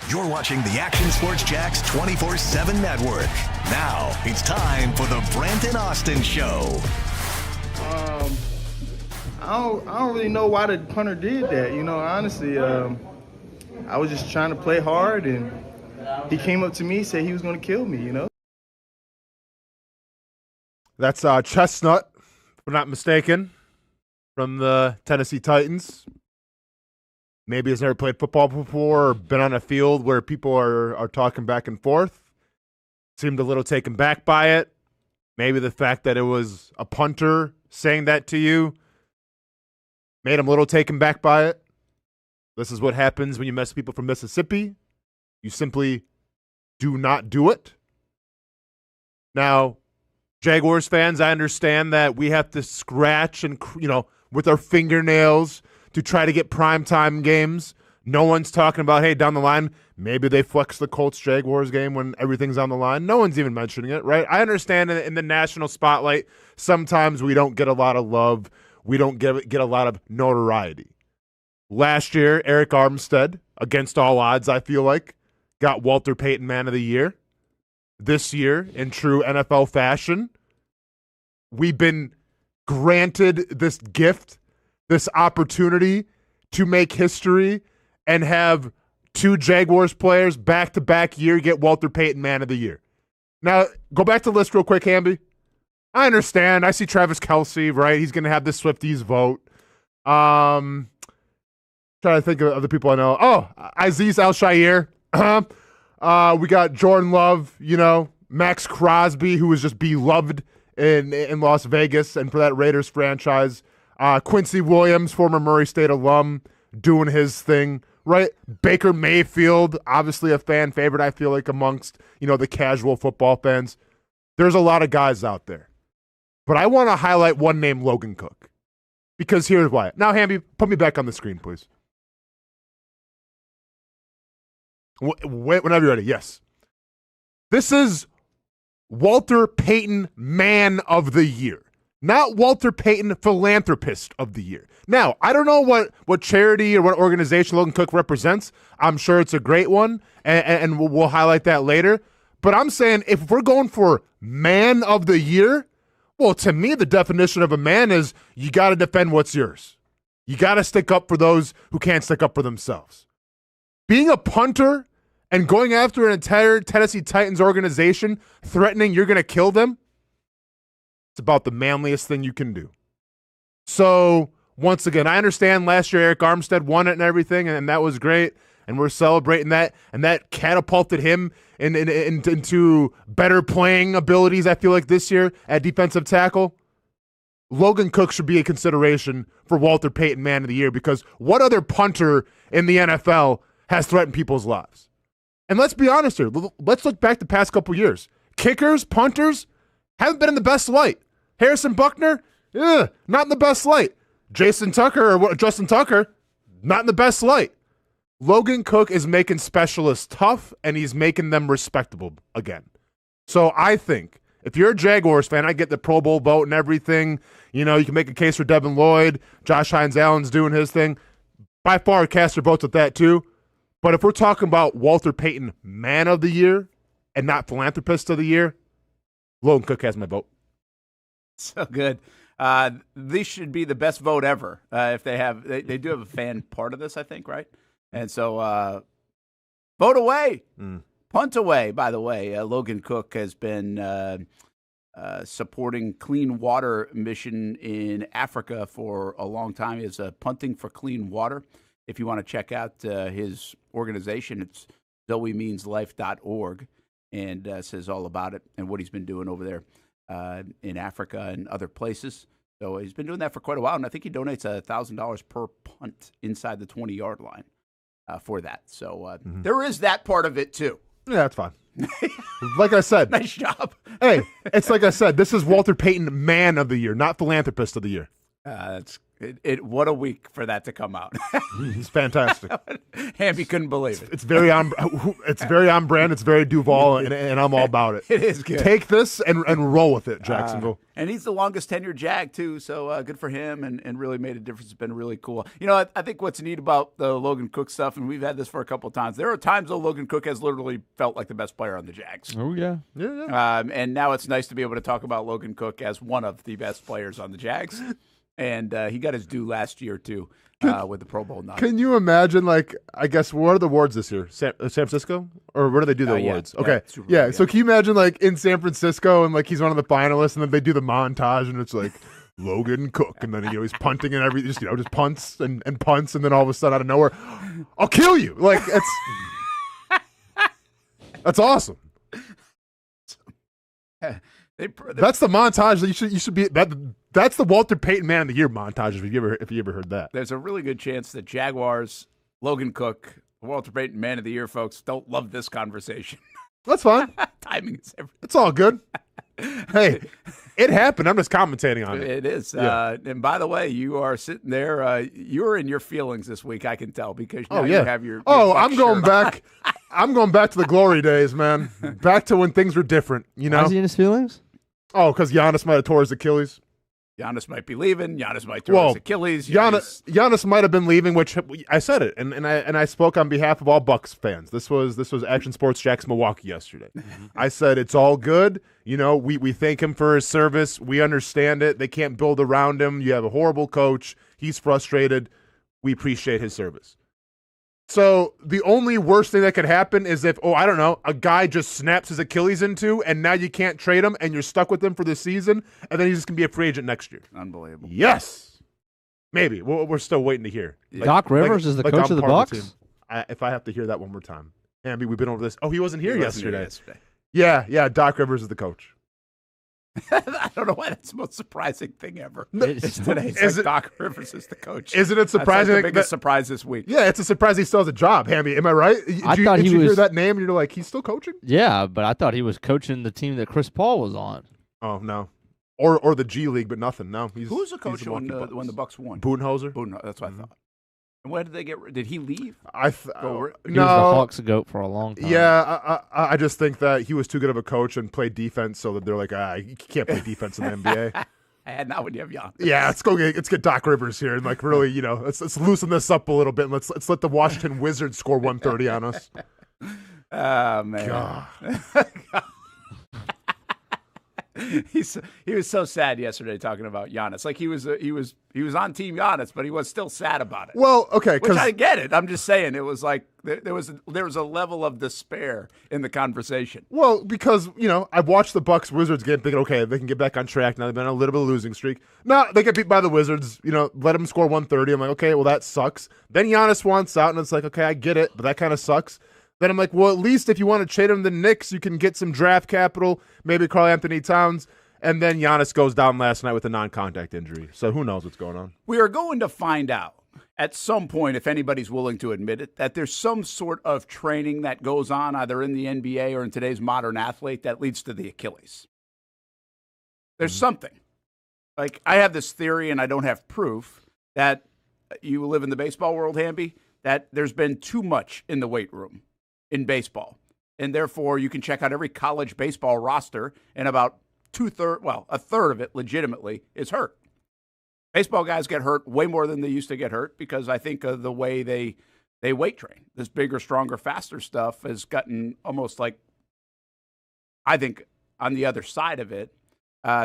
You're watching the Action Sports Jax 24/7 network. Now it's time for the Brent and Austen Show. I don't really know why the punter did that. Honestly, I was just trying to play hard, and he came up to me, said he was going to kill me. That's Chestnut, if I'm not mistaken, from the Tennessee Titans. Maybe has never played football before or been on a field where people are talking back and forth. Seemed a little taken back by it. Maybe the fact that it was a punter saying that to you made him a little taken back by it. This is what happens when you mess with people from Mississippi. You simply do not do it. Now, Jaguars fans, I understand that we have to scratch and, with our fingernails to try to get primetime games. No one's talking about, hey, down the line, maybe they flex the Colts-Jaguars game when everything's on the line. No one's even mentioning it, right? I understand in the national spotlight, sometimes we don't get a lot of love. We don't get a lot of notoriety. Last year, Eric Armstead, against all odds, I feel like, got Walter Payton Man of the Year. This year, in true NFL fashion, we've been granted this gift, this opportunity to make history and have two Jaguars players back-to-back year get Walter Payton Man of the Year. Now, go back to the list real quick, Hamby. I understand. I see Travis Kelce, right? He's going to have the Swifties vote. Trying to think of other people I know. Oh, Aziz Al-Shaair. We got Jordan Love, Max Crosby, who was just beloved in Las Vegas and for that Raiders franchise. Quincy Williams, former Murray State alum, doing his thing, right? Baker Mayfield, obviously a fan favorite, I feel like, amongst, the casual football fans. There's a lot of guys out there. But I want to highlight one name, Logan Cooke, because here's why. Now, Hamby, put me back on the screen, please. Whenever you're ready, yes. This is Walter Payton Man of the Year, not Walter Payton Philanthropist of the Year. Now, I don't know what charity or what organization Logan Cooke represents. I'm sure it's a great one, and we'll highlight that later. But I'm saying if we're going for Man of the Year, well, to me, the definition of a man is you got to defend what's yours. You got to stick up for those who can't stick up for themselves. Being a punter and going after an entire Tennessee Titans organization, threatening you're going to kill them, it's about the manliest thing you can do. So, once again, I understand last year Eric Armstead won it and everything, and that was great, and we're celebrating that, and that catapulted him into better playing abilities, I feel like, this year at defensive tackle. Logan Cooke should be a consideration for Walter Payton Man of the Year, because what other punter in the NFL has threatened people's lives? And let's be honest here. Let's look back the past couple years. Kickers, punters, haven't been in the best light. Harrison Buckner, not in the best light. Justin Tucker, not in the best light. Logan Cooke is making specialists tough, and he's making them respectable again. So I think if you're a Jaguars fan, I get the Pro Bowl vote and everything. You can make a case for Devin Lloyd. Josh Hines-Allen's doing his thing. By far, cast your votes with that too. But if we're talking about Walter Payton Man of the Year and not Philanthropist of the Year, Logan Cooke has my vote. So good. This should be the best vote ever. If they do have a fan part of this, I think, right? And so vote away, punt away. By the way, Logan Cooke has been supporting clean water mission in Africa for a long time. He is punting for clean water. If you want to check out his organization, it's zoemeanslife.org, and says all about it and what he's been doing over there in Africa and other places. So he's been doing that for quite a while, and I think he donates $1,000 per punt inside the 20-yard line for that. So there is that part of it, too. Yeah, that's fine. Like I said. Nice job. Hey, it's like I said, this is Walter Payton Man of the Year, not Philanthropist of the Year. That's What a week for that to come out. He's fantastic. Hamby couldn't believe it. It's very on. It's very on brand. It's very Duval, and I'm all about it. It is good. Take this and roll with it, Jacksonville. And he's the longest tenured Jag too, so good for him, and really made a difference. It's been really cool. You know, I think what's neat about the Logan Cooke stuff, and we've had this for a couple of times. There are times though Logan Cooke has literally felt like the best player on the Jags. Oh yeah. And now it's nice to be able to talk about Logan Cooke as one of the best players on the Jags. And he got his due last year, too, with the Pro Bowl nod. Can you imagine, like, I guess, what are the awards this year? San Francisco? Or where do they do the awards? Okay. Yeah. So can you imagine, like, in San Francisco and, like, he's one of the finalists and then they do the montage and it's like, Logan Cooke. And then, he's punting and everything, just punts and punts. And then all of a sudden, out of nowhere, I'll kill you. Like, that's awesome. That's the montage that you should be. That's the Walter Payton Man of the Year montage. If you ever heard that, there's a really good chance that Jaguars, Logan Cooke, Walter Payton Man of the Year folks don't love this conversation. That's fine. Timing is everything. It's all good. Hey, it happened. I'm just commentating on it. It is. Yeah. And by the way, you are sitting there. You're in your feelings this week. I can tell because now you have your. I'm going back. I'm going back to the glory days, man. Back to when things were different. You know. Why is he in his feelings? Oh, because Giannis might have tore his Achilles. Giannis might be leaving. Giannis might tear his Achilles. Giannis might have been leaving, which I said it, and I spoke on behalf of all Bucks fans. This was Action Sports Jack's Milwaukee yesterday. I said it's all good. You know, we thank him for his service. We understand it. They can't build around him. You have a horrible coach. He's frustrated. We appreciate his service. So the only worst thing that could happen is if, I don't know, a guy just snaps his Achilles into, and now you can't trade him, and you're stuck with him for the season, and then he's just going to be a free agent next year. Unbelievable. Yes. Maybe. We're still waiting to hear. Doc Rivers is the coach of the Bucks? If I have to hear that one more time. Hamby, we've been over this. Oh, he wasn't here yesterday. Yeah, Doc Rivers is the coach. I don't know why that's the most surprising thing ever. Doc Rivers is the coach. Isn't it surprising? That's the biggest surprise this week. Yeah, it's a surprise he still has a job, Hamby. Am I right? Did you hear that name and you're like, he's still coaching? Yeah, but I thought he was coaching the team that Chris Paul was on. Oh, no. Or the G League, but nothing. No. Who was the coach when the Bucks won? Budenholzer. That's what I thought. And when did they get? Did he leave? He was the Hawks goat for a long time. Yeah, I just think that he was too good of a coach and played defense, so that they're like, you can't play defense in the NBA. And not when you have Giannis. Yeah, let's get Doc Rivers here and like really, let's loosen this up a little bit and let's let the Washington Wizards score 130 on us. Oh man. God. He was so sad yesterday talking about Giannis. Like he was on Team Giannis, but he was still sad about it. Well, okay, which I get it. I'm just saying it was like there was a level of despair in the conversation. Well, because I've watched the Bucks Wizards game, thinking okay, they can get back on track now. They've been on a little bit of a losing streak. No, they get beat by the Wizards. Let them score 130. I'm like, okay, well that sucks. Then Giannis wants out, and it's like, okay, I get it, but that kind of sucks. Then I'm like, well, at least if you want to trade him to the Knicks, you can get some draft capital, maybe Karl Anthony Towns. And then Giannis goes down last night with a non-contact injury. So who knows what's going on? We are going to find out at some point, if anybody's willing to admit it, that there's some sort of training that goes on either in the NBA or in today's modern athlete that leads to the Achilles. There's something. Like, I have this theory, and I don't have proof, that you live in the baseball world, Hamby, that there's been too much in the weight room in baseball. And therefore, you can check out every college baseball roster, and about a third of it legitimately is hurt. Baseball guys get hurt way more than they used to get hurt because I think of the way they weight train. This bigger, stronger, faster stuff has gotten almost like, I think, on the other side of it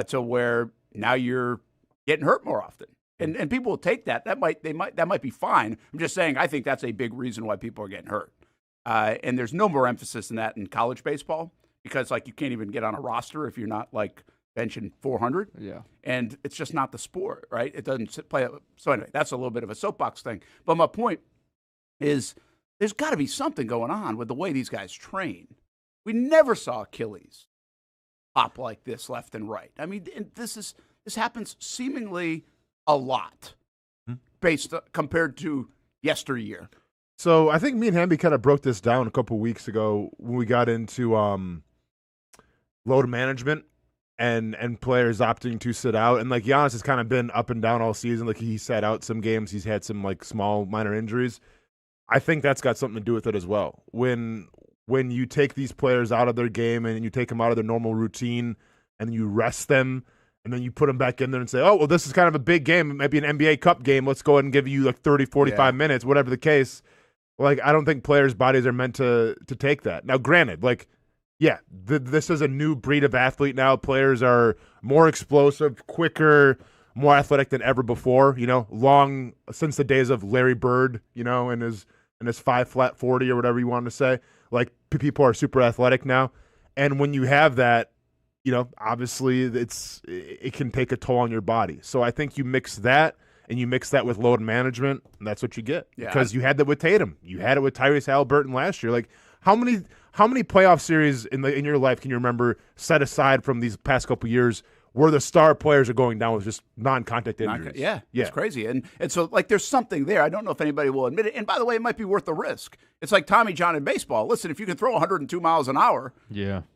to where now you're getting hurt more often. And people will take that. That might be fine. I'm just saying I think that's a big reason why people are getting hurt. And there's no more emphasis in that in college baseball because, like, you can't even get on a roster if you're not, like, benching 400. Yeah. And it's just not the sport, right? It doesn't play. So, anyway, that's a little bit of a soapbox thing. But my point is there's got to be something going on with the way these guys train. We never saw Achilles pop like this left and right. I mean, this happens seemingly a lot compared to yesteryear. So I think me and Hamby kind of broke this down a couple weeks ago when we got into load management and players opting to sit out. And like Giannis has kind of been up and down all season. Like he sat out some games. He's had some like small minor injuries. I think that's got something to do with it as well. When you take these players out of their game and you take them out of their normal routine and you rest them and then you put them back in there and say, oh, well, this is kind of a big game. It might be an NBA Cup game. Let's go ahead and give you like 30, 45 minutes, whatever the case. Like, I don't think players' bodies are meant to take that. Now, granted, like, yeah, this is a new breed of athlete now. Players are more explosive, quicker, more athletic than ever before, long since the days of Larry Bird, and his 5 40 or whatever you want to say. Like, people are super athletic now. And when you have that, obviously it can take a toll on your body. So I think you mix that and you mix that with load management, and that's what you get. Yeah. Because you had that with Tatum. You had it with Tyrese Halliburton last year. Like, how many playoff series in your life can you remember, set aside from these past couple years, where the star players are going down with just non-contact injuries? Yeah, it's crazy. And so, like, there's something there. I don't know if anybody will admit it. And by the way, it might be worth the risk. It's like Tommy John in baseball. Listen, if you can throw 102 miles an hour,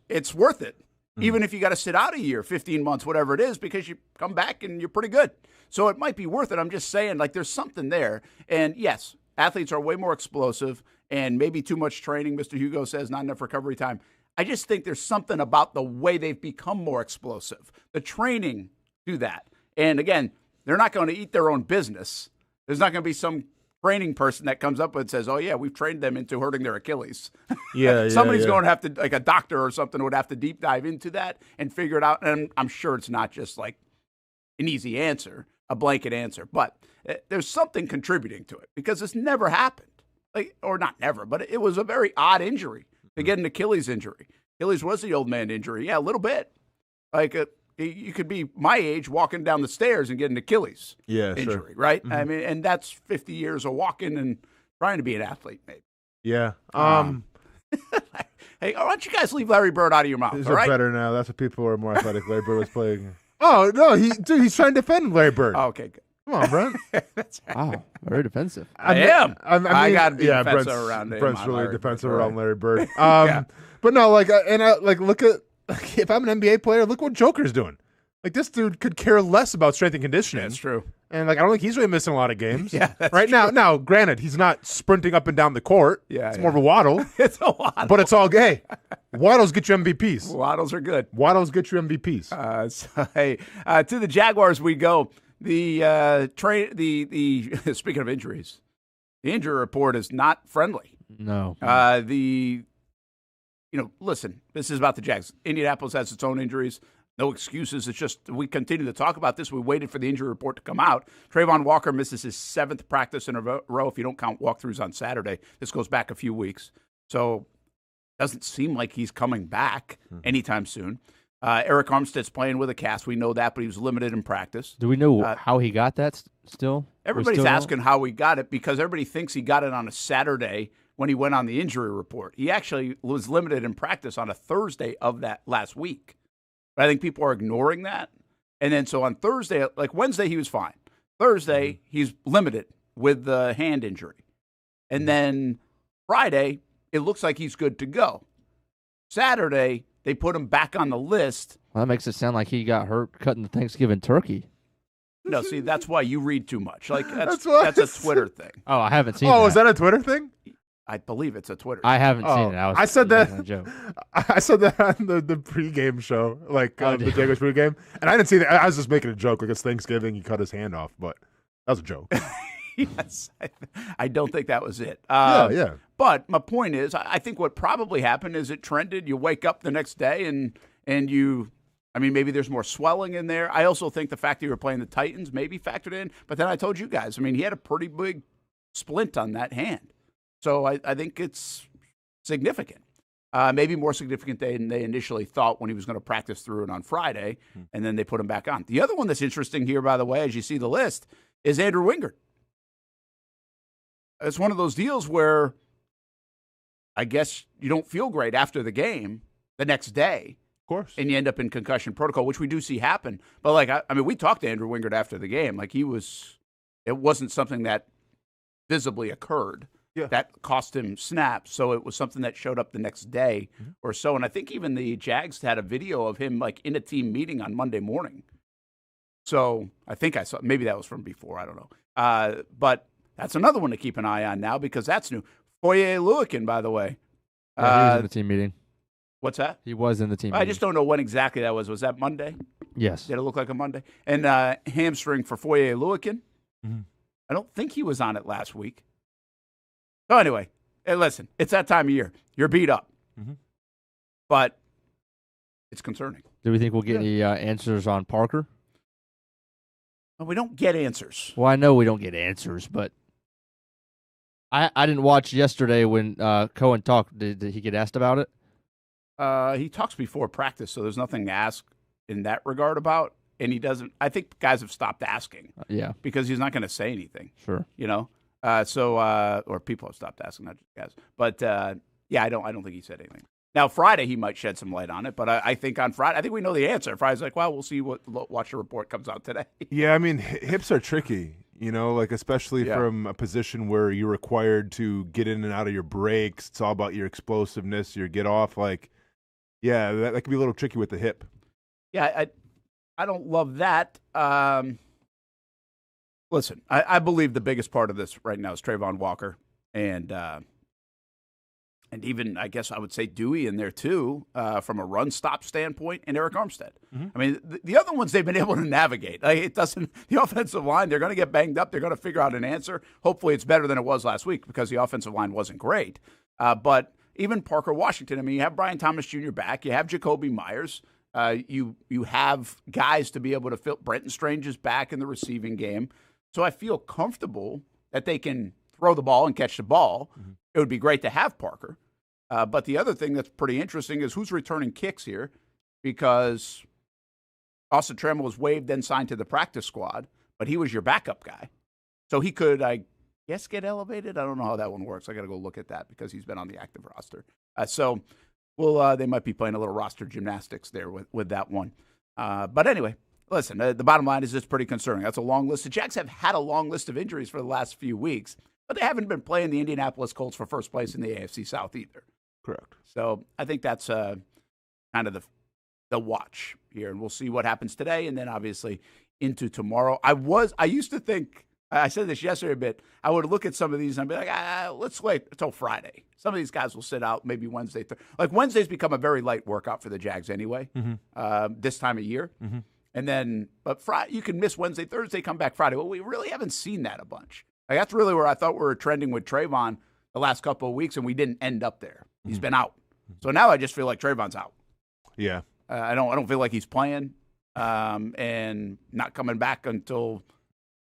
it's worth it. Even if you got to sit out a year, 15 months, whatever it is, because you come back and you're pretty good. So it might be worth it. I'm just saying, like, there's something there. And, yes, athletes are way more explosive and maybe too much training, Mr. Hugo says, not enough recovery time. I just think there's something about the way they've become more explosive. The training do that. And, again, they're not going to eat their own business. There's not going to be some training person that comes up and says, oh, yeah, we've trained them into hurting their Achilles. Somebody's going to have to, like a doctor or something, would have to deep dive into that and figure it out. And I'm sure it's not just like an easy answer, a blanket answer. But there's something contributing to it because this never happened. Or not never, but it was a very odd injury to get an Achilles injury. Achilles was the old man injury. Yeah, a little bit. Like you could be my age walking down the stairs and get an Achilles injury, right? Mm-hmm. I mean, and that's 50 years of walking and trying to be an athlete, maybe. Yeah. Hey, why don't you guys leave Larry Bird out of your mouth? These all are right? better now. That's what people are more athletic. Larry Bird was playing. Oh no, he's trying to defend Larry Bird. Oh, okay, good. Come on, Brent. Wow, very defensive. I am. I got to be defensive Brent's, around him. Brent's really defensive around Larry Bird. But no, look at if I'm an NBA player, look what Joker's doing. Like, this dude could care less about strength and conditioning. That's true. And I don't think he's really missing a lot of games. That's right true. Now, granted, he's not sprinting up and down the court. It's more of a waddle. It's a waddle. But it's all gay. Waddles get you MVPs. Waddles are good. Waddles get you MVPs. To the Jaguars we go. The speaking of injuries, the injury report is not friendly. No. Listen, this is about the Jags. Indianapolis has its own injuries. No excuses. It's just we continue to talk about this. We waited for the injury report to come out. Trayvon Walker misses his 7th practice in a row if you don't count walkthroughs on Saturday. This goes back a few weeks. So it doesn't seem like he's coming back anytime soon. Eric Armstead's playing with a cast. We know that, but he was limited in practice. Do we know how he got that still? Everybody's asking how he got it because everybody thinks he got it on a Saturday when he went on the injury report. He actually was limited in practice on a Thursday of that last week. But I think people are ignoring that. And then so on Thursday, like Wednesday, he was fine. Thursday, he's limited with the hand injury. And then Friday, it looks like he's good to go. Saturday, they put him back on the list. Well, that makes it sound like he got hurt cutting the Thanksgiving turkey. No, see, that's why you read too much. Like that's a Twitter thing. Oh, I haven't seen that. Oh, is that a Twitter thing? I believe it's a Twitter. I haven't seen it. I said that. A joke. I said that on the pregame show, like the Jaguars pregame, and I didn't see that. I was just making a joke, like it's Thanksgiving. He cut his hand off, but that was a joke. Yes, I don't think that was it. Yeah. But my point is, I think what probably happened is it trended. You wake up the next day and you. I mean, maybe there's more swelling in there. I also think the fact that you were playing the Titans maybe factored in. But then I told you guys, I mean, he had a pretty big splint on that hand. So I think it's significant, maybe more significant than they initially thought when he was going to practice through it on Friday, and then they put him back on. The other one that's interesting here, by the way, as you see the list, is Andrew Wingard. It's one of those deals where I guess you don't feel great after the game the next day. Of course. And you end up in concussion protocol, which we do see happen. But, like, I mean, we talked to Andrew Wingard after the game. Like, it wasn't something that visibly occurred. that cost him snaps. So it was something that showed up the next day or so. And I think even the Jags had a video of him like in a team meeting on Monday morning. So I think I saw, maybe that was from before. I don't know. But that's another one to keep an eye on now because that's new. Foye Oluokun, by the way. Yeah, he was in the team meeting. What's that? He was in the team I meeting. just don't know when exactly that was. Was that Monday? Yes. Did it look like a Monday? And hamstring for Foye Oluokun. I don't think he was on it last week. So anyway, hey, listen, it's that time of year. You're beat up. But it's concerning. Do we think we'll get any answers on Parker? Well, we don't get answers. Well, I know we don't get answers, but I didn't watch yesterday when Cohen talked. Did he get asked about it? He talks before practice, so there's nothing to ask in that regard about. And he doesn't. I think guys have stopped asking. Yeah. Because he's not going to say anything. Sure. You know? Or people have stopped asking, not just guys. But, yeah, I don't think he said anything. Now, Friday, he might shed some light on it, but I think on Friday, I think we know the answer. Friday's like, well, we'll see watch the report comes out today. Yeah, I mean, hips are tricky, you know, like especially from a position where you're required to get in and out of your breaks. It's all about your explosiveness, your get off. Like, yeah, that could be a little tricky with the hip. Yeah, I don't love that. Listen, I believe the biggest part of this right now is Trayvon Walker and even, I guess I would say Dewey in there too, from a run-stop standpoint, and Eric Armstead. I mean, the other ones they've been able to navigate. Like, it doesn't. The offensive line, they're going to get banged up. They're going to figure out an answer. Hopefully it's better than it was last week because the offensive line wasn't great. But even Parker Washington, I mean, you have Brian Thomas Jr. back. You have Jacoby Myers. You have guys to be able to fill. Brenton Strange is back in the receiving game. So I feel comfortable that they can throw the ball and catch the ball. It would be great to have Parker. But the other thing that's pretty interesting is who's returning kicks here, because Austin Trammell was waived and signed to the practice squad, but he was your backup guy. So he could, I guess, get elevated. I don't know how that one works. I got to go look at that because he's been on the active roster. They might be playing a little roster gymnastics there with that one. But anyway, listen, the bottom line is it's pretty concerning. That's a long list. The Jags have had a long list of injuries for the last few weeks, but they haven't been playing the Indianapolis Colts for first place in the AFC South either. Correct. So I think that's kind of the watch here, and we'll see what happens today, and then obviously into tomorrow. I used to think, I said this yesterday a bit, I would look at some of these and I'd be like, let's wait until Friday. Some of these guys will sit out maybe Wednesday. Like Wednesday's become a very light workout for the Jags anyway, this time of year. And then, but Friday, you can miss Wednesday, Thursday, come back Friday. Well, we really haven't seen that a bunch. Like, that's really where I thought we were trending with Trayvon the last couple of weeks, and we didn't end up there. He's been out. So now I just feel like Trayvon's out. Yeah. I don't feel like he's playing and not coming back until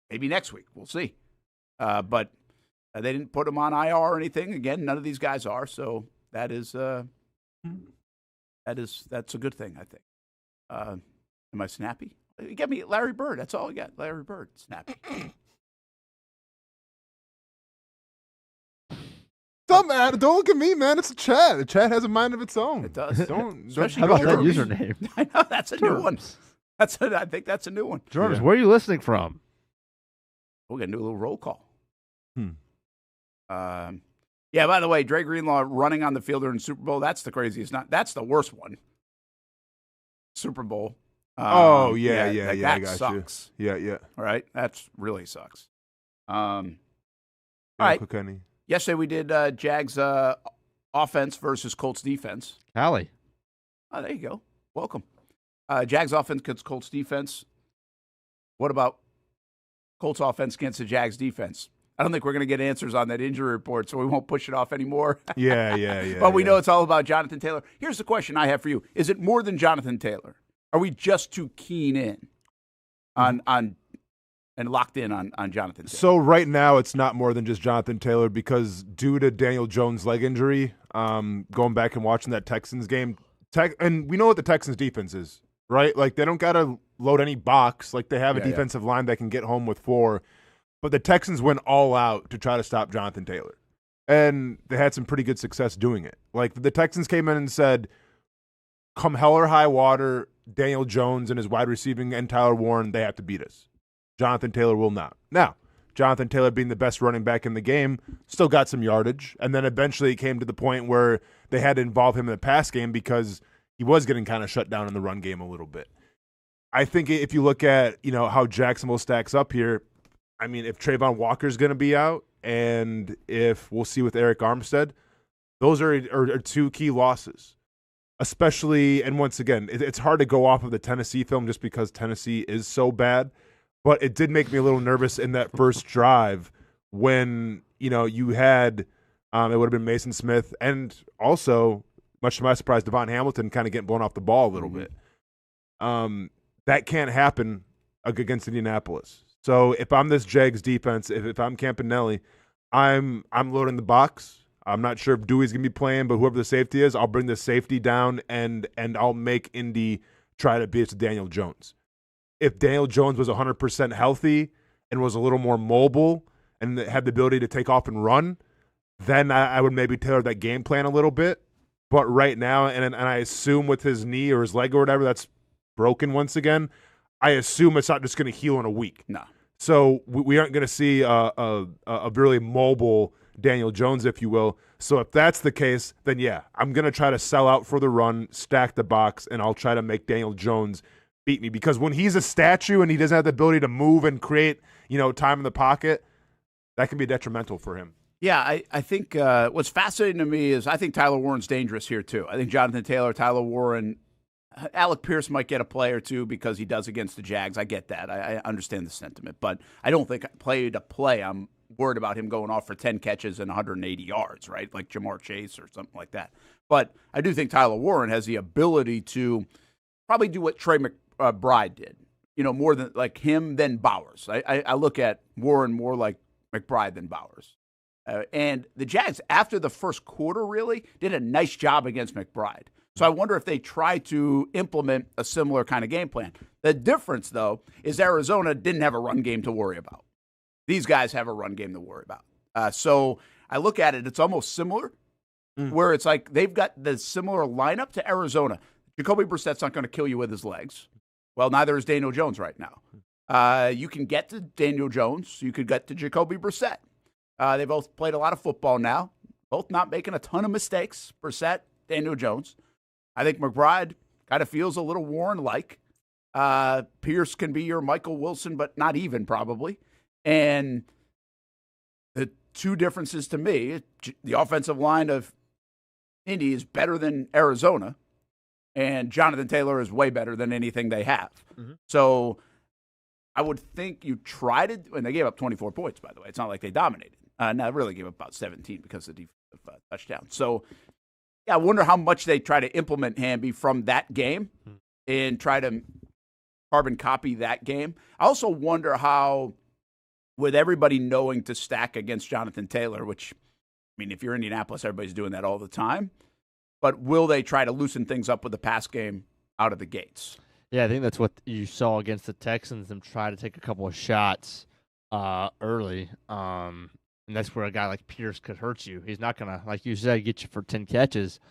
maybe next week. We'll see. But they didn't put him on IR or anything. Again, none of these guys are. So that's a good thing, I think. Am I snappy? Get me Larry Bird. That's all I got. Larry Bird, snappy. Don't look at me, man. It's a chat. The chat has a mind of its own. It does. How about that username? I know, that's a new one. I think that's a new one. Jarvis, where are you listening from? We're going to do a little roll call. Yeah, by the way, Dre Greenlaw running on the field during the Super Bowl, that's the craziest. That's the worst one. Super Bowl. Yeah. That sucks. You. Yeah. All right? That really sucks. All right. Yesterday we did Jags offense versus Colts defense. Hallie. Oh, there you go. Welcome. Jags offense against Colts defense. What about Colts offense against the Jags defense? I don't think we're going to get answers on that injury report, so we won't push it off anymore. Yeah. But we know it's all about Jonathan Taylor. Here's the question I have for you. Is it more than Jonathan Taylor? Are we just too keen in on and locked in on Jonathan Taylor? So right now it's not more than just Jonathan Taylor because due to Daniel Jones' leg injury, going back and watching that Texans game, and we know what the Texans defense is, right? Like they don't got to load any box. Like they have a defensive line that can get home with 4. But the Texans went all out to try to stop Jonathan Taylor. And they had some pretty good success doing it. Like the Texans came in and said, come hell or high water, Daniel Jones and his wide receiving and Tyler Warren, they have to beat us. Jonathan Taylor will not. Now, Jonathan Taylor being the best running back in the game, still got some yardage. And then eventually it came to the point where they had to involve him in the pass game because he was getting kind of shut down in the run game a little bit. I think if you look at, how Jacksonville stacks up here, I mean, if Trayvon Walker's going to be out and if we'll see with Eric Armstead, those are two key losses. Especially, and once again, it's hard to go off of the Tennessee film just because Tennessee is so bad. But it did make me a little nervous in that first drive when, you had, it would have been Mason Smith and also, much to my surprise, Devon Hamilton kind of getting blown off the ball a little bit. That can't happen against Indianapolis. So if I'm this Jags defense, if I'm Campanile, I'm loading the box. I'm not sure if Dewey's going to be playing, but whoever the safety is, I'll bring the safety down and I'll make Indy try to beat it to Daniel Jones. If Daniel Jones was 100% healthy and was a little more mobile and had the ability to take off and run, then I would maybe tailor that game plan a little bit. But right now, and I assume with his knee or his leg or whatever that's broken once again, I assume it's not just going to heal in a week. No. So we aren't going to see a really mobile Daniel Jones, if you will. So if that's the case, then yeah, I'm going to try to sell out for the run, stack the box, and I'll try to make Daniel Jones beat me. Because when he's a statue and he doesn't have the ability to move and create, time in the pocket, that can be detrimental for him. Yeah, I think what's fascinating to me is I think Tyler Warren's dangerous here too. I think Jonathan Taylor, Tyler Warren, Alec Pierce might get a play or two because he does against the Jags. I get that. I understand the sentiment. But I don't think play to play I'm worried about him going off for 10 catches and 180 yards, right? Like Jamar Chase or something like that. But I do think Tyler Warren has the ability to probably do what Trey McBride did, more than like him than Bowers. I look at Warren more like McBride than Bowers. And the Jags, after the first quarter, really did a nice job against McBride. So I wonder if they try to implement a similar kind of game plan. The difference, though, is Arizona didn't have a run game to worry about. These guys have a run game to worry about. So I look at it, it's almost similar, where it's like they've got the similar lineup to Arizona. Jacoby Brissett's not going to kill you with his legs. Well, neither is Daniel Jones right now. You can get to Daniel Jones. You could get to Jacoby Brissett. They both played a lot of football now, both not making a ton of mistakes. Brissett, Daniel Jones. I think McBride kind of feels a little Warren-like. Pierce can be your Michael Wilson, but not even probably. And the two differences to me, the offensive line of Indy is better than Arizona, and Jonathan Taylor is way better than anything they have. Mm-hmm. So I would think you try to, and they gave up 24 points, by the way. It's not like they dominated. Now, really gave up about 17 because of the defensive touchdown. So, yeah, I wonder how much they try to implement Hamby from that game and try to carbon copy that game. I also wonder how, with everybody knowing to stack against Jonathan Taylor, which, I mean, if you're Indianapolis, everybody's doing that all the time, but will they try to loosen things up with the pass game out of the gates? Yeah, I think that's what you saw against the Texans, them try to take a couple of shots early. And that's where a guy like Pierce could hurt you. He's not going to, like you said, get you for 10 catches,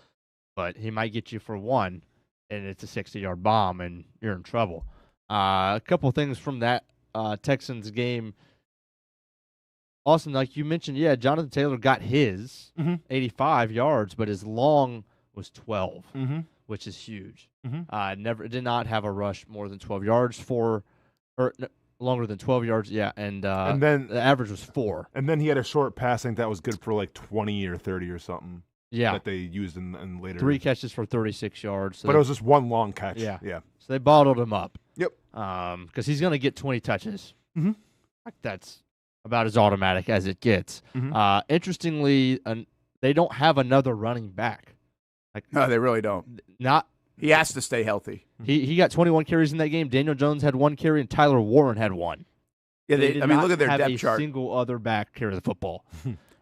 but he might get you for one, and it's a 60-yard bomb, and you're in trouble. A couple of things from that Texans game. Austen, like you mentioned, yeah, Jonathan Taylor got his 85 yards, but his long was 12, which is huge. Did not have a rush more than 12 yards longer than 12 yards, yeah, and then the average was 4. And then he had a short pass, I think that was good for like 20 or 30 or something. Yeah. That they used in later. 3 catches for 36 yards. So but it was just one long catch. Yeah. Yeah. So they bottled him up. Yep. Because he's going to get 20 touches. That's about as automatic as it gets. Interestingly, they don't have another running back. No, they really don't. He has to stay healthy. He got 21 carries in that game. Daniel Jones had 1 carry, and Tyler Warren had 1. Yeah, look at their depth a chart. Single other back carry the football.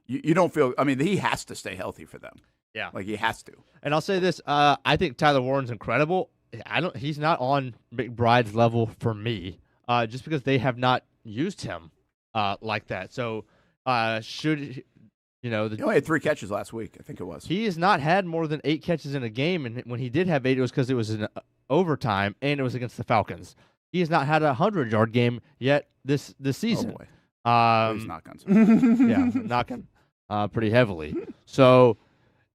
You don't feel. I mean, he has to stay healthy for them. Yeah, like he has to. And I'll say this: I think Tyler Warren's incredible. He's not on McBride's level for me, just because they have not used him like that. So he only had 3 catches last week, I think it was. He has not had more than 8 catches in a game, and when he did have 8, it was because it was in overtime, and it was against the Falcons. He has not had a 100-yard game yet this season. Oh boy. He's knocking on something. Yeah, knocking pretty heavily. So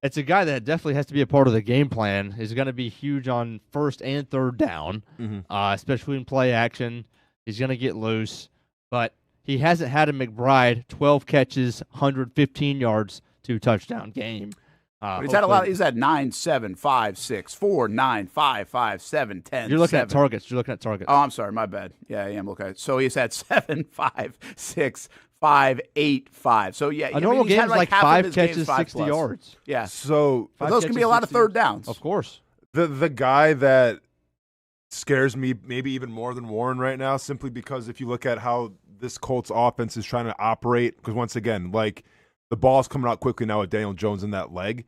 it's a guy that definitely has to be a part of the game plan. He's going to be huge on first and third down, especially in play action. He's going to get loose, but he hasn't had a McBride 12 catches, 115 yards, 2-touchdown game. But he's had a lot. He's had 9, 7, 5, 6, 4, 9, 5, 5, 7, 10. You're looking 7. at targets. You're looking at targets. Oh, I'm sorry. My bad. Yeah, I am looking at it. So he's had 7, 5, 6, 5, 8, 5. So, yeah. A normal game is like 5 catches, 60 plus. yards. Yeah. So those can be a lot of third downs. Of course. The guy that scares me maybe even more than Warren right now, simply because if you look at how this Colts offense is trying to operate, because once again, like the ball's coming out quickly now with Daniel Jones in that leg.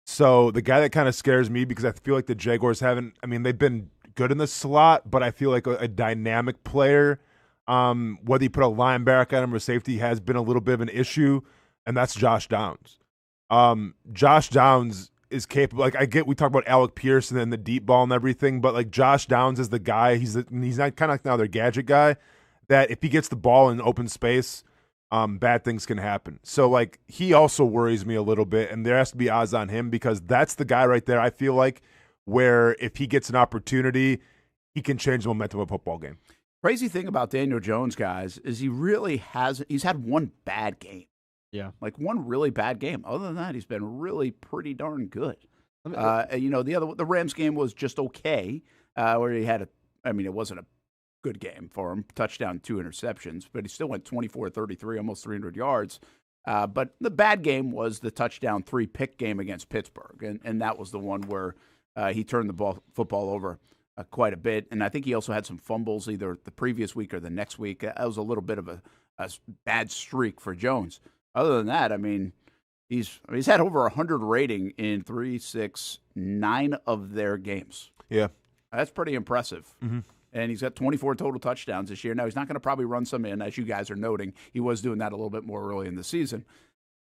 So the guy that kind of scares me, because I feel like the Jaguars they've been good in the slot, but I feel like a dynamic player, whether you put a linebacker on him or safety, has been a little bit of an issue, and that's Josh Downs. Josh Downs is capable. Like, we talk about Alec Pierce and then the deep ball and everything, but like Josh Downs is the guy. He's not kind of like now their gadget guy, that if he gets the ball in open space, bad things can happen. So, like, he also worries me a little bit, and there has to be odds on him, because that's the guy right there, I feel like, where if he gets an opportunity, he can change the momentum of a football game. Crazy thing about Daniel Jones, guys, is he's had one bad game. Yeah. Like one really bad game. Other than that, he's been really pretty darn good. The Rams game was just okay, where he had it wasn't a good game for him. Touchdown, 2 interceptions, but he still went 24-33, almost 300 yards. But the bad game was the touchdown 3-pick game against Pittsburgh, and that was the one where he turned the football over quite a bit. And I think he also had some fumbles either the previous week or the next week. That was a little bit of a bad streak for Jones. Other than that, he's had over 100 rating in 9 of their games. Yeah. That's pretty impressive. Mm-hmm. And he's got 24 total touchdowns this year. Now, he's not going to probably run some in, as you guys are noting. He was doing that a little bit more early in the season.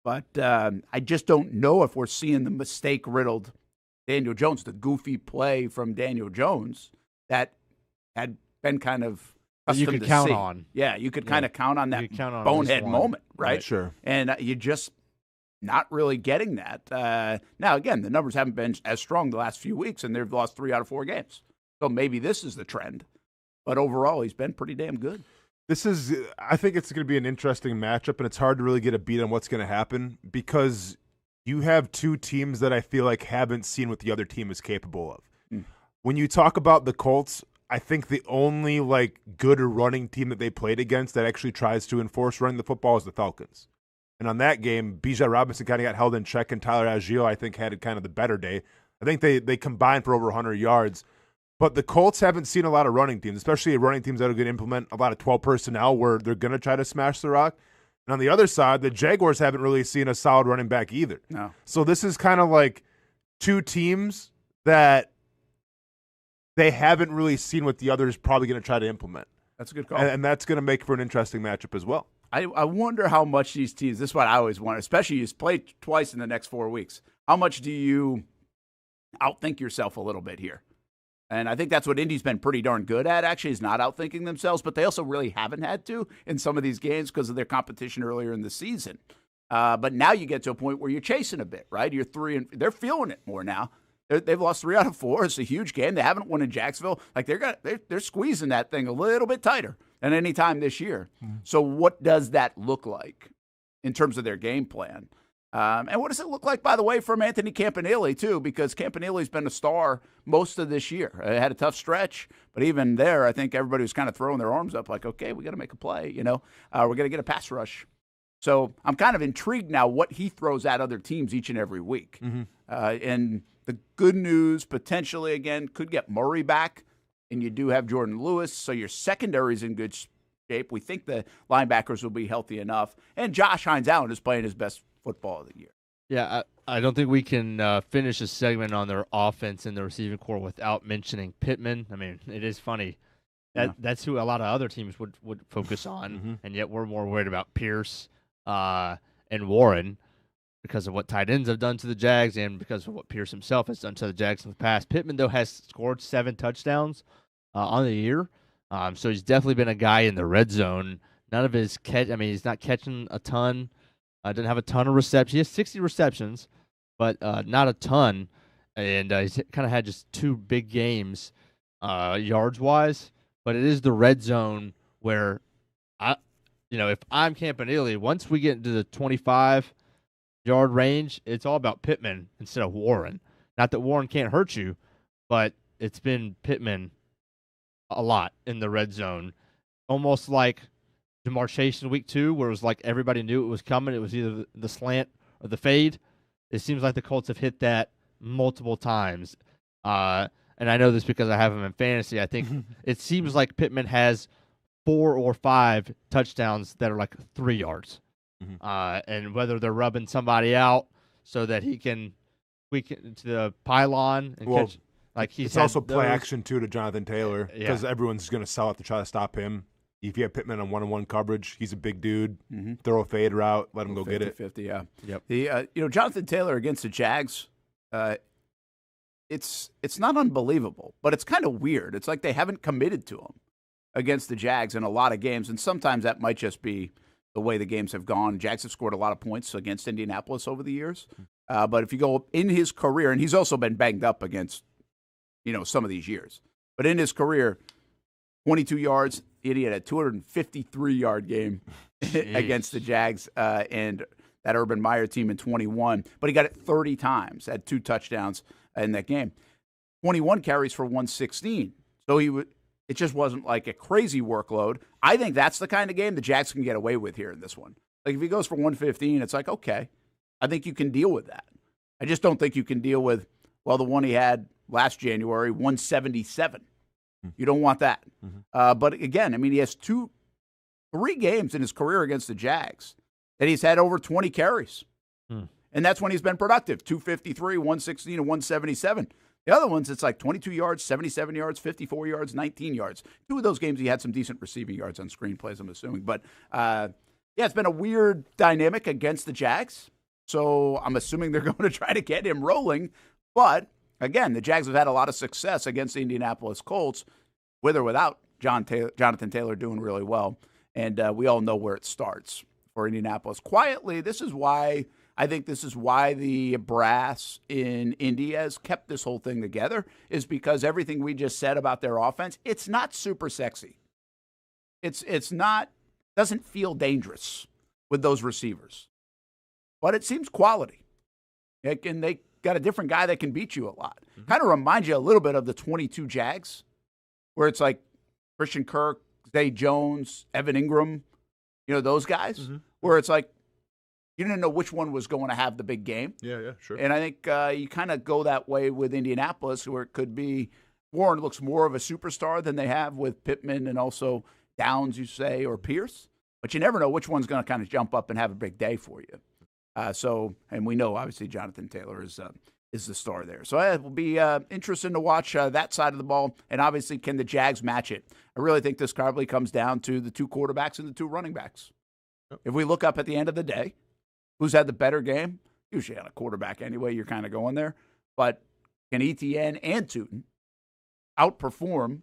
But I just don't know if we're seeing the mistake-riddled Daniel Jones, the goofy play from Daniel Jones that had been kind of you could count on. Yeah, you could kind of count on that bonehead moment, right? Sure. And you're just not really getting that. Now, again, the numbers haven't been as strong the last few weeks, and they've lost 3 out of 4 games. So maybe this is the trend. But overall, he's been pretty damn good. I think it's going to be an interesting matchup, and it's hard to really get a beat on what's going to happen, because you have 2 teams that I feel like haven't seen what the other team is capable of. When you talk about the Colts, I think the only good running team that they played against that actually tries to enforce running the football is the Falcons. And on that game, Bijan Robinson kind of got held in check, and Tyler Algier, I think, had kind of the better day. I think they combined for over 100 yards. But the Colts haven't seen a lot of running teams, especially running teams that are going to implement a lot of 12 personnel where they're going to try to smash the rock. And on the other side, the Jaguars haven't really seen a solid running back either. No. So this is kind of like 2 teams that they haven't really seen what the other is probably going to try to implement. That's a good call. And that's going to make for an interesting matchup as well. I wonder how much these teams, this is what I always wonder, especially you play twice in the next 4 weeks. How much do you outthink yourself a little bit here? And I think that's what Indy's been pretty darn good at, actually, is not outthinking themselves, but they also really haven't had to in some of these games because of their competition earlier in the season. But now you get to a point where you're chasing a bit, right? You're 3 and they're feeling it more now. They've lost 3 out of 4. It's a huge game. They haven't won in Jacksonville. Like they're squeezing that thing a little bit tighter than any time this year. Mm-hmm. So what does that look like in terms of their game plan? And what does it look like, by the way, from Anthony Campanile, too? Because Campanile's been a star most of this year. Had a tough stretch, but even there, I think everybody was kind of throwing their arms up like, okay, we got to make a play, we're going to get a pass rush. So I'm kind of intrigued now what he throws at other teams each and every week. Mm-hmm. And the good news, potentially, again, could get Murray back, and you do have Jordan Lewis, so your secondary's in good shape. We think the linebackers will be healthy enough. And Josh Hines-Allen is playing his best football of the year. Yeah, I don't think we can finish a segment on their offense and the receiving corps without mentioning Pittman. I mean, it is funny. That's who a lot of other teams would focus on, mm-hmm. and yet we're more worried about Pierce and Warren because of what tight ends have done to the Jags and because of what Pierce himself has done to the Jags in the past. Pittman, though, has scored 7 touchdowns on the year, so he's definitely been a guy in the red zone. None of his catch. I mean, he's not catching a ton. Didn't have a ton of receptions. He has 60 receptions, but not a ton. And he's kind of had just 2 big games, yards wise. But it is the red zone where if I'm Campanile, once we get into the 25-yard range, it's all about Pittman instead of Warren. Not that Warren can't hurt you, but it's been Pittman a lot in the red zone. Almost like demarcation week 2, where it was like everybody knew it was coming. It was either the slant or the fade. It seems like the Colts have hit that multiple times. And I know this because I have him in fantasy. I think it seems like Pittman has 4 or 5 touchdowns that are like 3 yards. And whether they're rubbing somebody out so that he can tweak it into the pylon and catch. Like it's also play action too to Jonathan Taylor because everyone's going to sell it to try to stop him. If you have Pittman on 1-on-1 coverage, he's a big dude. Throw a fade route, let him go get it. 50, yeah. Yep. The Jonathan Taylor against the Jags, it's not unbelievable, but it's kind of weird. It's like they haven't committed to him against the Jags in a lot of games, and sometimes that might just be the way the games have gone. Jags have scored a lot of points against Indianapolis over the years, but if you go in his career, and he's also been banged up against some of these years, but in his career, 22 yards. He had a 253-yard game against the Jags and that Urban Meyer team in 21. But he got it 30 times, had 2 touchdowns in that game. 21 carries for 116. So it just wasn't like a crazy workload. I think that's the kind of game the Jags can get away with here in this one. Like if he goes for 115, it's like, okay, I think you can deal with that. I just don't think you can deal with, the one he had last January, 177. You don't want that. But again, I mean, he has 3 games in his career against the Jags that he's had over 20 carries. And that's when he's been productive, 253, 116, and 177. The other ones, it's like 22 yards, 77 yards, 54 yards, 19 yards. 2 of those games, he had some decent receiving yards on screenplays, I'm assuming. But, it's been a weird dynamic against the Jags. So I'm assuming they're going to try to get him rolling. But again, the Jags have had a lot of success against the Indianapolis Colts, with or without Jonathan Taylor doing really well. And we all know where it starts for Indianapolis. Quietly, I think this is why the brass in Indy has kept this whole thing together, is because everything we just said about their offense, it's not super sexy. It's not, doesn't feel dangerous with those receivers. But it seems quality. And they got a different guy that can beat you a lot. Kind of reminds you a little bit of the 22 Jags, where it's like Christian Kirk, Zay Jones, Evan Ingram, those guys, where it's like you didn't know which one was going to have the big game. Yeah, sure. And I think you kind of go that way with Indianapolis, where it could be Warren looks more of a superstar than they have with Pittman and also Downs, you say, or Pierce. But you never know which one's going to kind of jump up and have a big day for you. And we know, obviously, Jonathan Taylor is the star there. So it will be interesting to watch that side of the ball. And obviously, can the Jags match it? I really think this probably comes down to the 2 quarterbacks and the 2 running backs. Yep. If we look up at the end of the day, who's had the better game? Usually on a quarterback anyway, you're kind of going there. But can ETN and Tootin outperform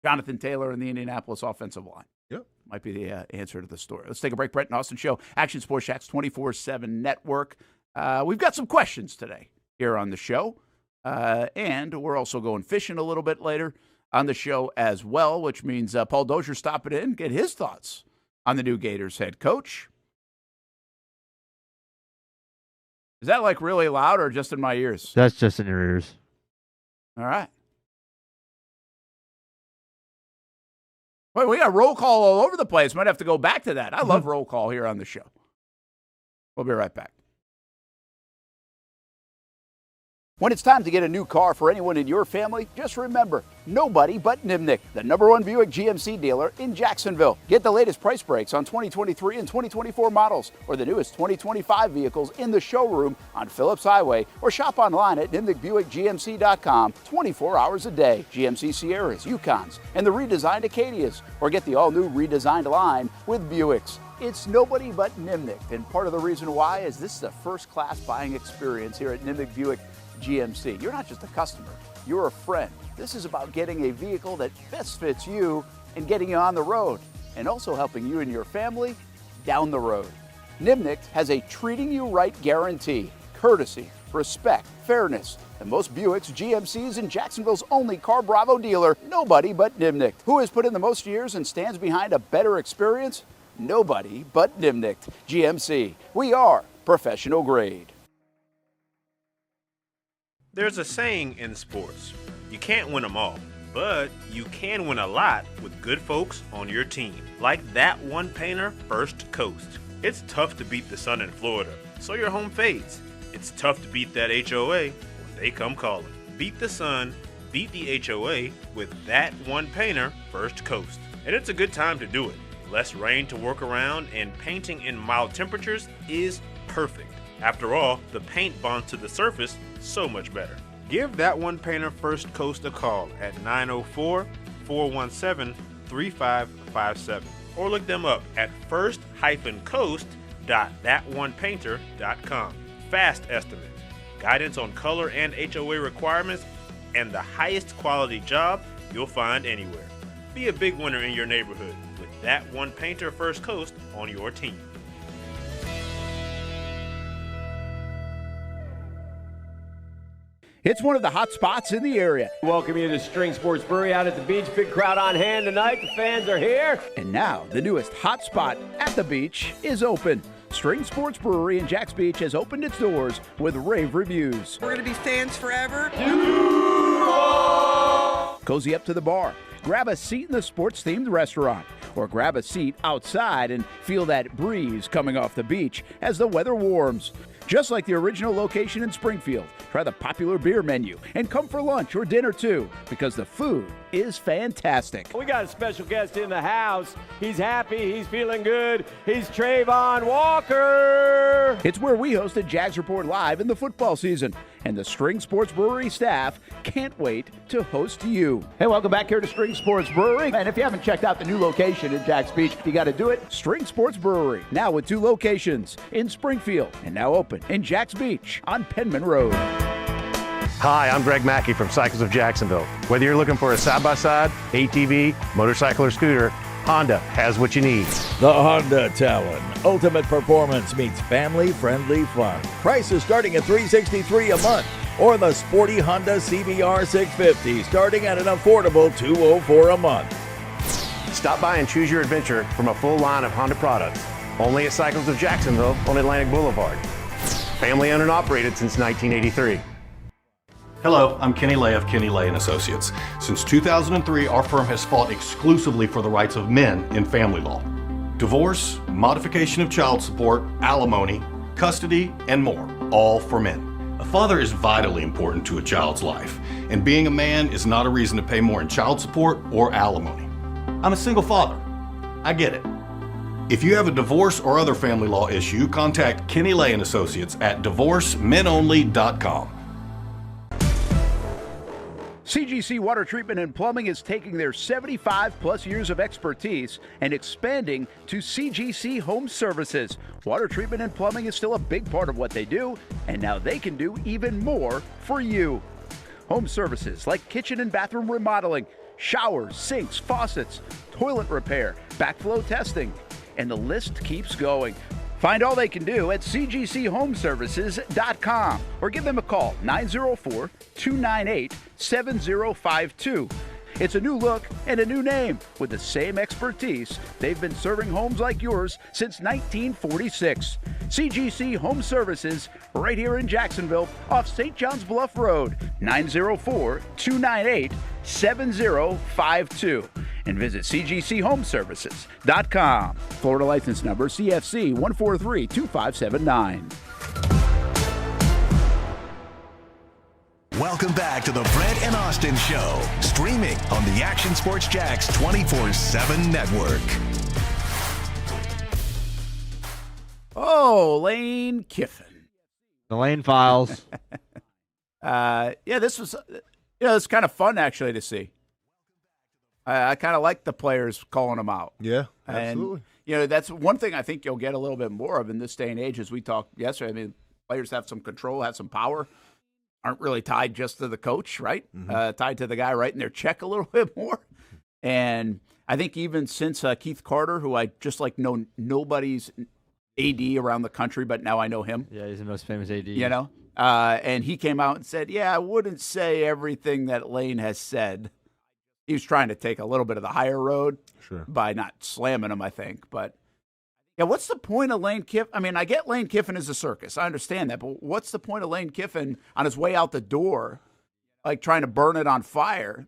Jonathan Taylor and the Indianapolis offensive line? Yep. Might be the answer to the story. Let's take a break. Brent and Austen Show, Action Sports Jax 24/7 Network. We've got some questions today here on the show. And we're also going fishing a little bit later on the show as well, which means Paul Dozier stopping in, get his thoughts on the new Gators head coach. Is that like really loud or just in my ears? That's just in your ears. All right. Wait, we got roll call all over the place. Might have to go back to that. I love roll call here on the show. We'll be right back. When it's time to get a new car for anyone in your family, just remember, nobody but Nimnick, the #1 Buick GMC dealer in Jacksonville. Get the latest price breaks on 2023 and 2024 models or the newest 2025 vehicles in the showroom on Phillips Highway or shop online at NimnickBuickGMC.com 24 hours a day. GMC Sierras, Yukons, and the redesigned Acadias, or get the all-new redesigned line with Buicks. It's nobody but Nimnick, and part of the reason why is this is a first-class buying experience here at Nimnick Buick GMC. You're not just a customer, you're a friend. This is about getting a vehicle that best fits you and getting you on the road. and also helping you and your family down the road. Nimnicht has a treating you right guarantee, courtesy, respect, fairness. And most Buicks, GMCs, and Jacksonville's only Car Bravo dealer, nobody but Nimnicht. Who has put in the most years and stands behind a better experience? Nobody but Nimnicht. GMC. We are professional grade. There's a saying in sports, you can't win them all, but you can win a lot with good folks on your team. Like that one painter, First Coast. It's tough to beat the sun in Florida, so your home fades. It's tough to beat that HOA when they come calling. Beat the sun, beat the HOA with that one painter, First Coast. And it's a good time to do it. Less rain to work around, and painting in mild temperatures is perfect. After all, the paint bonds to the surface so much better. Give that one painter First Coast a call at 904-417-3557 or look them up at first-coast.thatonepainter.com. Fast estimate, guidance on color and HOA requirements, and the highest quality job you'll find anywhere. Be a big winner in your neighborhood with that one painter First Coast on your team. It's one of the hot spots in the area. Welcome you to String Sports Brewery out at the beach. Big crowd on hand tonight. The fans are here. And now, the newest hot spot at the beach is open. String Sports Brewery in Jax Beach has opened its doors with rave reviews. We're going to be fans forever. Cozy up to the bar. Grab a seat in the sports-themed restaurant, or grab a seat outside and feel that breeze coming off the beach as the weather warms. Just like the original location in Springfield, try the popular beer menu and come for lunch or dinner too, because the food is fantastic. We got a special guest in the house. He's happy. He's feeling good. He's Trayvon Walker. It's where we hosted Jags Report Live in the football season, and the String Sports Brewery staff can't wait to host you. Hey, welcome back here to String Sports Brewery. And if you haven't checked out the new location in Jax Beach, you got to do it. String Sports Brewery, now with 2 locations in Springfield and now open in Jax Beach on Penman Road. Hi, I'm Greg Mackey from Cycles of Jacksonville. Whether you're looking for a side-by-side, ATV, motorcycle, or scooter, Honda has what you need. The Honda Talon. Ultimate performance meets family-friendly fun. Prices starting at $363 a month. Or the sporty Honda CBR 650 starting at an affordable $204 a month. Stop by and choose your adventure from a full line of Honda products. Only at Cycles of Jacksonville on Atlantic Boulevard. Family owned and operated since 1983. Hello, I'm Kenny Lay of Kenny Lay & Associates. Since 2003, our firm has fought exclusively for the rights of men in family law. Divorce, modification of child support, alimony, custody, and more, all for men. A father is vitally important to a child's life, and being a man is not a reason to pay more in child support or alimony. I'm a single father. I get it. If you have a divorce or other family law issue, contact Kenny Lay & Associates at divorcemenonly.com. CGC Water Treatment and Plumbing is taking their 75-plus years of expertise and expanding to CGC Home Services. Water treatment and plumbing is still a big part of what they do, and now they can do even more for you. Home services like kitchen and bathroom remodeling, showers, sinks, faucets, toilet repair, backflow testing, and the list keeps going. Find all they can do at cgchomeservices.com or give them a call, 904-298-7052. It's a new look and a new name with the same expertise. They've been serving homes like yours since 1946. CGC Home Services, right here in Jacksonville off St. John's Bluff Road, 904-298-7052. And visit cgchomeservices.com. Florida license number CFC 1432579. Welcome back to the Brent and Austen Show, streaming on the Action Sports Jax 24/7 network. Oh, Lane Kiffin. The Lane Files. This was, it's kind of fun actually to see. I kind of like the players calling them out. Yeah, absolutely. And, that's one thing I think you'll get a little bit more of in this day and age, as we talked yesterday. I mean, players have some control, have some power, aren't really tied just to the coach, right? Mm-hmm. Tied to the guy writing their check a little bit more. And I think even since Keith Carter, who I just know nobody's AD around the country, but now I know him. Yeah, he's the most famous AD. And he came out and said, yeah, I wouldn't say everything that Lane has said. He was trying to take a little bit of the higher road by not slamming him, I think. But, yeah, what's the point of Lane Kiffin? I mean, I get Lane Kiffin is a circus. I understand that. But what's the point of Lane Kiffin on his way out the door, like trying to burn it on fire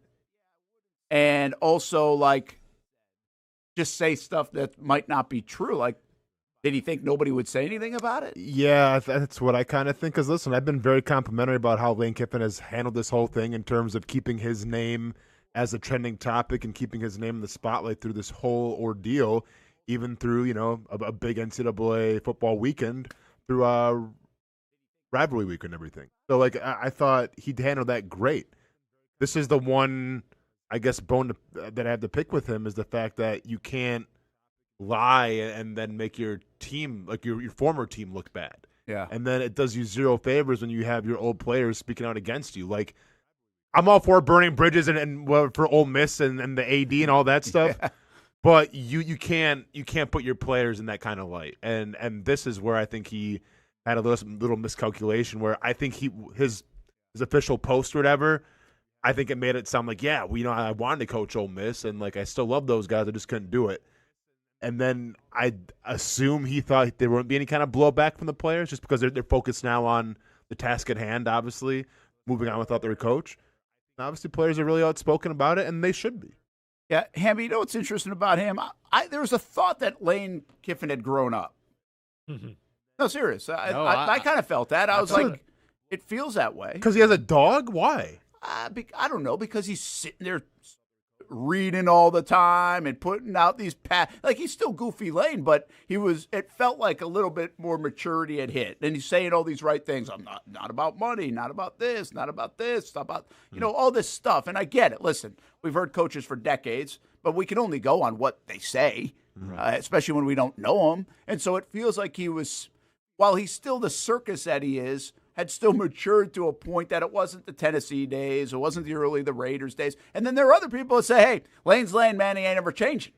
and also, like, just say stuff that might not be true? Like, did he think nobody would say anything about it? Yeah, that's what I kind of think. Because, listen, I've been very complimentary about how Lane Kiffin has handled this whole thing in terms of keeping his name as a trending topic and keeping his name in the spotlight through this whole ordeal, even through, a big NCAA football weekend, through rivalry week and everything. So, like, I thought he'd handled that great. This is the one, I guess, bone that I have to pick with him is the fact that you can't lie and then make your team, like your former team, look bad. Yeah. And then it does you zero favors when you have your old players speaking out against you. Like, I'm all for burning bridges and for Ole Miss and the AD and all that stuff, but you can't put your players in that kind of light. And this is where I think he had a little miscalculation. Where I think his official post or whatever, I think it made it sound like, yeah, I wanted to coach Ole Miss and like I still love those guys, I just couldn't do it. And then I assume he thought there wouldn't be any kind of blowback from the players just because they're focused now on the task at hand, obviously, moving on without their coach. And obviously, players are really outspoken about it, and they should be. Yeah, Hamby, you know what's interesting about him? There was a thought that Lane Kiffin had grown up. No, serious. I kind of felt that. I was like, it feels that way. Because he has a dog? Why? I don't know, because he's sitting there reading all the time and putting out these like he's still Goofy Lane, but it felt like a little bit more maturity had hit. And he's saying all these right things. I'm not about money, not about this, not about all this stuff. And I get it. Listen, we've heard coaches for decades, but we can only go on what they say, especially when we don't know them. And so it feels like he was, while he's still the circus that he is, had still matured to a point that it wasn't the Tennessee days, it wasn't the Raiders days. And then there are other people that say, hey, Lane's Lane, man, he ain't ever changing.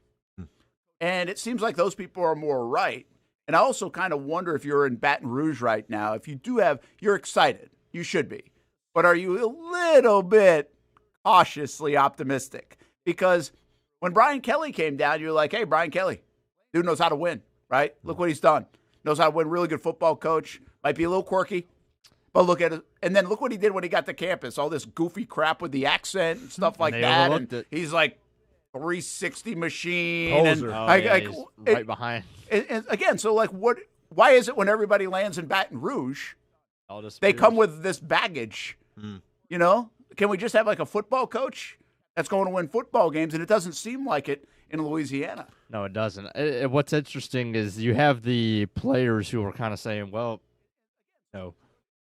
And it seems like those people are more right. And I also kind of wonder if you're in Baton Rouge right now, if you you're excited. You should be. But are you a little bit cautiously optimistic? Because when Brian Kelly came down, you're like, hey, Brian Kelly, dude knows how to win, right? Look what he's done. Knows how to win, really good football coach. Might be a little quirky. But look at it, and then look what he did when he got to campus. All this goofy crap with the accent and stuff like that. And he's like 360 machine. Poser. And he's right behind. And again, so like, why is it when everybody lands in Baton Rouge, they come with this baggage? Can we just have like a football coach that's going to win football games? And it doesn't seem like it in Louisiana. No, it doesn't. What's interesting is you have the players who are kind of saying, well,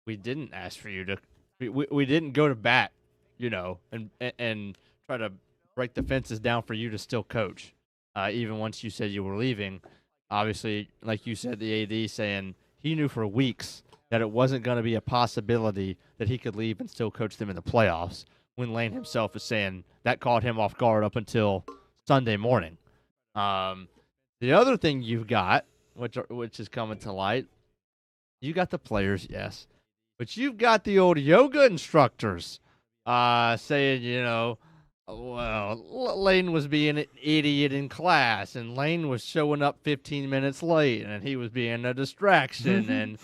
we didn't ask for you to we didn't go to bat, and try to break the fences down for you to still coach. Even once you said you were leaving, obviously, like you said, the AD saying he knew for weeks that it wasn't going to be a possibility that he could leave and still coach them in the playoffs, when Lane himself is saying that caught him off guard up until Sunday morning. The other thing you've got, which is coming to light, you got the players, yes. But you've got the old yoga instructors saying, well, Lane was being an idiot in class, and Lane was showing up 15 minutes late, and he was being a distraction. And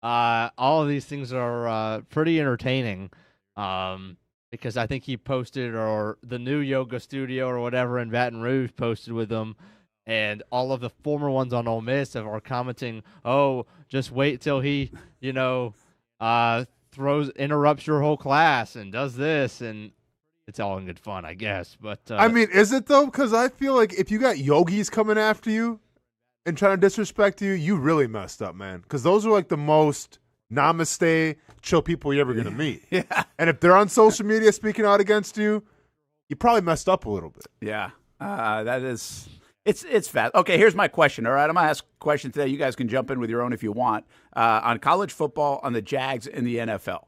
all of these things are pretty entertaining because I think he posted, or the new yoga studio or whatever in Baton Rouge posted with them, and all of the former ones on Ole Miss are commenting, oh, just wait till he, interrupts your whole class and does this, and it's all in good fun, I guess. But I mean, is it though? Because I feel like if you got yogis coming after you and trying to disrespect you, you really messed up, man. Because those are like the most namaste chill people you're ever gonna meet. Yeah. And if they're on social media speaking out against you, you probably messed up a little bit. Yeah, that is. It's fast. Okay, here's my question. All right, I'm going to ask a question today. You guys can jump in with your own if you want. On college football, on the Jags, and the NFL.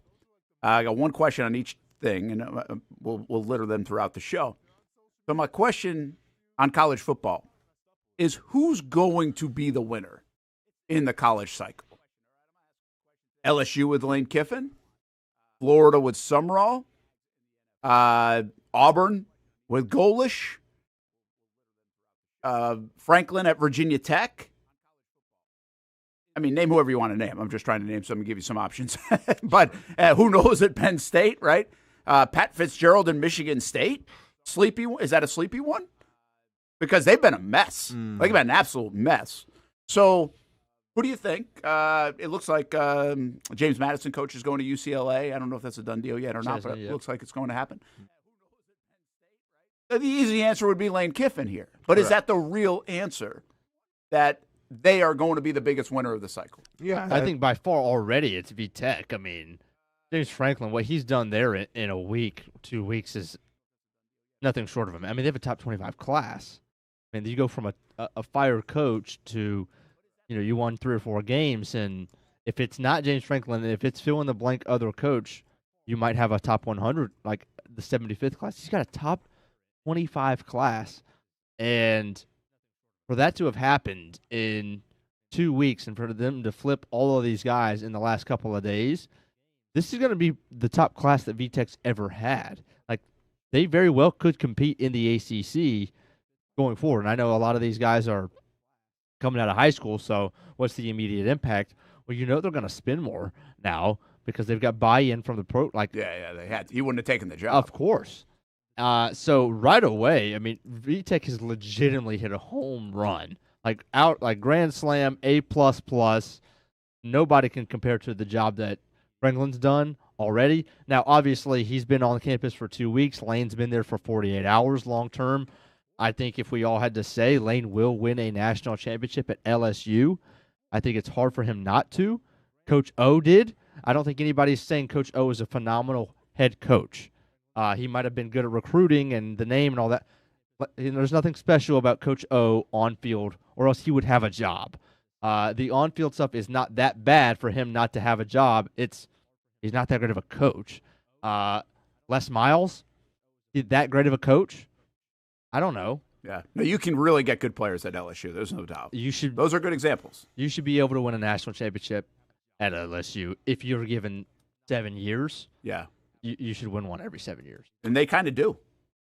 I got one question on each thing, and we'll litter them throughout the show. So my question on college football is who's going to be the winner in the college cycle? LSU with Lane Kiffin, Florida with Summerall, Auburn with Golish, Franklin at Virginia Tech. I mean, name whoever you want to name. I'm just trying to name some and give you some options. But who knows at Penn State, right? Pat Fitzgerald in Michigan State. Sleepy? Is that a sleepy one? Because they've been a mess. They've been an absolute mess. So who do you think? It looks like James Madison coach is going to UCLA. I don't know if that's a done deal yet or not, but it looks like it's going to happen. The easy answer would be Lane Kiffin here. But is that the real answer that they are going to be the biggest winner of the cycle? Yeah. I think by far already it's VTech. I mean, James Franklin, what he's done there in a week, 2 weeks is nothing short of him. I mean, they have a top 25 class. I mean, you go from a fired coach to, you won 3 or 4 games, and if it's not James Franklin, if it's fill in the blank other coach, you might have a top 100, like the 75th class. He's got a top 25 class, and for that to have happened in 2 weeks and for them to flip all of these guys in the last couple of days, this is going to be the top class that VTech's ever had. Like, they very well could compete in the ACC going forward. And I know a lot of these guys are coming out of high school, so what's the immediate impact? Well, they're going to spend more now because they've got buy-in from the pro. Like, yeah, they had. He wouldn't have taken the job. Of course. So right away, I mean, VTech has legitimately hit a home run, like grand slam, A++. Nobody can compare to the job that Franklin's done already. Now, obviously, he's been on campus for 2 weeks. Lane's been there for 48 hours long term. I think if we all had to say, Lane will win a national championship at LSU. I think it's hard for him not to. Coach O did. I don't think anybody's saying Coach O is a phenomenal head coach. He might have been good at recruiting and the name and all that. But there's nothing special about Coach O on field, or else he would have a job. The on-field stuff is not that bad for him not to have a job. He's not that great of a coach. Les Miles, that great of a coach? I don't know. Yeah. No, you can really get good players at LSU. There's no doubt. Those are good examples. You should be able to win a national championship at LSU if you're given 7 years. Yeah. You should win one every 7 years. And they kind of do.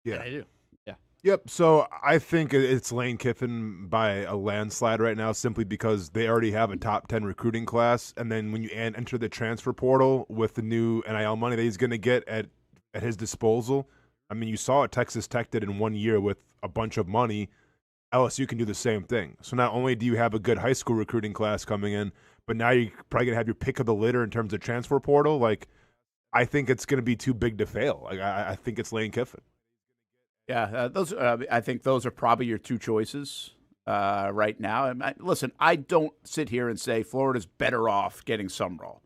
Yeah, they do. Yeah. Yep. So I think it's Lane Kiffin by a landslide right now, simply because they already have a top 10 recruiting class. And then when you enter the transfer portal with the new NIL money that he's going to get at his disposal, I mean, you saw what Texas Tech did in 1 year with a bunch of money. LSU can do the same thing. So not only do you have a good high school recruiting class coming in, but now you're probably going to have your pick of the litter in terms of transfer portal. Like, I think it's going to be too big to fail. Like, I think it's Lane Kiffin. Yeah, I think those are probably your two choices right now. And listen, I don't sit here and say Florida's better off getting Summerall.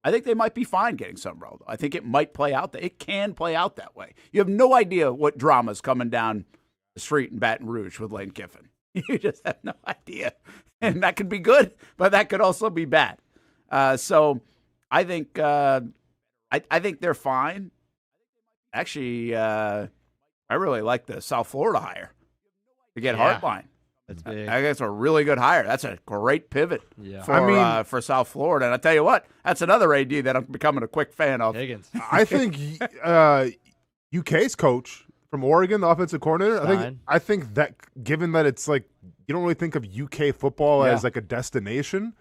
I think they might be fine getting Summerall. I think it might play out that it can play out that way. You have no idea what drama's coming down the street in Baton Rouge with Lane Kiffin. You just have no idea, and that could be good, but that could also be bad. So I think I think they're fine. Actually, I really like the South Florida hire to get Hartline. That's big. I think it's a really good hire. That's a great pivot for South Florida. And I tell you what, that's another AD that I'm becoming a quick fan of. Higgins. I think UK's coach from Oregon, the offensive coordinator, I think that, given that it's like you don't really think of UK football as like a destination,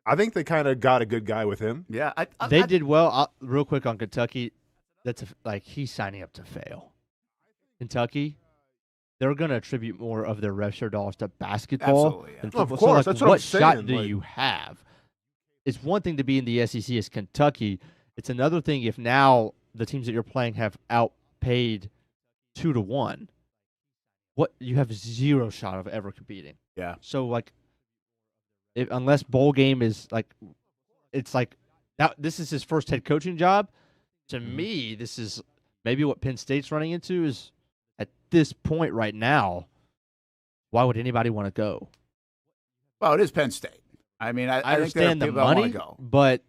I think they kind of got a good guy with him. Yeah, they did well. Real quick on Kentucky, he's signing up to fail. Kentucky, they're going to attribute more of their rev share dollars to basketball. Absolutely, yeah. Than football. Of course, so, that's what I'm saying. What shot do you have? It's one thing to be in the SEC as Kentucky. It's another thing if now the teams that you're playing have outpaid 2-1. What you have zero shot of ever competing. Yeah. So unless bowl game is it's like that. This is his first head coaching job. To me, this is maybe what Penn State's running into is. At this point right now, why would anybody want to go? Well, it is Penn State. I mean, I understand the money, but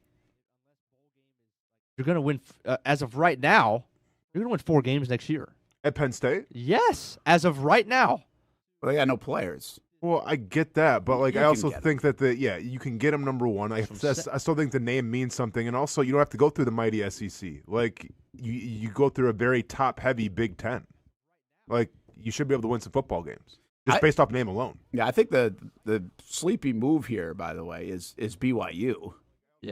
you're going to win. As of right now, you're going to win 4 games next year. At Penn State? Yes, as of right now. Well, they got no players. Well, I get that, but like You I can also get think that you can get him number one. I still think the name means something, and also you don't have to go through the mighty SEC. Like you go through a very top-heavy Big Ten. Like you should be able to win some football games just based off name alone. Yeah, I think the sleepy move here, by the way, is BYU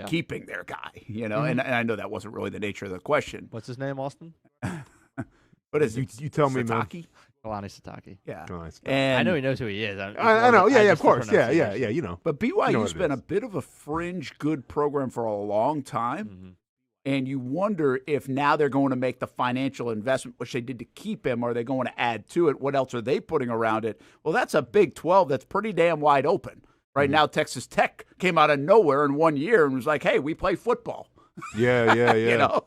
keeping their guy. You know, and I know that wasn't really the nature of the question. What's his name, Austin? What is you tell me, man. Kalani Sitake. Yeah. And I know he knows who he is. I know. Yeah, of course. Yeah, you know. But BYU's been a bit of a fringe good program for a long time. Mm-hmm. And you wonder if now they're going to make the financial investment, which they did to keep him, are they going to add to it? What else are they putting around it? Well, that's a Big 12 that's pretty damn wide open. Right now, Texas Tech came out of nowhere in 1 year and was like, hey, we play football. Yeah. You know,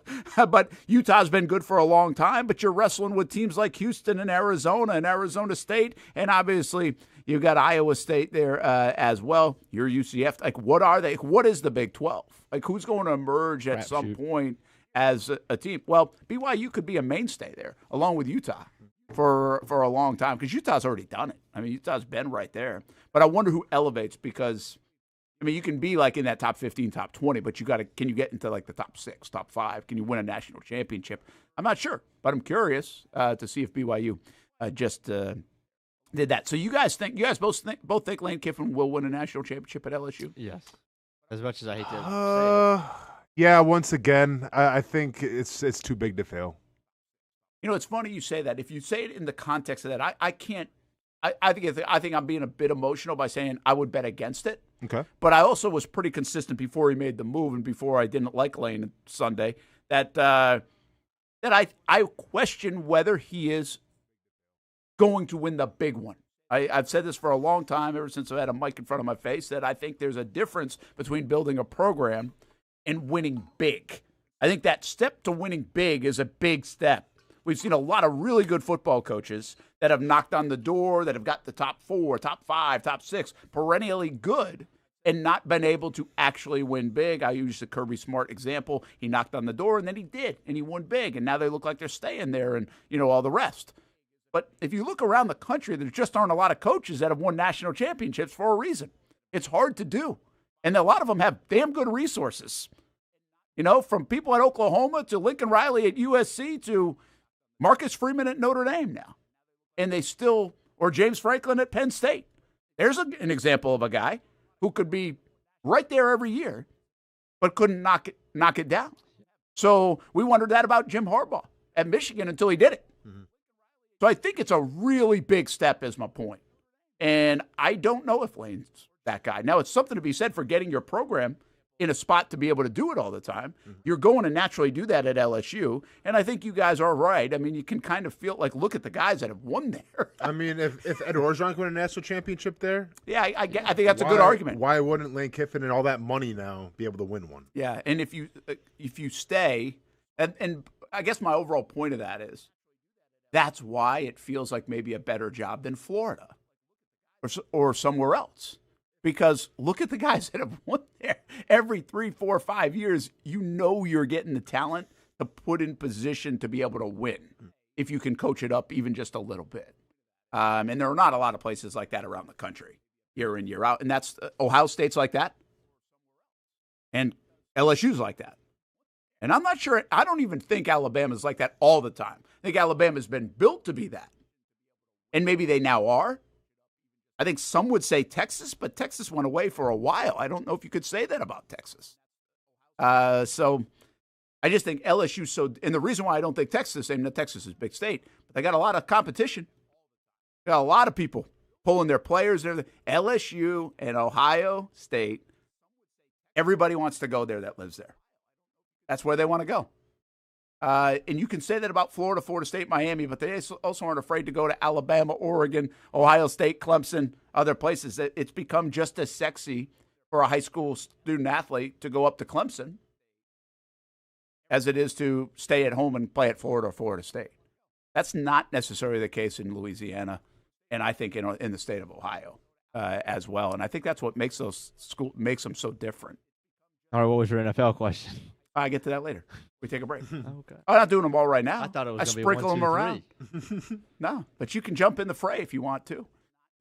but Utah's been good for a long time, but you're wrestling with teams like Houston and Arizona State, and obviously you've got Iowa State there as well. Your UCF, like what are they? What is the Big 12? Like who's going to emerge at some point as a team? Well, BYU could be a mainstay there along with Utah for a long time because Utah's already done it. I mean, Utah's been right there, but I wonder who elevates because I mean, you can be like in that top 15, top 20, but can you get into like the top 6, top 5? Can you win a national championship? I'm not sure, but I'm curious to see if BYU just did that. So you guys both think Lane Kiffin will win a national championship at LSU? Yes. As much as I hate to say it. Yeah, once again, I think it's too big to fail. You know, it's funny you say that. If you say it in the context of that, I can't. I think I'm being a bit emotional by saying I would bet against it. Okay. But I also was pretty consistent before he made the move and before I didn't like Lane Sunday that I question whether he is going to win the big one. I've said this for a long time, ever since I had a mic in front of my face, that I think there's a difference between building a program and winning big. I think that step to winning big is a big step. We've seen a lot of really good football coaches that have knocked on the door, that have got the top 4, top 5, top 6, perennially good, and not been able to actually win big. I use the Kirby Smart example. He knocked on the door, and then he did, and he won big, and now they look like they're staying there and, you know, all the rest. But if you look around the country, there just aren't a lot of coaches that have won national championships for a reason. It's hard to do. And a lot of them have damn good resources. You know, from people at Oklahoma to Lincoln Riley at USC to Marcus Freeman at Notre Dame now. And they still, or James Franklin at Penn State. There's an example of a guy who could be right there every year, but couldn't knock it down. So we wondered that about Jim Harbaugh at Michigan until he did it. Mm-hmm. So I think it's a really big step is my point. And I don't know if Lane's that guy. Now, it's something to be said for getting your program in a spot to be able to do it all the time. Mm-hmm. You're going to naturally do that at LSU, and I think you guys are right. I mean, you can kind of feel like, look at the guys that have won there. I mean, if Ed Orgeron won a national championship there? Yeah, I think that's a good argument. Why wouldn't Lane Kiffin and all that money now be able to win one? Yeah, and if you stay, and I guess my overall point of that is that's why it feels like maybe a better job than Florida or somewhere else. Because look at the guys that have won there. Every 3, 4, 5 years, you know you're getting the talent to put in position to be able to win if you can coach it up even just a little bit. And there are not a lot of places like that around the country, year in, year out. And that's Ohio State's like that. And LSU's like that. And I'm not sure, I don't even think Alabama's like that all the time. I think Alabama's been built to be that. And maybe they now are. I think some would say Texas, but Texas went away for a while. I don't know if you could say that about Texas. So I just think LSU and the reason why I don't think Texas is the same, that Texas is a big state, but they got a lot of competition. They got a lot of people pulling their players and everything. LSU and Ohio State, everybody wants to go there that lives there. That's where they want to go. And you can say that about Florida, Florida State, Miami, but they also aren't afraid to go to Alabama, Oregon, Ohio State, Clemson, other places. It's become just as sexy for a high school student athlete to go up to Clemson as it is to stay at home and play at Florida or Florida State. That's not necessarily the case in Louisiana, and I think in the state of Ohio as well. And I think that's what makes them so different. All right, what was your NFL question? I get to that later. We take a break. Okay. I'm not doing them all right now. I thought it was I gonna be sprinkle 1, 2, them around. 3. No, but you can jump in the fray if you want to.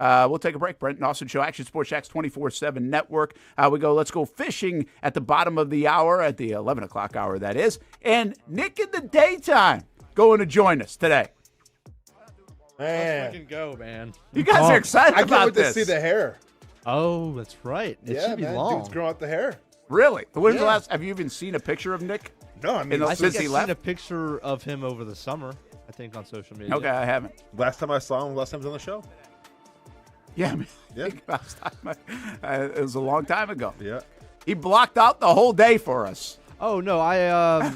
We'll take a break. Brent and Austen Show, Action Sports Jax 24/7 Network. Let's go fishing at the bottom of the hour, at the 11 o'clock hour, that is. And Nick in the daytime going to join us today. Let's fucking go, man. You guys are excited I can't about wait this. to see the hair. Oh, that's right. It should be long. Dude's growing out the hair. Really? When's the Yeah. last? Have you even seen a picture of Nick? No, I mean, I since think he I've left? seen a picture of him over the summer, I think, on social media. Okay, I haven't. last time I saw him, last time he was on the show. Yeah, I mean, Yeah. it was a long time ago. Yeah. He blocked out the whole day for us. Oh, no, I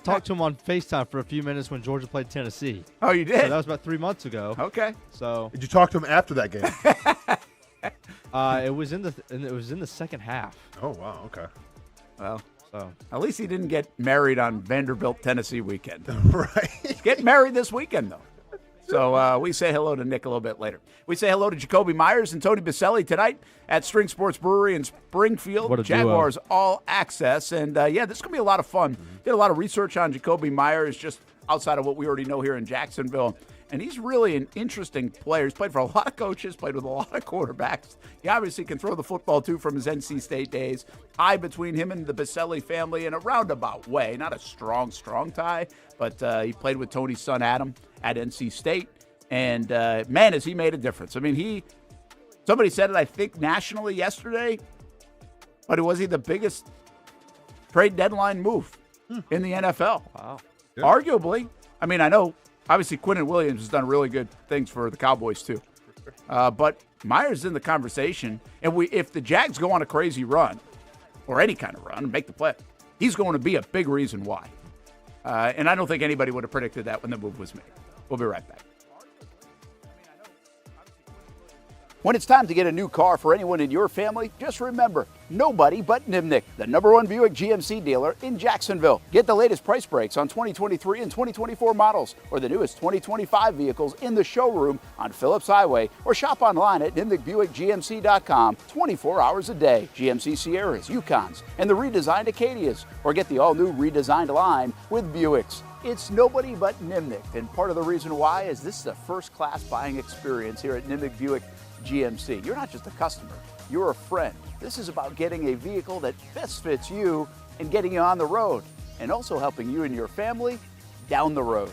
talked to him on FaceTime for a few minutes when Georgia played Tennessee. Oh, you So did? that was about 3 months ago. Okay. So Did you talk to him after that game? it was in the second half. Oh, wow. Okay. Well, So at least he didn't get married on Vanderbilt, Tennessee weekend. Right. Get married this weekend, though. So we say hello to Nick a little bit later. We say hello to Jacoby Myers and Tony Baselli tonight at String Sports Brewery in Springfield. What a duo. Jaguars All Access. And, this is going to be a lot of fun. Did a lot of research on Jacoby Myers just outside of what we already know here in Jacksonville. And he's really an interesting player. He's played for a lot of coaches, played with a lot of quarterbacks. He obviously can throw the football, too, from his NC State days. Tie between him and the Baselli family in a roundabout way. Not a strong tie, but he played with Tony's son, Adam, at NC State. And, man, has he made a difference. I mean, somebody said it, I think, nationally yesterday, but was he the biggest trade deadline move in the NFL? wow. Yeah. Arguably. I mean, I know, obviously, Quinnen Williams has done really good things for the Cowboys, too. But Myers is in the conversation. And if the Jags go on a crazy run, or any kind of run, and make the play, he's going to be a big reason why. And I don't think anybody would have predicted that when the move was made. We'll be right back. When it's time to get a new car for anyone in your family, just remember, nobody but Nimnick, the #1 Buick GMC dealer in Jacksonville. Get the latest price breaks on 2023 and 2024 models, or the newest 2025 vehicles in the showroom on Phillips Highway, or shop online at NimnickBuickGMC.com 24 hours a day. GMC Sierras, Yukons, and the redesigned Acadias, or get the all-new redesigned line with Buicks. It's nobody but Nimnick, and part of the reason why is this is a first-class buying experience here at Nimnick Buick GMC. You're not just a customer, you're a friend. This is about getting a vehicle that best fits you and getting you on the road, and also helping you and your family down the road.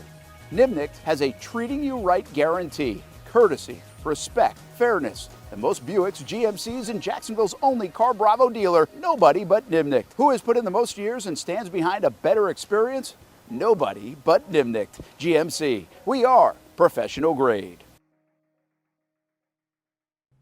Nimnick has a treating you right guarantee, courtesy, respect, fairness, and most Buicks, GMCs, and Jacksonville's only Car Bravo dealer, nobody but Nimnick. Who has put in the most years and stands behind a better experience? Nobody but Nimnick. GMC. We are professional grade.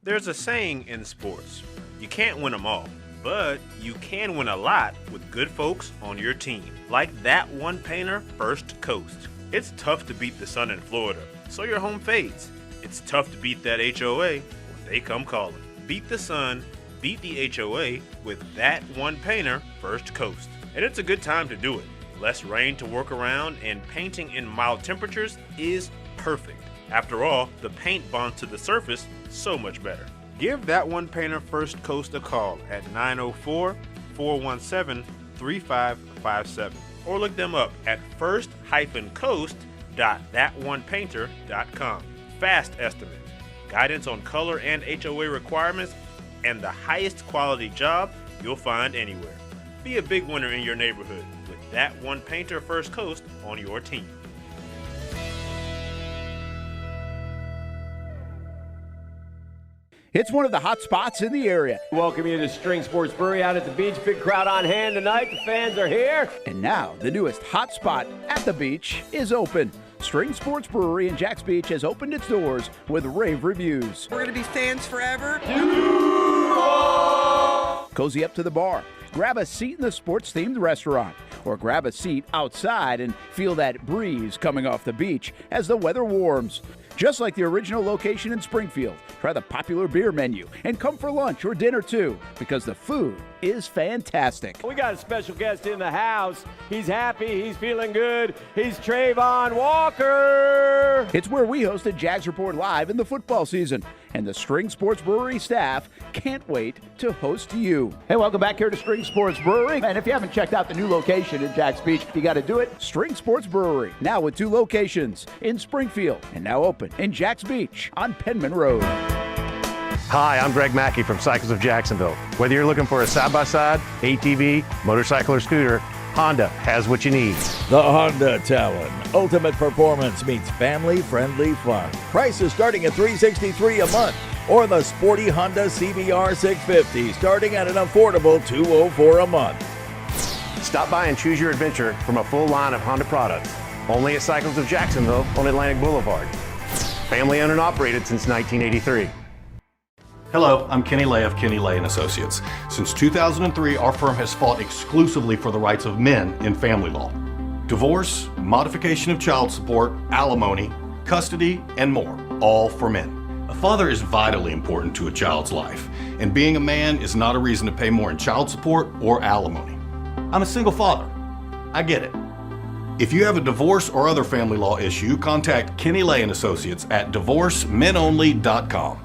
There's a saying in sports, you can't win them all, but you can win a lot with good folks on your team. Like that one painter, First Coast. It's tough to beat the sun in Florida, so your home fades. It's tough to beat that HOA when they come calling. Beat the sun, beat the HOA with that one painter, First Coast. And it's a good time to do it. Less rain to work around, and painting in mild temperatures is perfect. After all, the paint bonds to the surface so much better. Give that one painter First Coast a call at 904-417-3557 or look them up at first-coast.thatonepainter.com. Fast estimate, guidance on color and HOA requirements, and the highest quality job you'll find anywhere. Be a big winner in your neighborhood with that one painter First Coast on your team. It's one of the hot spots in the area. Welcome you to String Sports Brewery out at the beach. Big crowd on hand tonight. The fans are here. And now, the newest hot spot at the beach is open. String Sports Brewery in Jax Beach has opened its doors with rave reviews. We're going to be fans forever. Cozy up to the bar, grab a seat in the sports-themed restaurant, or grab a seat outside and feel that breeze coming off the beach as the weather warms. Just like the original location in Springfield, try the popular beer menu and come for lunch or dinner too, because the food is fantastic. We got a special guest in the house. He's happy. He's feeling good. He's Trayvon Walker. It's where we hosted Jags Report Live in the football season. and the String Sports Brewery staff can't wait to host you. Hey, welcome back here to String Sports Brewery. And if you haven't checked out the new location in Jax Beach, you got to do it. String Sports Brewery, now with 2 locations in Springfield and now open in Jax Beach on Penman Road. Hi, I'm Greg Mackey from Cycles of Jacksonville. Whether you're looking for a side-by-side, ATV, motorcycle, or scooter, Honda has what you need. The Honda Talon. Ultimate performance meets family-friendly fun. Prices starting at $363 a month. Or the sporty Honda CBR 650 starting at an affordable $204 a month. Stop by and choose your adventure from a full line of Honda products. Only at Cycles of Jacksonville on Atlantic Boulevard. Family owned and operated since 1983. Hello, I'm Kenny Lay of Kenny Lay and Associates. Since 2003, our firm has fought exclusively for the rights of men in family law. Divorce, modification of child support, alimony, custody, and more, all for men. A father is vitally important to a child's life, and being a man is not a reason to pay more in child support or alimony. I'm a single father. I get it. If you have a divorce or other family law issue, contact Kenny Lay and Associates at divorcemenonly.com.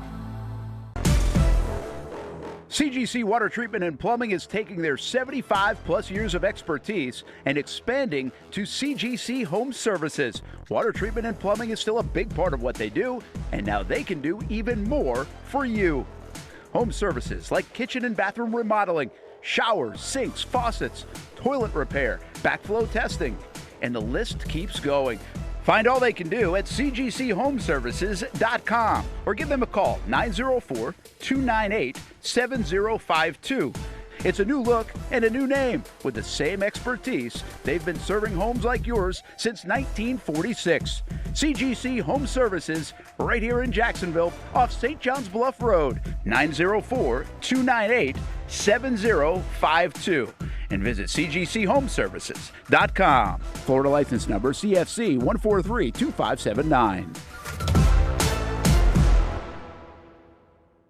CGC Water Treatment and Plumbing is taking their 75-plus years of expertise and expanding to CGC Home Services. Water treatment and plumbing is still a big part of what they do, and now they can do even more for you. Home services like kitchen and bathroom remodeling, showers, sinks, faucets, toilet repair, backflow testing, and the list keeps going. Find all they can do at cgchomeservices.com or give them a call, 904-298-7052. It's a new look and a new name with the same expertise. They've been serving homes like yours since 1946. CGC Home Services, right here in Jacksonville off St. John's Bluff Road, 904-298-7052. And visit cgchomeservices.com. Florida license number CFC 1432579.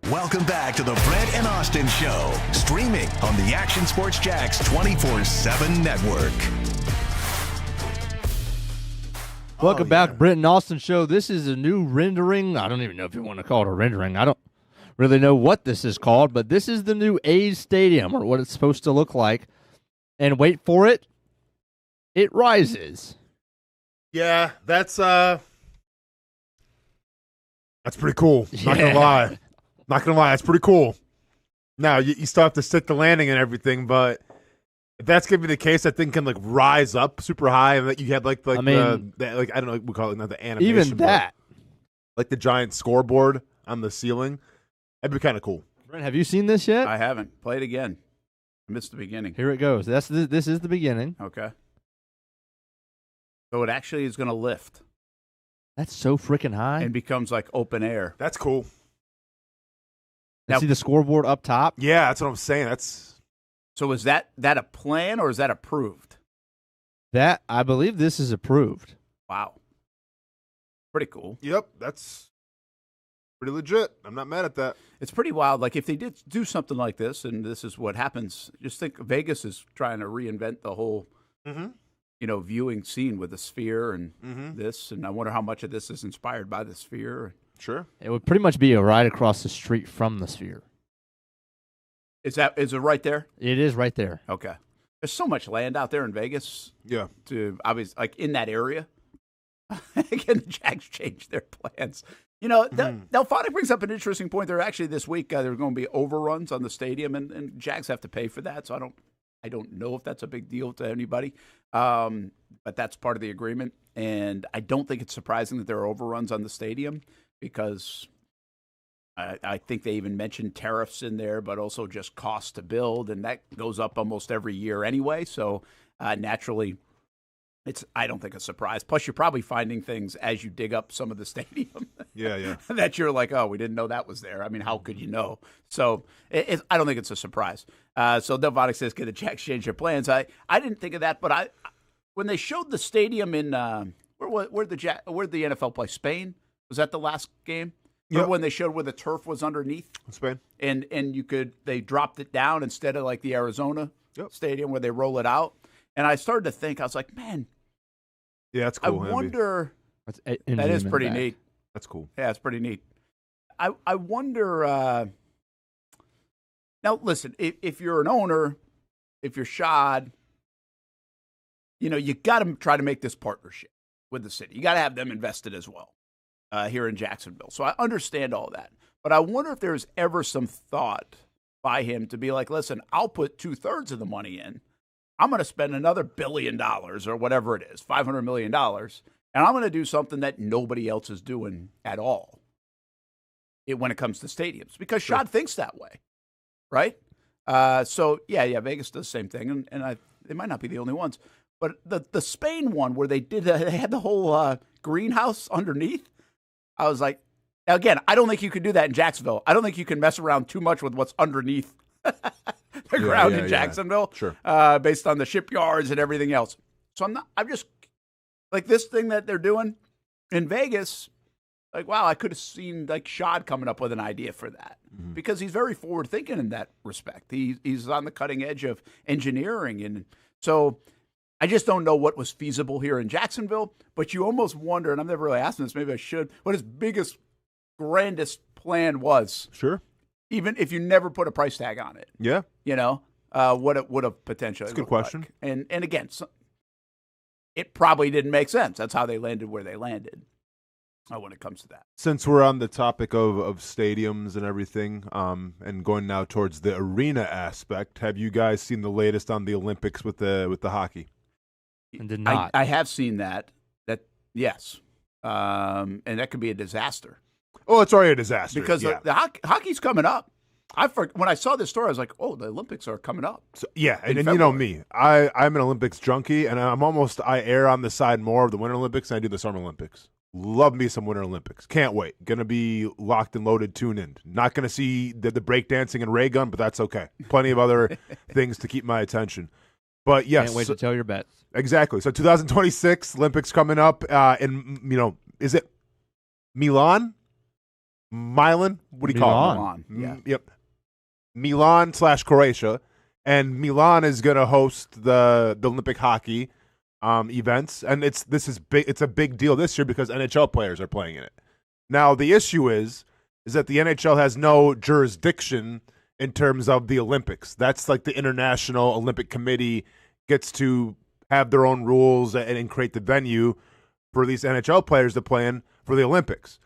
Welcome back to the Brent and Austin Show, streaming on the Action Sports Jax 24/7 network. Welcome back, Brent and Austin Show. This is a new rendering. I don't even know if you want to call it a rendering. I don't really know what this is called, but this is the new A's Stadium, or what it's supposed to look like. And wait for it, it rises. Yeah, that's pretty cool. Not gonna lie. Not gonna lie, it's pretty cool. Now you still have to stick the landing and everything, but if that's gonna be the case, I think it can like rise up super high, and that you had like I don't know, we call it not the animation. Even that, like the giant scoreboard on the ceiling, that'd be kind of cool. Brent, have you seen this yet? I haven't. Play it again. I missed the beginning. Here it goes. This is the beginning. Okay. So it actually is going to lift. That's so freaking high. And becomes like open air. That's cool. Now, see the scoreboard up top? Yeah, that's what I'm saying. So is that a plan or is that approved? That, I believe this is approved. Wow. Pretty cool. Yep, that's pretty legit. I'm not mad at that. It's pretty wild. Like, if they did do something like this, and this is what happens, just think Vegas is trying to reinvent the whole, viewing scene with the Sphere and this, and I wonder how much of this is inspired by the Sphere. Sure. It would pretty much be a right across the street from the Sphere. Is it right there? It is right there. Okay. There's so much land out there in Vegas. Yeah. To obviously, like in that area. Again, the Jags changed their plans. Delphonic brings up an interesting point. There actually this week there are going to be overruns on the stadium, and Jags have to pay for that. So I don't know if that's a big deal to anybody, but that's part of the agreement. And I don't think it's surprising that there are overruns on the stadium because I think they even mentioned tariffs in there, but also just cost to build, and that goes up almost every year anyway. So naturally, I don't think a surprise. Plus, you're probably finding things as you dig up some of the stadium. Yeah. that you're like, oh, we didn't know that was there. I mean, how could you know? So I don't think it's a surprise. So Delphonic says, can the Jags change their plans? I didn't think of that, but when they showed the stadium in where the NFL play, Spain, was that the last game? Yep. When they showed where the turf was underneath? Spain. And they dropped it down instead of like the Arizona stadium where they roll it out. And I started to think, I was like, man. Yeah, that's cool. I wonder. That is pretty neat. That's cool. Yeah, it's pretty neat. I wonder. Now, listen, if you're an owner, if you're Shad, you got to try to make this partnership with the city. You got to have them invested as well here in Jacksonville. So I understand all that. But I wonder if there's ever some thought by him to be like, listen, I'll put 2/3 of the money in. I'm going to spend another $1 billion or whatever it is, $500 million, and I'm going to do something that nobody else is doing at all when it comes to stadiums, because Shad thinks that way, right? So, yeah, Vegas does the same thing, and they might not be the only ones. But the Spain one where they had the whole greenhouse underneath, I was like, again, I don't think you can do that in Jacksonville. I don't think you can mess around too much with what's underneath the ground in Jacksonville, based on the shipyards and everything else. So I'm just like this thing that they're doing in Vegas. Like, wow, I could have seen like Shad coming up with an idea for that because he's very forward thinking in that respect. He's on the cutting edge of engineering, and so I just don't know what was feasible here in Jacksonville. But you almost wonder, and I've never really asked him this, maybe I should, what his biggest, grandest plan was. Sure. Even if you never put a price tag on it. Yeah. What it would have potentially That's a good question. Like. And again, it probably didn't make sense. That's how they landed where they landed when it comes to that. Since we're on the topic of stadiums and everything, and going now towards the arena aspect, have you guys seen the latest on the Olympics with the hockey? And did not. I have seen that. Yes. And that could be a disaster. Oh, it's already a disaster. Because the hockey's coming up. When I saw this story, I was like, oh, the Olympics are coming up. So, yeah, and you know me. I'm an Olympics junkie, and I err on the side more of the Winter Olympics than I do the Summer Olympics. Love me some Winter Olympics. Can't wait. Going to be locked and loaded, tuned in. Not going to see the breakdancing and ray gun, but that's okay. Plenty of other things to keep my attention. But yes. Can't wait to tell your bets. Exactly. So 2026 Olympics coming up is it Milan? Milan? What do you call it? Milan. Yeah. Yep. Milan/Croatia. And Milan is going to host the Olympic hockey events. And this is big. It's a big deal this year because NHL players are playing in it. Now, the issue is that the NHL has no jurisdiction in terms of the Olympics. That's like the International Olympic Committee gets to have their own rules and create the venue for these NHL players to play in for the Olympics.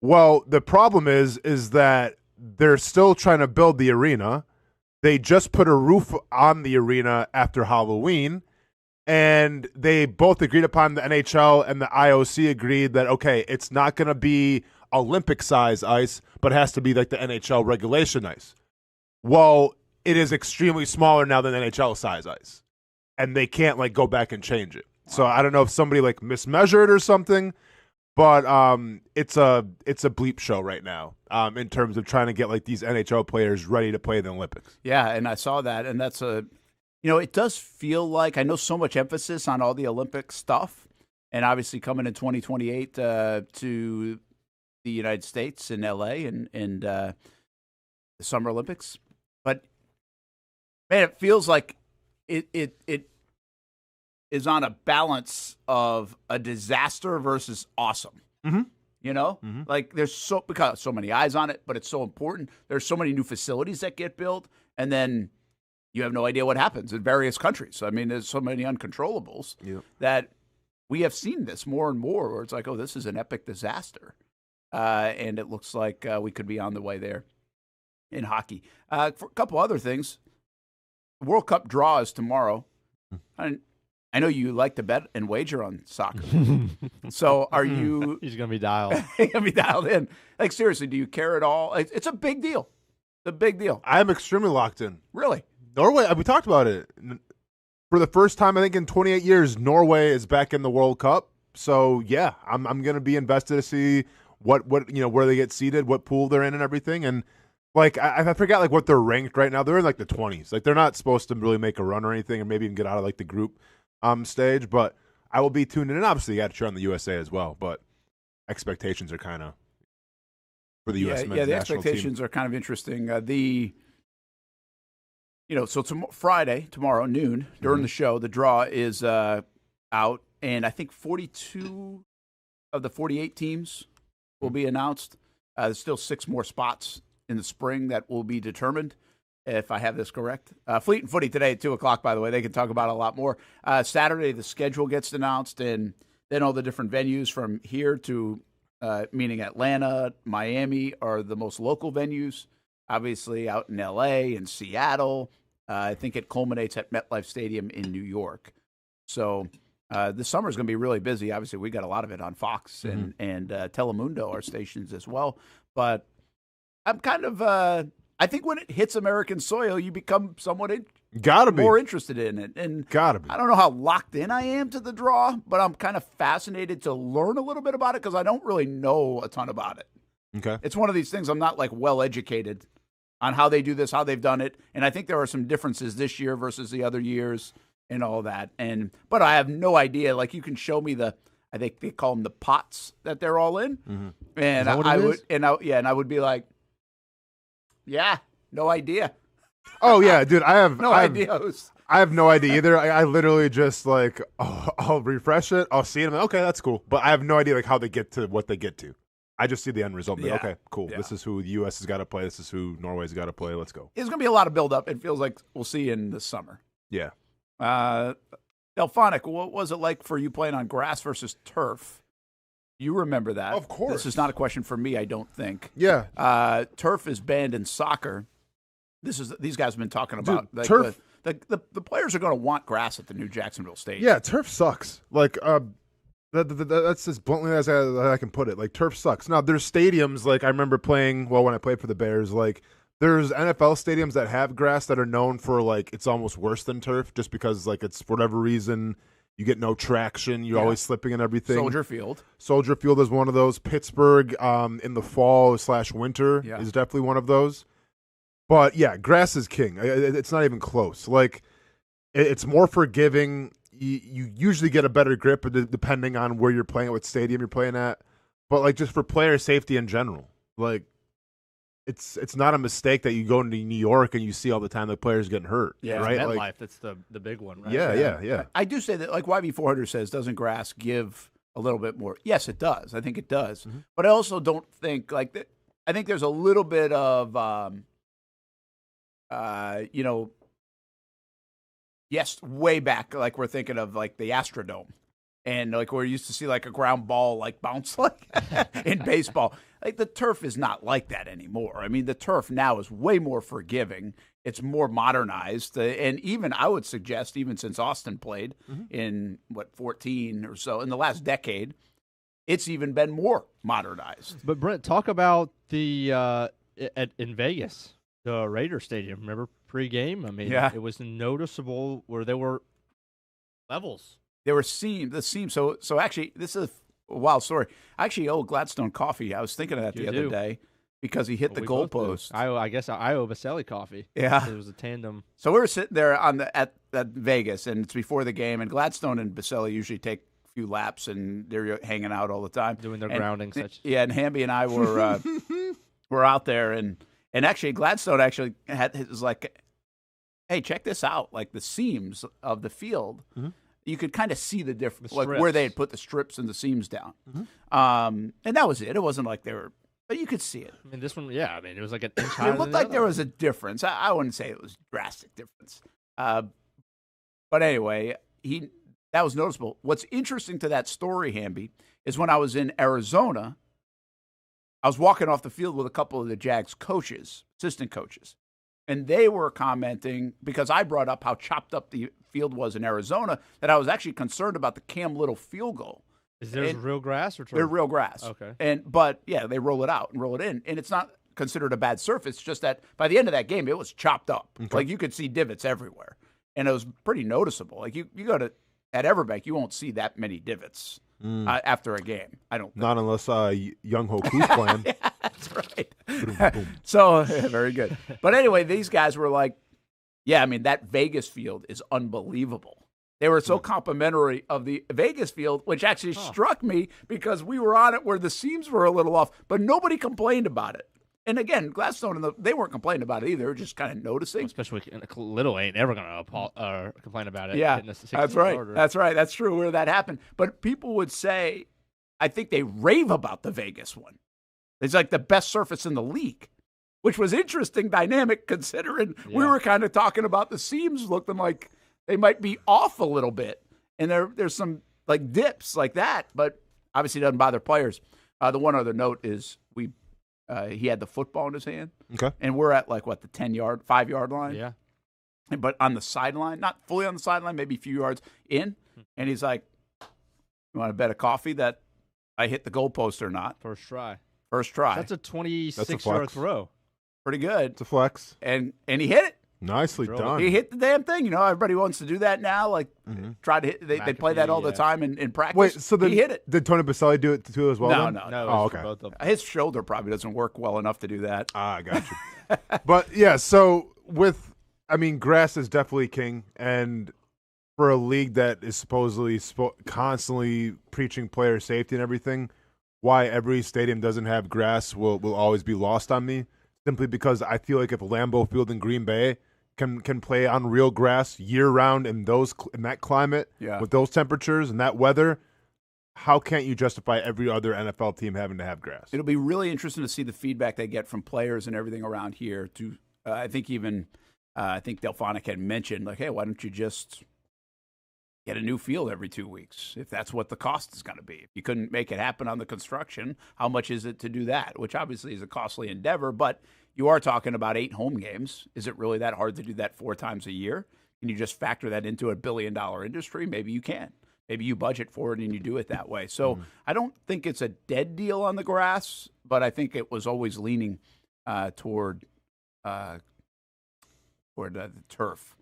Well, the problem is that they're still trying to build the arena. They just put a roof on the arena after Halloween, and they both agreed upon, the NHL and the IOC agreed that, okay, it's not going to be Olympic-size ice, but it has to be like the NHL regulation ice. Well, it is extremely smaller now than NHL-size ice, and they can't like go back and change it. So I don't know if somebody like mismeasured or something, but it's a bleep show right now in terms of trying to get like these NHL players ready to play in the Olympics. Yeah, and I saw that, and that's it does feel like, I know so much emphasis on all the Olympic stuff, and obviously coming in 2028 to the United States in LA and the Summer Olympics, but man, it feels like it is on a balance of a disaster versus awesome. Mm-hmm. Like there's because so many eyes on it, but it's so important. There's so many new facilities that get built, and then you have no idea what happens in various countries. I mean, there's so many uncontrollables that we have seen this more and more, where it's like, oh, this is an epic disaster, and it looks like we could be on the way there in hockey. For a couple other things, World Cup draw is tomorrow. I know you like to bet and wager on soccer. So are you... He's going to be dialed. He's going to be dialed in. Like, seriously, do you care at all? It's a big deal. It's a big deal. I'm extremely locked in. Really? Norway, we talked about it. For the first time, I think, in 28 years, Norway is back in the World Cup. So, yeah, I'm going to be invested to see what where they get seated, what pool they're in and everything. And, like, I forgot, like, what they're ranked right now. They're in, like, the 20s. Like, they're not supposed to really make a run or anything, or maybe even get out of, like, the group stage, but I will be tuned in, and obviously you got to cheer on the USA as well, but expectations are kind of for the U.S. men's the national expectations team. are kind of interesting. So Friday, tomorrow, noon, during the show, the draw is out, and I think 42 of the 48 teams will be announced. There's still 6 more spots in the spring that will be determined, if I have this correct. Fleet and Footy today at 2 o'clock, by the way. They can talk about it a lot more. Saturday, the schedule gets announced, and then all the different venues from here to meaning Atlanta, Miami are the most local venues. Obviously, out in L.A. and Seattle. I think it culminates at MetLife Stadium in New York. So this summer is going to be really busy. Obviously, we got a lot of it on Fox and Telemundo, our stations as well. But I'm kind of I think when it hits American soil, you become somewhat more interested in it. And Gotta be. I don't know how locked in I am to the draw, but I'm kind of fascinated to learn a little bit about it because I don't really know a ton about it. Okay. It's one of these things I'm not like well educated on how they do this, how they've done it. And I think there are some differences this year versus the other years and all that. But I have no idea. Like, you can show me I think they call them the pots that they're all in. And I would be like, yeah, no idea. Oh yeah, dude, I have no idea. I have no idea either. I literally just like, I'll refresh it. I'll see it. I'm like, okay, that's cool. But I have no idea like how they get to what they get to. I just see the end result. Like, okay, cool. Yeah. This is who the U.S. has got to play. This is who Norway's got to play. Let's go. There's going to be a lot of build-up. It feels like we'll see in the summer. Yeah. Delphonic, what was it like for you playing on grass versus turf? You remember that. Of course. This is not a question for me, I don't think. Yeah. Turf is banned in soccer. These guys have been talking about. Dude, like, turf. The players are going to want grass at the new Jacksonville Stadium. Yeah, turf sucks. Like, that's as bluntly as I can put it. Like, turf sucks. Now, there's stadiums, like I remember playing, when I played for the Bears, like, there's NFL stadiums that have grass that are known for, like, it's almost worse than turf just because, like, it's for whatever reason, you get no traction. You're always slipping and everything. Soldier Field is one of those. Pittsburgh in the fall / winter is definitely one of those. But, yeah, grass is king. It's not even close. Like, it's more forgiving. You usually get a better grip depending on where you're playing, what stadium you're playing at. But, like, just for player safety in general, like, it's not a mistake that you go into New York and you see all the time the players getting hurt. Yeah, right? MetLife, Like, that's the big one, right? Yeah. I do say that, like YB400 says, doesn't grass give a little bit more? Yes, it does. I think it does. Mm-hmm. But I also don't think, like, I think there's a little bit of, yes, way back, like we're thinking of like the Astrodome, and like we're used to see like a ground ball like bounce like in baseball. Like the turf is not like that anymore. I mean, the turf now is way more forgiving. It's more modernized, and even I would suggest, even since Austen played in 14 or so in the last decade, it's even been more modernized. But Brent, talk about the in Vegas. The Raider Stadium, remember pregame? I mean, it was noticeable where there were levels. There were the seams. So actually, this is a wild story. I actually owe Gladstone coffee. I was thinking of that the other day because he hit the goalpost. I guess I owe Baselli coffee. Yeah, it was a tandem. So we were sitting there at Vegas, and it's before the game, and Gladstone and Baselli usually take a few laps, and they're hanging out all the time, doing their grounding. Yeah, and Hamby and I were were out there, and actually, Gladstone was like, hey, check this out. Like the seams of the field, you could kind of see the difference, like where they had put the strips and the seams down. And that was it. It wasn't like they were, but you could see it. I mean, this one, yeah. I mean, it was like an inch higher. It looked like there was a difference. I wouldn't say it was drastic difference. But anyway, that was noticeable. What's interesting to that story, Hamby, is when I was in Arizona, I was walking off the field with a couple of the Jags coaches, assistant coaches, and they were commenting because I brought up how chopped up the field was in Arizona that I was actually concerned about the Cam Little field goal. Is there real grass or turf? They're real grass. Okay. But yeah, they roll it out and roll it in, and it's not considered a bad surface. It's just that by the end of that game, it was chopped up. Okay. Like you could see divots everywhere, and it was pretty noticeable. Like you go to at Everbank, you won't see that many divots. After a game, I don't think. Not unless Young Ho Koo's playing. Yeah, that's right. Boom, boom. So, very good. But anyway, these guys were like, yeah, I mean, that Vegas field is unbelievable. They were so complimentary of the Vegas field, which actually struck me because we were on it where the seams were a little off, but nobody complained about it. And again, Gladstone they weren't complaining about it either. They were just kind of noticing. Especially Little ain't ever going to complain about it. Yeah, that's right. That's right. That's true where that happened. But people would say, I think they rave about the Vegas one. It's like the best surface in the league, which was interesting dynamic considering we were kind of talking about the seams looking like they might be off a little bit. And there's some like dips like that, but obviously doesn't bother players. The one other note is he had the football in his hand. Okay. And we're at like, what, the 5-yard line? Yeah. But on the sideline, not fully on the sideline, maybe a few yards in. And he's like, you want to bet a coffee that I hit the goalpost or not? First try. That's a 26-yard throw. Pretty good. It's a flex. And he hit it. Nicely done. He hit the damn thing. You know, everybody wants to do that now. Like, try to hit. They play that all the time in practice. Wait, so he hit it. Did Tony Baselli do it too as well? No. Oh, okay. Both of them. His shoulder probably doesn't work well enough to do that. I got you. But, yeah, so grass is definitely king. And for a league that is supposedly constantly preaching player safety and everything, why every stadium doesn't have grass will always be lost on me. Simply because I feel like if Lambeau Field in Green Bay can play on real grass year-round in that climate, with those temperatures and that weather, how can't you justify every other NFL team having to have grass? It'll be really interesting to see the feedback they get from players and everything around here. I think Delphonic had mentioned, like, hey, why don't you just get a new field every 2 weeks if that's what the cost is going to be? If you couldn't make it happen on the construction, how much is it to do that? Which obviously is a costly endeavor, but you are talking about 8 home games. Is it really that hard to do that 4 times a year? Can you just factor that into a $1 billion industry? Maybe you can. Maybe you budget for it and you do it that way. So I don't think it's a dead deal on the grass, but I think it was always leaning toward the turf.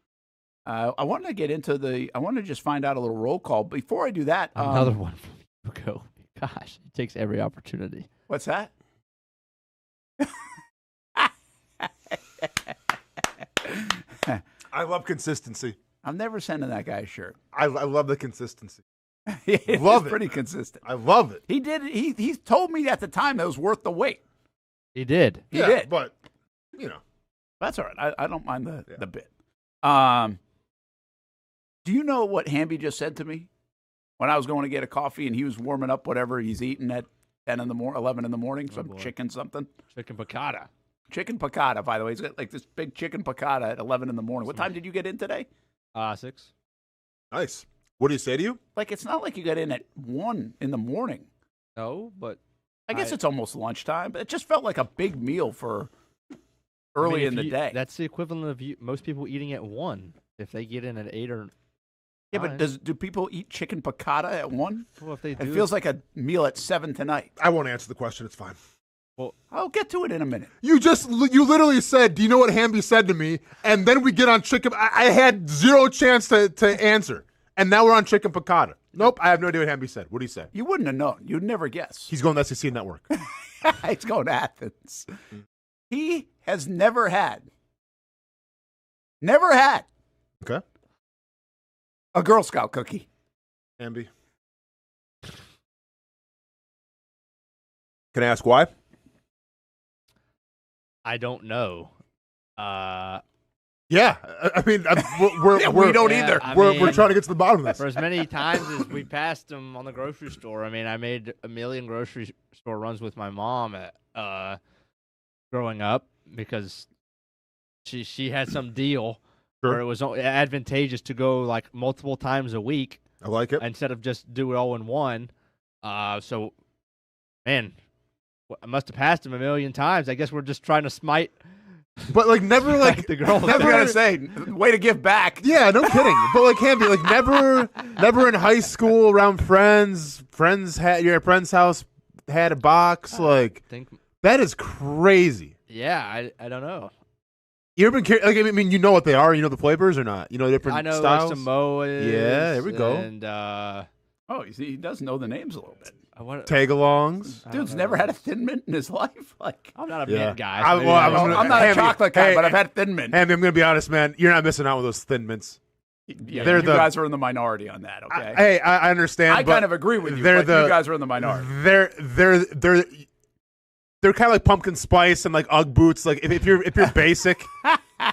I want to get into I want to just find out a little roll call. Before I do that, another one from Hugo. Gosh, he takes every opportunity. What's that? I love consistency. I'm never sending that guy a shirt. I love the consistency. Love it. Pretty consistent. I love it. He did. He told me at the time that it was worth the wait. He did. He did. But that's all right. I don't mind the bit. Do you know what Hamby just said to me when I was going to get a coffee and he was warming up whatever he's eating at 11 in the morning? Some chicken something. Chicken piccata. Chicken piccata, by the way. He's got like this big chicken piccata at 11 in the morning. What time did you get in today? 6. Nice. What do you say to you? Like, it's not like you got in at 1 in the morning. No, but I guess it's almost lunchtime, but it just felt like a big meal for early in the day. That's the equivalent of most people eating at 1 if they get in at 8 or 9. But do people eat chicken piccata at 1? Well, if they do, it feels like a meal at 7 tonight. I won't answer the question. It's fine. Well, I'll get to it in a minute. You literally said, do you know what Hamby said to me? And then we get on chicken. I had zero chance to answer. And now we're on chicken piccata. Nope, I have no idea what Hamby said. What did he say? You wouldn't have known. You'd never guess. He's going to the SEC Network. He's going to Athens. He has never had Okay. a Girl Scout cookie. Hamby. Can I ask why? I don't know. Yeah, I mean, we don't either. We're trying to get to the bottom of this. For as many times as we passed him on the grocery store, I mean, I made a million grocery store runs with my mom growing up because she had some deal where it was advantageous to go like multiple times a week. I like it. Instead of just do it all in one. So, man, I must have passed him a million times. I guess we're just trying to smite. But like never like the girl. Never gonna say way to give back. Yeah, no kidding. But like Hamby, like never in high school around friends. Your friend's house had a box. That is crazy. Yeah, I don't know. You ever been like? I mean, you know what they are. You know the flavors or not? You know the different I know styles. Like Samoas. Yeah, there we go. And he does know the names a little bit. Tagalongs. Dude's never had a Thin Mint in his life. Like, I'm not a mint guy. I'm not a chocolate guy, but I've had Thin Mint. Hamby, I'm going to be honest, man. You're not missing out with those Thin Mints. Yeah, you guys are in the minority on that. Okay. I understand. I kind of agree with you. But you guys are in the minority. They're kind of like pumpkin spice and like Ugg boots. Like if you're basic,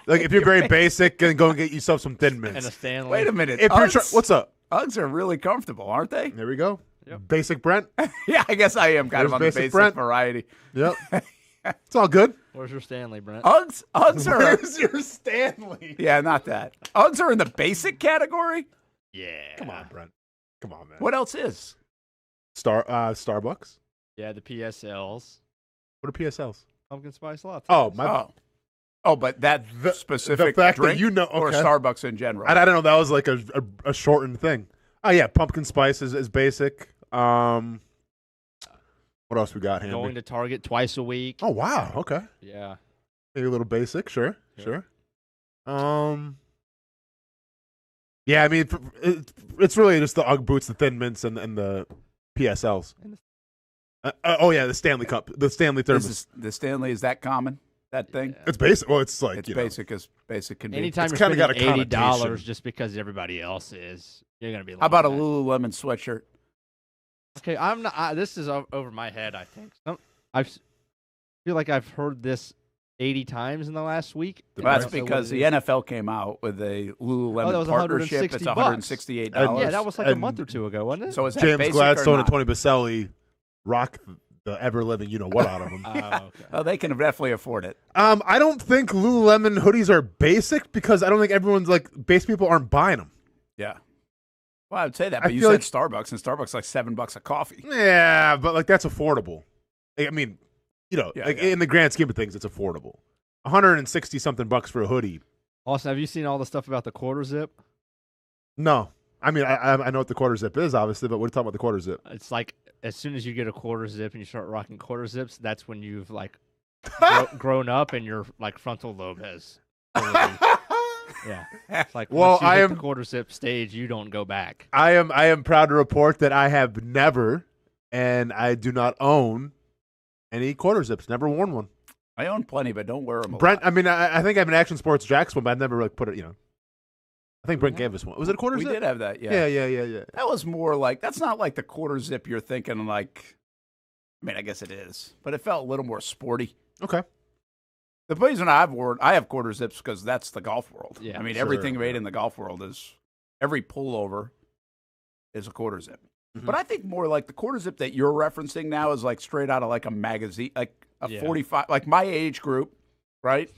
like if you're very basic, then go and get yourself some Thin Mints. And a Stanley. Wait a minute. What's up? Uggs are really comfortable, aren't they? There we go. Basic Brent. Yeah, I guess I am kind There's of on the basic basic Brent. variety. Yep. It's all good. Where's your Stanley, Brent? Uggs are. Where's your Stanley? Yeah, not that. Uggs are in the basic category. Yeah. Come on, Brent. Come on, man. What else is? Starbucks. Yeah, the PSLs. What are PSLs? Pumpkin spice latte. Oh, my. But that specific the fact drink that you know, or okay. Starbucks in general. I don't know. That was like a shortened thing. Oh yeah, pumpkin spice is basic. What else we got? Hamby? Going to Target twice a week. Oh wow. Okay. Yeah. Maybe a little basic. Sure. Yeah, I mean, it's really just the UGG boots, the Thin Mints, and the PSLs. Oh yeah, the Stanley Cup, the Stanley thermos. The Stanley, is that common? That thing? Yeah. It's basic. Well, it's like It's basic as basic can be. Anytime It's you're kinda got a spending $80 connotation. just because everybody else is, you're gonna be. How about a like that. Lululemon sweatshirt? Okay, I'm not. This is over my head. I think I feel like I've heard this 80 times in the last week. Well, that's because the NFL came out with a Lululemon that was partnership. It's $160. $168. Yeah, that was like a month or two ago, wasn't it? So is that James basic Gladstone or and not? Tony Baselli rock the ever living what out of them. Okay. Oh, they can definitely afford it. I don't think Lululemon hoodies are basic because I don't think everyone's like basic people aren't buying them. Yeah. Well, I would say that, I but you feel said like- Starbucks, and Starbucks is like $7 a coffee. Yeah, but like that's affordable. I mean, Yeah, in the grand scheme of things, it's affordable. 160 something bucks for a hoodie. Austin, have you seen all the stuff about the quarter zip? No, I mean I know what the quarter zip is, obviously, but we're talking about the quarter zip. It's like as soon as you get a quarter zip and you start rocking quarter zips, that's when you've like grown up and your like frontal lobe has. Yeah, it's like Well, once you I hit am- the quarter zip stage, you don't go back. I am proud to report that I have never, and I do not own any quarter zips. Never worn one. I own plenty, but don't wear them. Brent, I mean, I think I have an Action Sports Jacks one, but I've never like put it. I think Brent gave us one. Was it a quarter We zip? did have that, yeah. Yeah. That was more like, that's not like the quarter zip you're thinking like, I mean, I guess it is, but it felt a little more sporty. Okay. The reason I have quarter zips because that's the golf world. Yeah, I mean, sure, everything made yeah. in the golf world is, every pullover is a quarter zip. Mhm. But I think more like the quarter zip that you're referencing now is like straight out of like a magazine, like a 45, like my age group, right?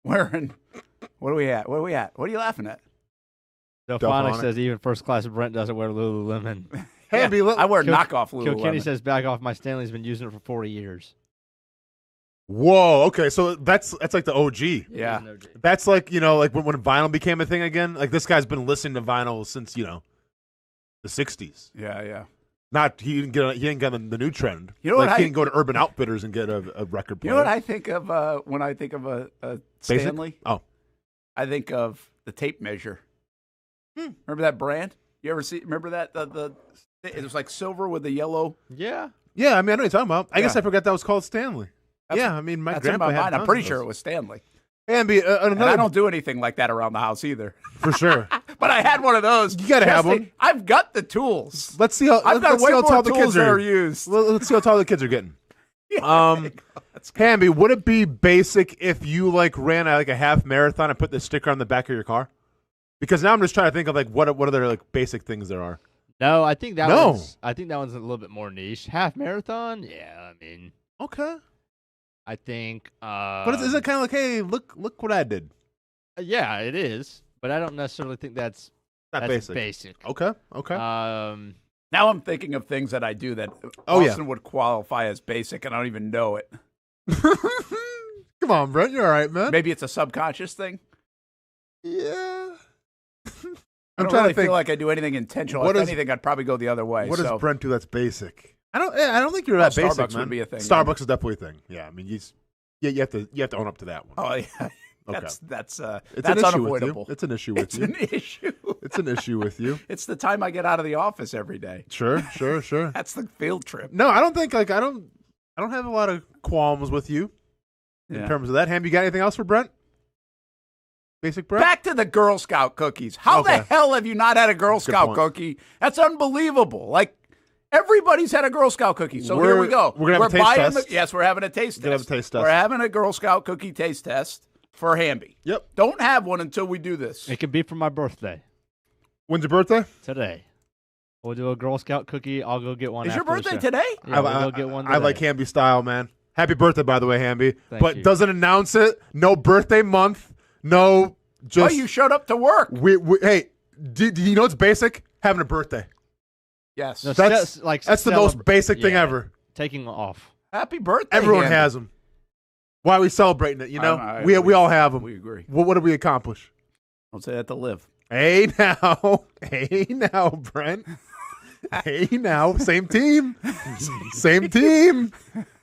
Wearing, what are we at? What are you laughing at? Delphonic Delphonic. says even first class Brent doesn't wear Lululemon. Hamby, I wear Kill- knockoff Lululemon. Kilkenny says back off. My Stanley's been using it for 40 years. Whoa. Okay, so that's like the OG. Yeah. That's like like when vinyl became a thing again. Like this guy's been listening to vinyl since the '60s. Yeah. Not he didn't get on the new trend. You know like what he I- didn't go to Urban Outfitters and get a record You player. know what I think of when I think of a Basic? Stanley? Oh, I think of the tape measure. Remember that brand? You ever see? Remember that it was like silver with the yellow. Yeah. yeah. I mean, I know what you're talking about. I guess Yeah. I forgot that was called Stanley. That's- Yeah, I mean, my That's in grandpa my had mind. I'm tons pretty of sure those. it was Stanley. Hamby, And another I don't do anything like that around the house either. for sure. But I had one of those. You gotta have Just one. I've got the tools. Let's see how I've got let's way see how more tall the tools kids that are. are used. Let's see how tall the kids are getting. Hamby, would it be basic if you like ran like a half marathon and put the sticker on the back of your car? Because now I'm just trying to think of like what other like basic things there are. No, I think that No. one's a little bit more niche. Half marathon? Yeah, I mean, Okay, I think but is it kind of like, hey, look what I did? yeah, it is, but I don't necessarily think that's Not that's basic. Okay. Now I'm thinking of things that I do that Oh, yeah. Austin would qualify as basic, and I don't even know it. Come on, Brent, you're all right, man. Maybe it's a subconscious thing. Yeah. I don't really feel like I do anything intentional. what If is- anything, I'd probably go the other way. What so. does Brent do that's basic? I don't think you're that basic, Starbucks man. would be a thing, Starbucks is definitely a thing. Yeah, I mean, you have to own up to that one. Oh yeah, Okay. that's It's that's an issue unavoidable. with you. It's an issue with It's you. an issue. It's an issue with you. It's the time I get out of the office every day. Sure. That's the field trip. No, I don't think I don't have a lot of qualms with you in Yeah. terms of that. Ham, you got anything else for Brent? Basic Brent? Back to the Girl Scout cookies. How Okay. the hell have you not had a Girl Scout point. cookie? That's unbelievable. Like everybody's had a Girl Scout cookie. So here we go. we're gonna have a taste buying test. yes, we're having a taste Gonna test. have a taste test. We're having a Girl Scout cookie taste test for Hamby. Yep. Don't have one until we do this. it could be for my birthday When's your birthday? today. We'll do a Girl Scout cookie. I'll go get one. Is your after the birthday show. today? Yeah, we'll go get one. I like today. Hamby style, man. Happy birthday, by the way, Hamby. Thank But you. doesn't announce it. No birthday month. No, just. Oh, you showed up to work. Hey, do you know what's basic? Having a birthday. Yes. No, That's that's the most basic thing ever. Taking off. Happy birthday. Everyone Hamby. has them. Why are we celebrating it? You know, I we agree. all have them. We agree. What did we accomplish? Don't say that to live. Hey now, Brent. Hey now, same team. Same team.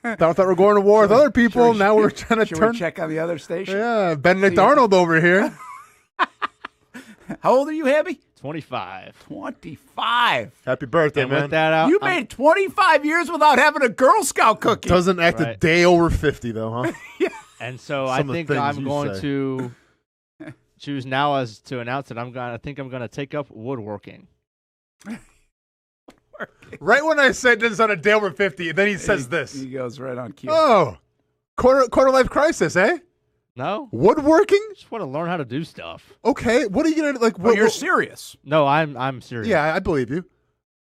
Thought we were going to war with other people. Now we're trying to Should turn. we check on the other station? Yeah, Benedict Arnold over here. How old are you, Hamby? 25. 25. Happy birthday, And man. with that out, You made 25 years without having a Girl Scout cookie. Doesn't act a Right. day over 50, though, huh? and so Some I of the think things I'm you going say. to choose now as to announce that I think I'm going to take up woodworking. Right when I said this on a day over 50, then he says this. He goes right on cue. Oh, quarter life crisis, eh? No, Woodworking? just want to learn how to do stuff. Okay, what are you gonna like? Well, What, you're what- serious. No, I'm serious. Yeah, I believe you.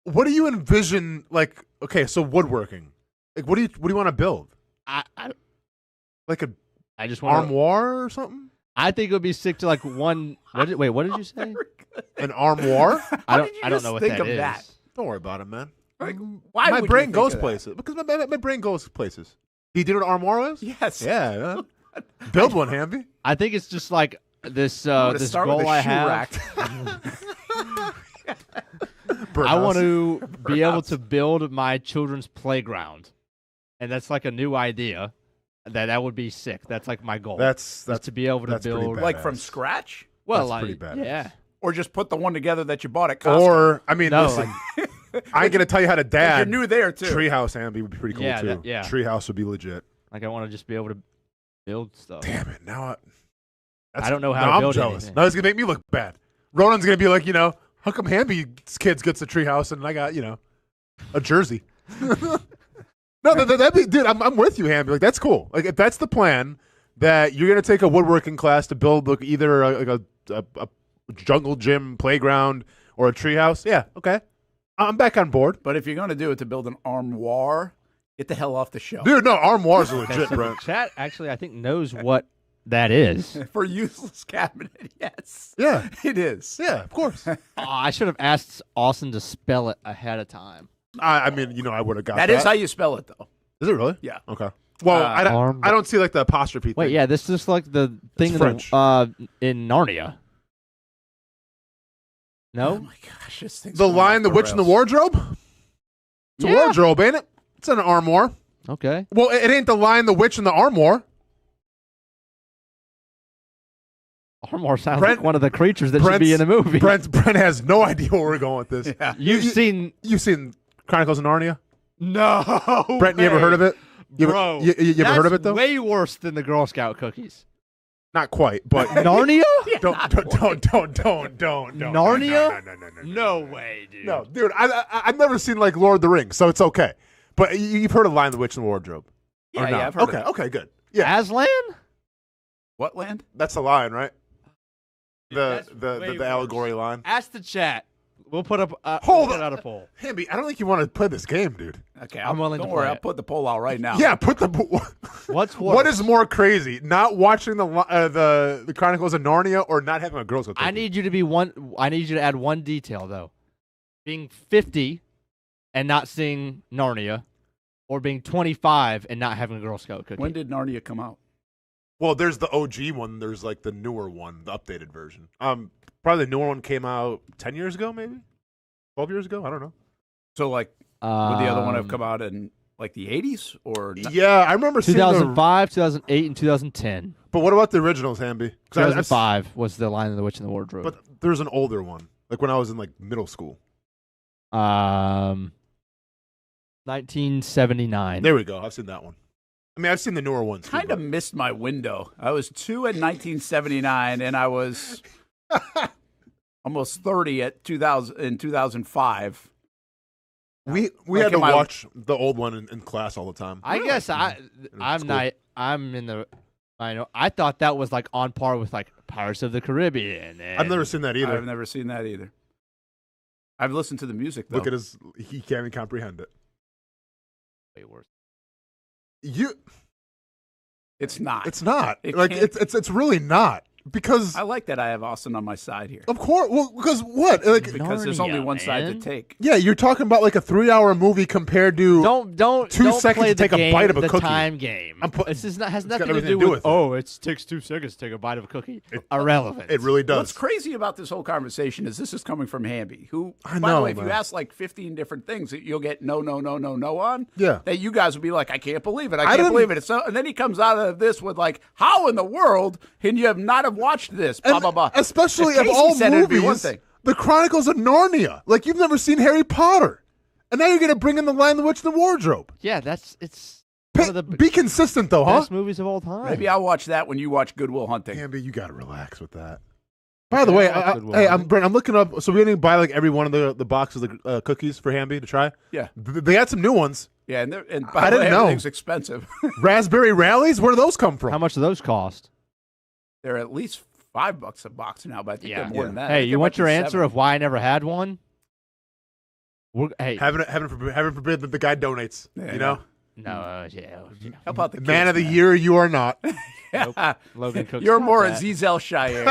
What do you envision? Like, okay, so woodworking. Like, what do you want to build? I Like a I just want. armoire or something? I think it would be sick to like one. Wait, what did you say? An armoire? I did you don't just know what think that of is. that? Don't worry about it, man. Like, why my would brain you think goes of that? places because my brain goes places. Do you know what an armoire is? Yes. Yeah. Build one, Hamby. I think it's just like this I'm gonna this start goal with a I shoe have. rack. I want to be able Birdhouse. to build my children's playground, and that's like a new idea. That would be sick. That's like my goal. That's is to be able to that's pretty build bad. Like from Badass. scratch? well, that's like pretty badass. yeah. Or just put the one together that you bought at Costco? Or I mean, No, listen, I ain't gonna tell you how to Like, dad. you're new there, too. Treehouse, Hamby would be pretty cool Yeah, too. that- yeah. Treehouse would be legit. Like I want to just be able to build stuff. Damn it! Now I don't know how now to I'm build jealous. anything. Now it's gonna make me look bad. Ronan's gonna be like, how come Hamby's kids gets a treehouse and I got, a jersey? No, that'd be, dude. I'm with you, Hamby. Like that's cool. Like if that's the plan, that you're gonna take a woodworking class to build like either a jungle gym playground or a treehouse. Yeah, okay. I'm back on board, But if you're going to do it to build an armoire, get the hell off the show. dude. No, armoires are Okay, legit, so bro. the chat actually I think knows what that is. For useless cabinet, yes. Yeah, It is. yeah, of course. I should have asked Austin to spell it ahead of time. I mean, I would have got that. That is how you spell it, though. Is it really? Yeah. Okay. Well, I Arm- don't see like the apostrophe Wait, thing. yeah, this is like the thing in, French. in Narnia. No? Oh, my gosh. This thing's The going Lion, off the Witch, and the rails. Wardrobe? It's Yeah. a wardrobe, ain't it? It's an armoire. Okay. Well, it ain't the Lion, the Witch, and the Armoire. Armor sounds Brent- like one of the creatures that should be in a movie. Brent has no idea where we're going with this. Yeah. You've seen You've seen Chronicles of Narnia? No. Brent, you ever heard of it? You ever, Bro, you ever heard of it though? Way worse than the Girl Scout cookies. Not quite, but Narnia? don't. Narnia? No. No way, dude. No, dude, I've never seen like Lord of the Rings, so it's okay. But you've heard of Lion, the Witch, and the Wardrobe? Yeah, Or yeah, not? I've heard Okay, of it. okay, good. Yeah, Aslan? What land? that's the lion, right? That's The way allegory line. Ask the chat. We'll put up Hold we'll on. put out a poll. Hamby, I don't think you want to play this game, dude. Okay, I'm willing to don't worry, play I'll it. put the poll out right now. Yeah, put the. What's worse? What is more crazy? Not watching the Chronicles of Narnia or not having a Girl Scout cookie? I need you to be one. I need you to add one detail though. Being 50 and not seeing Narnia, or being 25 and not having a Girl Scout cookie. When did Narnia come out? Well, there's the OG one. There's like the newer one, the updated version. Probably the newer one came out 10 years ago, maybe 12 years ago. I don't know. So, like, would the other one have come out in, like, the 80s? Or not? Yeah, I remember seeing the. 2005, 2008, and 2010. But what about the originals, Hamby? 'Cause 2005 was the Lion of the Witch and the Wardrobe. But there's an older one, like when I was in like middle school. 1979. There we go. I've seen that one. I mean, I've seen the newer ones. too, Kind of but- missed my window. I was 2 in 1979, and I was almost 30 at 2005. We Like had to in my- watch the old one in class all the time. I guess I'm school. not. I'm in the. I know. I thought that was like on par with like Pirates of the Caribbean. I've never seen that either. I've never seen that either. I've listened to the music, though. Look at his. He can't even comprehend it. Way worse. It's not. It's not. It Like can't- it's really not. Because I like that I have Austen on my side here. Of course. Well, because what? Like, Because there's only Narnia, one side to man. take. yeah, you're talking about like a 3-hour movie compared to Don't 2 don't seconds play to take the a game, bite of a the cookie. time game. This is not has got nothing to everything do to do with. with it. It takes 2 seconds to take a bite of a cookie. Irrelevant. It really does. What's crazy about this whole conversation is this is coming from Hamby, who, I by the know, way, if you man. ask like 15 different things, that you'll get no on. Yeah. That you guys will be like, I can't believe it. I I can't didn't- believe it. It's so, and then he comes out of this with like, how in the world can you have not have watched this? Blah, And blah, blah. Especially If of Casey all said it'd be one movies, thing. The Chronicles of Narnia. Like you've never seen Harry Potter, and now you're gonna bring in the Lion, the Witch, and the Wardrobe. Yeah, it's one of the Be consistent though, huh? best movies of all time. Maybe I'll watch that when you watch Good Will Hunting. Hamby, you gotta relax with that. By the way, Good one. hey, Brent, I'm looking up. So we're gonna buy like every one of the boxes of cookies for Hamby to try. Yeah. They got some new ones. Yeah, and I by the way, didn't know. everything's expensive. Raspberry Rallies. Where do those come from? How much do those cost? They're at least $5 a box now, but I think they're more than that. I Hey, think you it want might your be answer $7. of why I never had one? Hey, Heaven forbid that the guy donates. Yeah, you know, no, yeah. How about the man kids, of the year, you are not. Nope. Logan Cooke. You're more Aziz El Shire.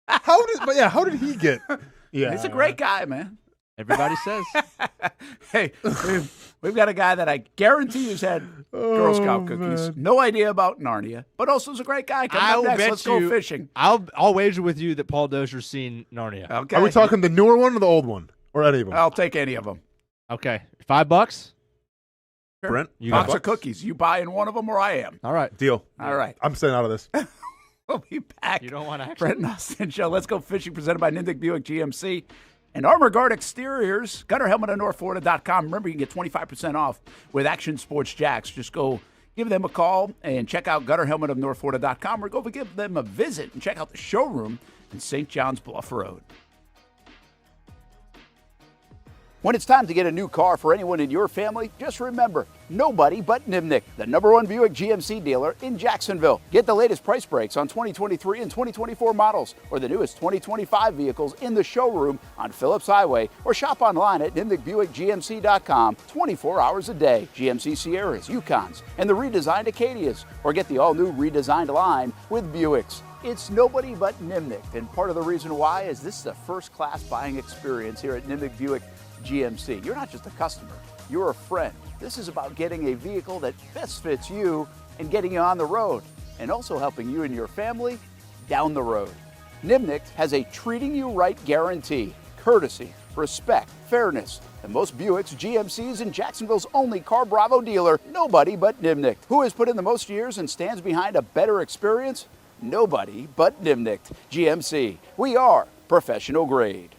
How did he get? Yeah, He's a great guy, man. Everybody says. Hey, we've got a guy that I guarantee has had Girl Scout cookies. man. No idea about Narnia, but also is a great guy. Coming I'll up next, bet let's you- go fishing. I'll wager with you that Paul Dozier's seen Narnia. Okay. Are we talking the newer one or the old one, or any of them? I'll take any of them. Okay, $5. Brent, You Box got of cookies. You buying one of them or I am? All right. deal. All right. I'm staying out of this. We'll be back. You don't want to Brent and Austin Show. Let's go fishing, presented by Nindick Buick GMC. And Armor Guard Exteriors, GutterHelmetOfNorthFlorida.com. Remember, you can get 25% off with Action Sports Jacks. Just go give them a call and check out GutterHelmetOfNorthFlorida.com, or go give them a visit and check out the showroom in St. John's Bluff Road. When it's time to get a new car for anyone in your family, just remember, nobody but Nimnick, the #1 Buick GMC dealer in Jacksonville. Get the latest price breaks on 2023 and 2024 models, or the newest 2025 vehicles in the showroom on Phillips Highway, or shop online at NimnickBuickGMC.com 24 hours a day. GMC Sierras, Yukons, and the redesigned Acadias, or get the all-new redesigned line with Buicks. It's nobody but Nimnick, and part of the reason why is this is a first-class buying experience here at Nimnick Buick GMC. You're not just a customer, you're a friend. This is about getting a vehicle that best fits you and getting you on the road, and also helping you and your family down the road. Nimnick has a treating you right guarantee, courtesy, respect, fairness. And most Buicks, GMCs, and Jacksonville's only Car Bravo dealer, nobody but Nimnick. Who has put in the most years and stands behind a better experience? Nobody but Nimnick. GMC. We are professional grade.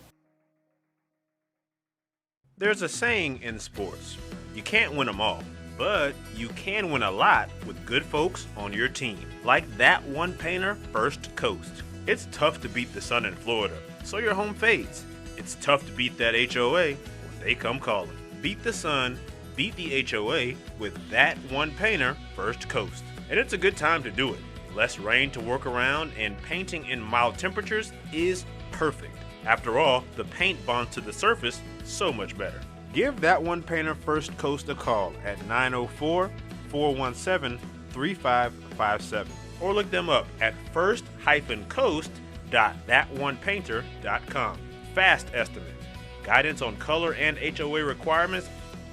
There's a saying in sports, you can't win them all, but you can win a lot with good folks on your team. Like that one painter, First Coast. It's tough to beat the sun in Florida, so your home fades. It's tough to beat that HOA when they come calling. Beat the sun, beat the HOA with that one painter, First Coast. And it's a good time to do it. Less rain to work around, and painting in mild temperatures is perfect. After all, the paint bonds to the surface so much better. Give that one painter First Coast a call at 904-417-3557 or look them up at first-coast.thatonepainter.com. Fast estimate, guidance on color and HOA requirements,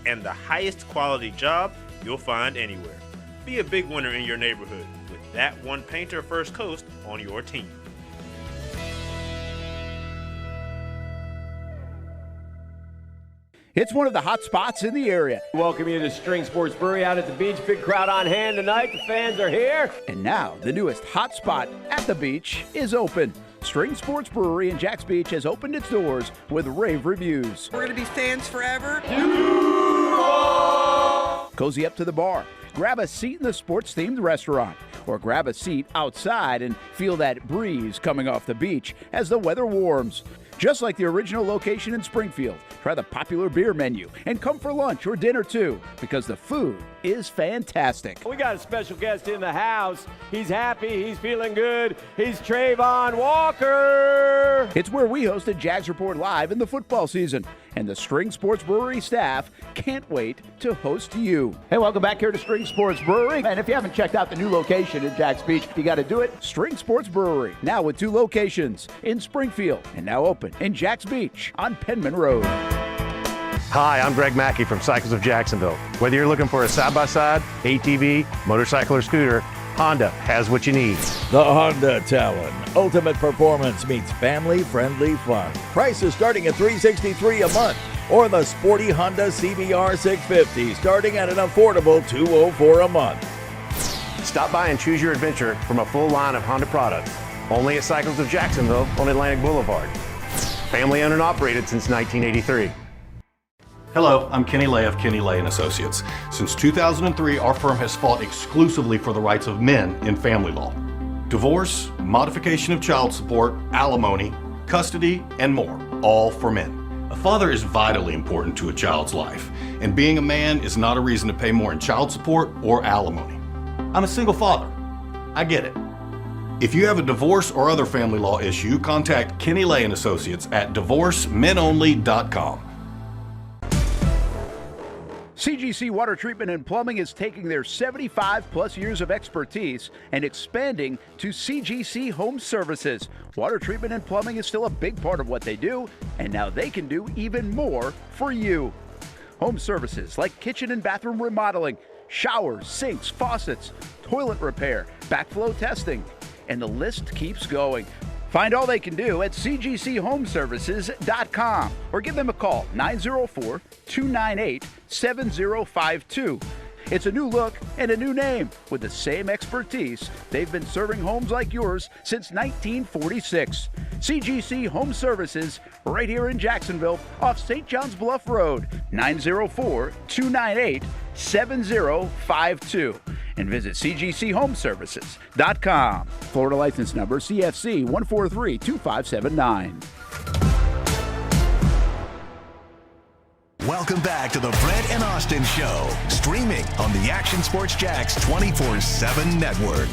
and the highest quality job you'll find anywhere. Be a big winner in your neighborhood with that one painter First Coast on your team. It's one of the hot spots in the area. Welcome you to String Sports Brewery out at the beach. Big crowd on hand tonight. The fans are here. And now, the newest hot spot at the beach is open. String Sports Brewery in Jacks Beach has opened its doors with rave reviews. We're going to be fans forever. Cozy up to the bar, grab a seat in the sports-themed restaurant, or grab a seat outside and feel that breeze coming off the beach as the weather warms. just like the original location in Springfield. Try the popular beer menu and come for lunch or dinner too, because the food is fantastic. We got a special guest in the house. He's happy. He's feeling good. He's Trayvon Walker. It's where we hosted Jags Report Live in the football season, and the String Sports Brewery staff can't wait to host you. Hey, welcome back here to String Sports Brewery. And if you haven't checked out the new location in Jags Beach, you got to do it. String Sports Brewery, now with 2 locations in Springfield and now open in Jags Beach on Penman Road. Hi, I'm Greg Mackey from Cycles of Jacksonville. Whether you're looking for a side-by-side, ATV, motorcycle, or scooter, Honda has what you need. The Honda Talon. Ultimate performance meets family-friendly fun. Prices starting at $363 a month. Or the sporty Honda CBR 650 starting at an affordable $204 a month. Stop by and choose your adventure from a full line of Honda products. Only at Cycles of Jacksonville on Atlantic Boulevard. Family owned and operated since 1983. Hello, I'm Kenny Lay of Kenny Lay & Associates. Since 2003, our firm has fought exclusively for the rights of men in family law. Divorce, modification of child support, alimony, custody, and more, all for men. A father is vitally important to a child's life, and being a man is not a reason to pay more in child support or alimony. I'm a single father. I get it. If you have a divorce or other family law issue, contact Kenny Lay & Associates at divorcemenonly.com. CGC Water Treatment and Plumbing is taking their 75-plus years of expertise and expanding to CGC Home Services. Water treatment and plumbing is still a big part of what they do, and now they can do even more for you. Home services like kitchen and bathroom remodeling, showers, sinks, faucets, toilet repair, backflow testing, and the list keeps going. Find all they can do at cgchomeservices.com or give them a call, 904-298-7052. It's a new look and a new name with the same expertise. They've been serving homes like yours since 1946. CGC Home Services, right here in Jacksonville off St. John's Bluff Road, 904-298-7052. And visit cgchomeservices.com. Florida license number CFC 1432579. Welcome back to the Brent and Austin Show, streaming on the Action Sports Jax 24/7 network.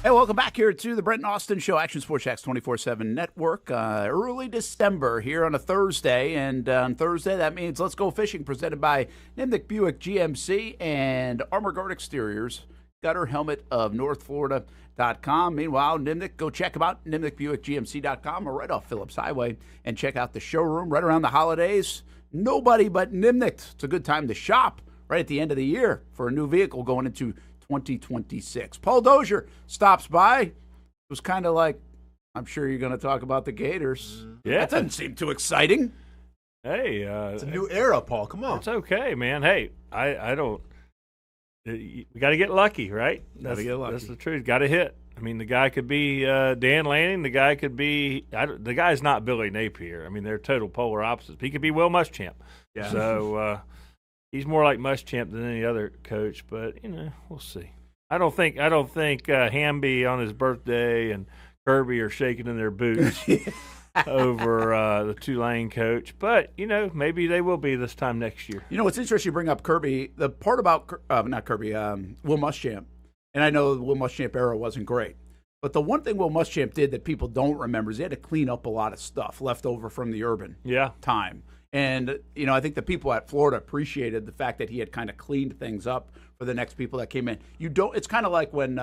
Hey, welcome back here to the Brent and Austin Show, Action Sports Jax 24/7 network. Early December here on a Thursday, and on Thursday that means Let's Go Fishing, presented by Nimnick Buick GMC and Armor Guard Exteriors, Gutter Helmet of NorthFlorida.com. Meanwhile, Nimnick, go check them out, NimnickBuickGMC.com, or right off Phillips Highway, and check out the showroom right around the holidays. Nobody but Nimnick. It's a good time to shop right at the end of the year for a new vehicle going into 2026. Paul Dozier stops by. It was kind of like, I'm sure you're going to talk about the Gators. Yeah. That doesn't seem too exciting. Hey. It's a new era, Paul. Come on. It's okay, man. Hey, I don't. We got to get lucky, right? Got to get lucky. That's the truth. Got to hit. I mean, the guy could be Dan Lanning. The guy could be the guy's not Billy Napier. I mean, they're total polar opposites. He could be Will Muschamp. Yeah. So he's more like Muschamp than any other coach. But we'll see. I don't think Hamby on his birthday and Kirby are shaking in their boots over the Tulane coach. But maybe they will be this time next year. It's interesting you bring up Kirby. The part about not Kirby, Will Muschamp. And I know the Will Muschamp era wasn't great. But the one thing Will Muschamp did that people don't remember is he had to clean up a lot of stuff left over from the Urban time. And, I think the people at Florida appreciated the fact that he had kind of cleaned things up for the next people that came in. It's kind of like when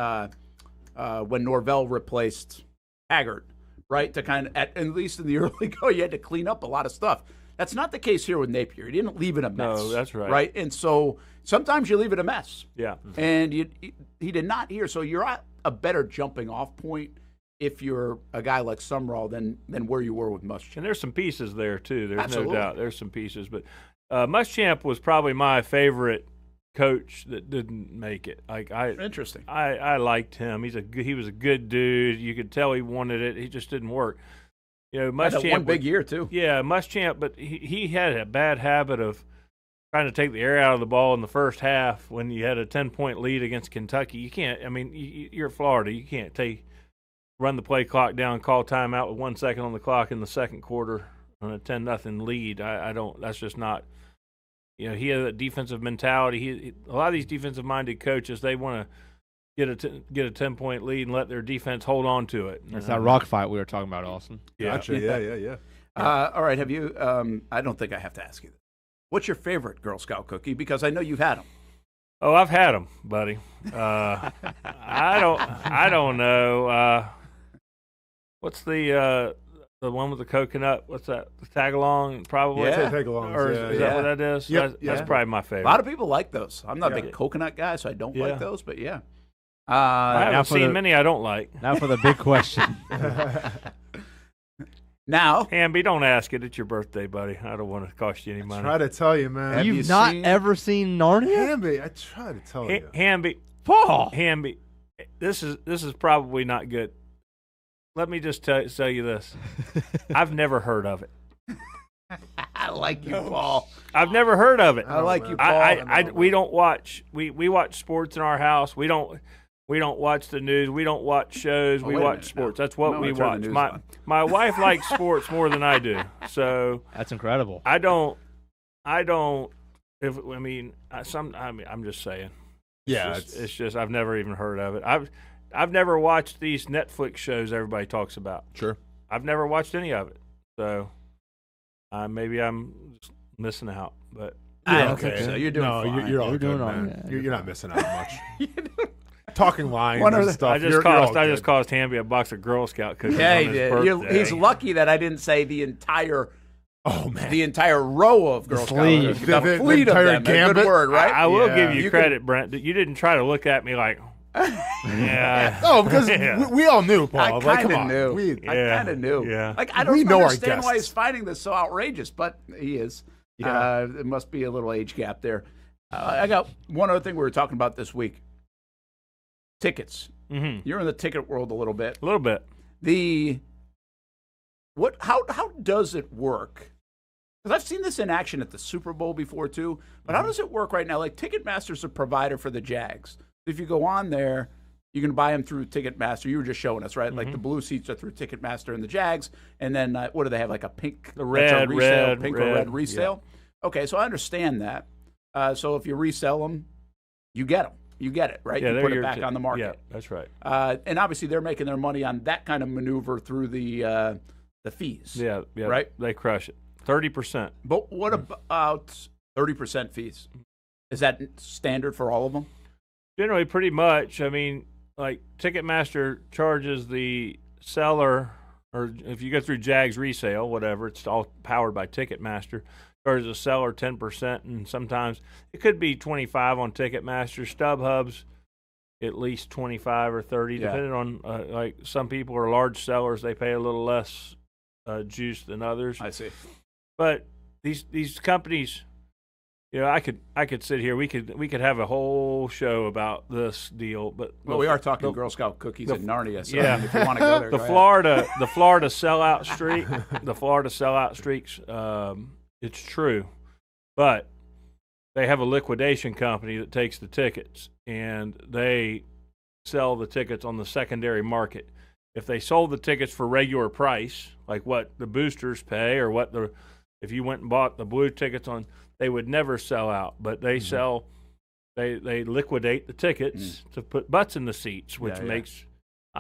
Norvell replaced Haggard, right? To kind of, at least in the early go, you had to clean up a lot of stuff. That's not the case here with Napier. He didn't leave it a mess. No, that's right. Right? And so sometimes you leave it a mess. Yeah. And he did not here. So you're at a better jumping off point if you're a guy like Sumrall than where you were with Muschamp. And there's some pieces there, too. There's Absolutely. no doubt. There's some pieces. But Muschamp was probably my favorite coach that didn't make it. Interesting. I liked him. He was a good dude. You could tell he wanted it. He just didn't work. Muschamp had one big year too. Yeah, Muschamp, but he had a bad habit of trying to take the air out of the ball in the first half when you had a 10-point lead against Kentucky. You can't. I mean, you're Florida. You can't run the play clock down, call timeout with 1 second on the clock in the second quarter on a 10-0 lead. I don't. That's just not. He has a defensive mentality. A lot of these defensive-minded coaches, they want to get a 10-point lead and let their defense hold on to it. It's that rock fight we were talking about, Austin. Yeah. Gotcha. Yeah. All right. Have you? I don't think I have to ask you this. What's your favorite Girl Scout cookie? Because I know you've had them. Oh, I've had them, buddy. I don't know. What's the one with the coconut? What's that? The tag-along, probably? Yeah. Tag-alongs, Or yeah, is that what that is? Yep, That's probably my A favorite. lot of people like those. I'm not a Yeah. big coconut guy, so I don't like those, but yeah. I haven't seen many I don't like. Now for the big question. Now, Hamby, don't ask it. It's your birthday, buddy. I don't want to cost you any money. Try to tell you, man. Have You've you not seen- ever seen Narnia? Hamby, I try to tell you. Hamby, Paul. Hamby, this is probably not good. Let me just tell you this. I've never heard of it. I like you, Paul. I've never heard of it. I like you, Paul. We don't watch. We watch sports in our house. We don't watch the news. We don't watch shows. We wait a watch minute sports. now. That's what I'm we gonna turn the watch. news on. My wife likes sports more than I do. So That's incredible. I don't. I'm just saying. Yeah, It's just I've never even heard of it. I've never watched these Netflix shows everybody talks about. sure. I've never watched any of it. So maybe I'm just missing out. But I don't think so. You're doing no, fine. you're all You're good, doing all man. right. You're not missing out much. Talking lines One of and the- stuff. I just cost Hamby a box of Girl Scout cookies. Yeah, on he his did. birthday. He's lucky that I didn't say the entire The entire row of Girl Scouts. sleeve. The The fleet of entire them. A good gambit. word, right? I will Yeah. give you You credit, Brent. That you didn't try to look at me like, yeah. Oh, because Yeah. we all knew, Paul. I Like, kind come of on. knew. We- I Yeah. kind of knew. Yeah. Like I don't We know our understand why he's guests. finding this so outrageous, but he is. Yeah. It must be a little age gap there. I got one other thing we were talking about this week. Tickets. Mm-hmm. You're in the ticket world a little bit. A little bit. How does it work? Because I've seen this in action at the Super Bowl before too. But how does it work right now? Like Ticketmaster's a provider for the Jags. If you go on there, you can buy them through Ticketmaster. You were just showing us, right? Like the blue seats are through Ticketmaster and the Jags. And then what do they have? Like a pink, The that's a red, resale, red, pink or red, red resale. Okay, so I understand that. So if you resell them, you get them. You get it, right? Yeah, you they're put it your back on the market. Yeah, that's right. And obviously, they're making their money on that kind of maneuver through the fees. Yeah, Right? They crush it. 30%. But what about 30% fees? Is that standard for all of them? Generally, pretty much. I mean, like Ticketmaster charges the seller, or if you go through Jags resale, whatever, it's all powered by Ticketmaster. Charges the seller 10%, and sometimes it could be 25 on Ticketmaster. StubHub's at least 25 or 30, Yeah. depending on like some people are large sellers; they pay a little less juice than others. I see. But these companies, I could sit here. We could have a whole show about this deal. But Well, we are talking Girl Scout cookies in Narnia, so yeah. I mean, if you want to go there, the go Florida sellout streak, the Florida sellout streaks. It's true, but they have a liquidation company that takes the tickets and they sell the tickets on the secondary market. If they sold the tickets for regular price, like what the boosters pay or if you went and bought the blue tickets on, they would never sell out. But they sell, they liquidate the tickets to put butts in the seats, which makes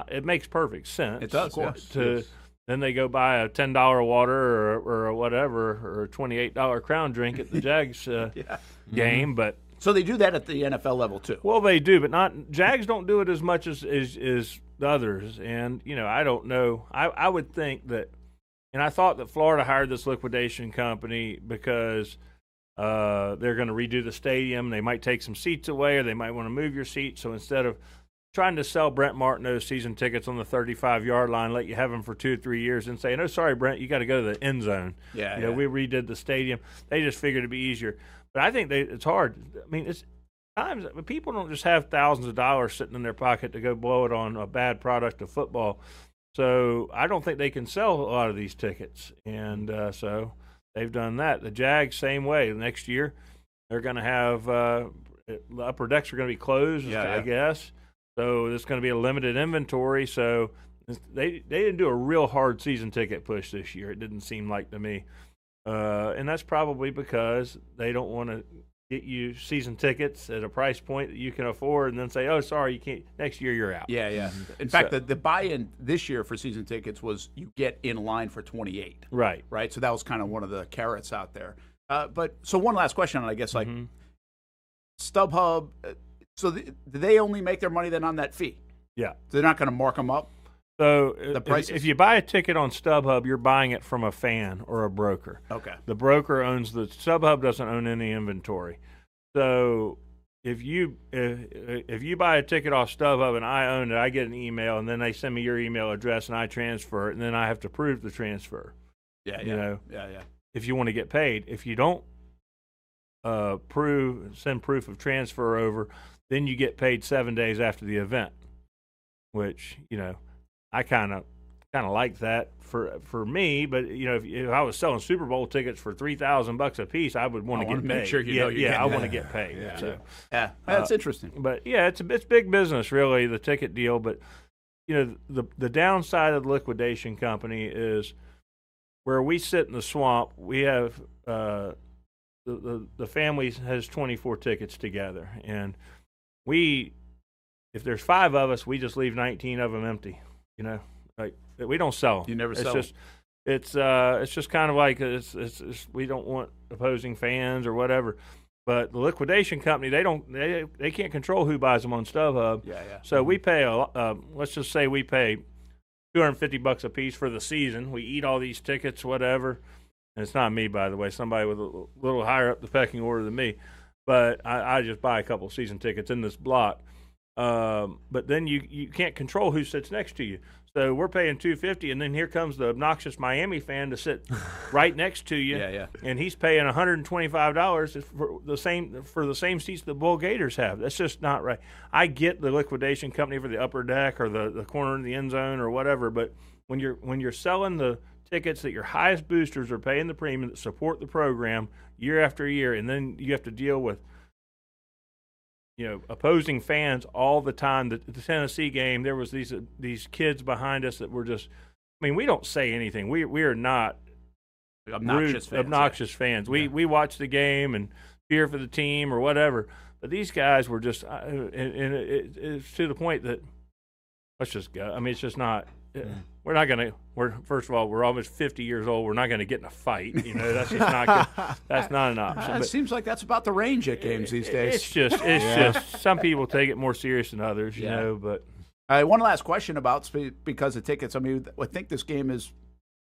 it makes perfect sense. It does, of course. yes. Then they go buy a $10 water or a whatever or a $28 Crown drink at the Jags game, but. So they do that at the NFL level too. Well, they do, but not Jags don't do it as much as the others. And I don't know. I would think that, and I thought that Florida hired this liquidation company because they're going to redo the stadium. They might take some seats away, or they might want to move your seats. So instead of trying to sell Brent Martineau season tickets on the 35-yard line, let you have them for 2 or 3 years, and say, "No, sorry, Brent, you got to go to the end zone." Yeah, We redid the stadium. They just figured it'd be easier. But I think it's hard. I mean, it's times people don't just have thousands of dollars sitting in their pocket to go blow it on a bad product of football. So I don't think they can sell a lot of these tickets, and so they've done that. The Jags, same way. Next year, they're going to have the upper decks are going to be closed, I guess. So there's going to be a limited inventory. So They didn't do a real hard season ticket push this year. It didn't seem like to me, and that's probably because they don't want to get you season tickets at a price point that you can afford, and then say, "Oh, sorry, you can't. Next year, you're out." Yeah, yeah. In fact, the buy-in this year for season tickets was you get in line for 28. Right. Right. So that was kind of one of the carrots out there. But so one last question, I guess, like StubHub. So do they only make their money then on that fee? Yeah. They're not going to mark them up. So prices? if you buy a ticket on StubHub, you're buying it from a fan or a broker. Okay. The broker owns the StubHub doesn't own any inventory. So if you buy a ticket off StubHub and I own it, I get an email and then they send me your email address and I transfer it and then I have to prove the transfer. Yeah, You know, yeah. if you want to get paid. If you don't send proof of transfer over, then you get paid 7 days after the event, which, you know, I kind of like that for me, but you know, if I was selling Super Bowl tickets for $3,000 a piece, I would want to get paid. Make sure I want to get paid. Yeah, so, that's interesting. But yeah, it's big business, really, the ticket deal. But you know, the downside of the liquidation company is where we sit in the swamp. We have the family has 24 tickets together, and if there's 5 of us, we just leave 19 of them empty. You know, like we don't sell them. You never sell them. It's just kind of like it's we don't want opposing fans or whatever. But the liquidation company, they can't control who buys them on StubHub. Yeah. So we pay let's just say we pay $250 a piece for the season. We eat all these tickets, whatever. And it's not me, by the way. Somebody with a little higher up the pecking order than me. But I just buy a couple season tickets in this block. But then you can't control who sits next to you. So we're paying $250, and then here comes the obnoxious Miami fan to sit right next to you. Yeah. And he's paying $125 for the same seats the Bull Gators have. That's just not right. I get the liquidation company for the upper deck or the corner in the end zone or whatever, but when you're selling the tickets that your highest boosters are paying the premium that support the program year after year, and then you have to deal with opposing fans all the time. The Tennessee game, there was these kids behind us that were just, I mean, we don't say anything. We are not obnoxious fans. We watch the game and cheer for the team or whatever. But these guys were just, and it's to the point that let's just go. I mean, it's just not. We're not going to. First of all, we're almost 50 years old. We're not going to get in a fight. That's just not good. That's not an option. It seems like that's about the range at games these days. It's just some people take it more serious than others, you know. But one last question about because of tickets. I mean, I think this game is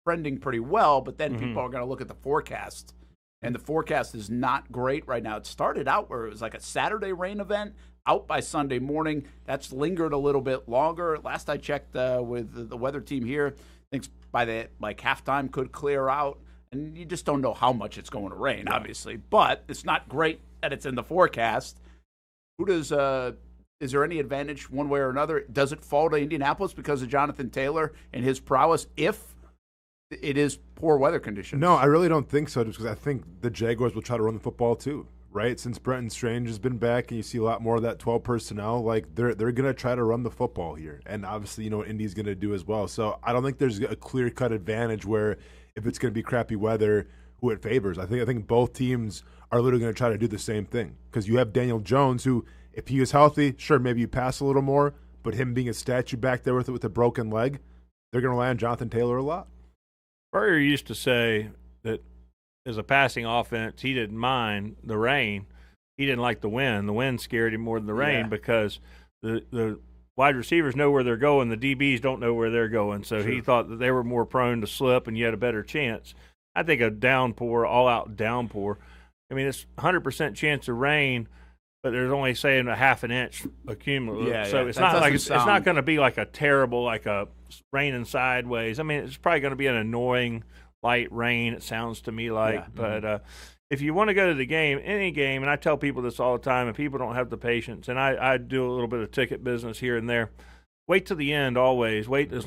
trending pretty well, but then people are going to look at the forecast, and the forecast is not great right now. It started out where it was like a Saturday rain event. Out by Sunday morning. That's lingered a little bit longer. Last I checked with the weather team here, thinks by the halftime could clear out, and you just don't know how much it's going to rain, obviously. But it's not great that it's in the forecast. Is there any advantage one way or another? Does it fall to Indianapolis because of Jonathan Taylor and his prowess if it is poor weather conditions? No, I really don't think so, just because I think the Jaguars will try to run the football too. Right, since Brenton Strange has been back, and you see a lot more of that 12 personnel, like they're gonna try to run the football here, and obviously what Indy's gonna do as well. So I don't think there's a clear cut advantage where if it's gonna be crappy weather, who it favors. I think both teams are literally gonna try to do the same thing because you have Daniel Jones, who if he is healthy, sure maybe you pass a little more, but him being a statue back there with a broken leg, they're gonna rely on Jonathan Taylor a lot. Spurrier used to say that. As a passing offense, he didn't mind the rain. He didn't like the wind. The wind scared him more than the rain because the wide receivers know where they're going. The DBs don't know where they're going. So he thought that they were more prone to slip and you had a better chance. I think a downpour, all-out downpour, I mean, it's 100% chance of rain, but there's only, saying a half an inch accumulative. So it's not like it's not going to be like a terrible, like a raining sideways. I mean, it's probably going to be an annoying – light rain, it sounds to me like. But if you want to go to the game, any game, and I tell people this all the time, and people don't have the patience, and I do a little bit of ticket business here and there, wait till the end always. Wait the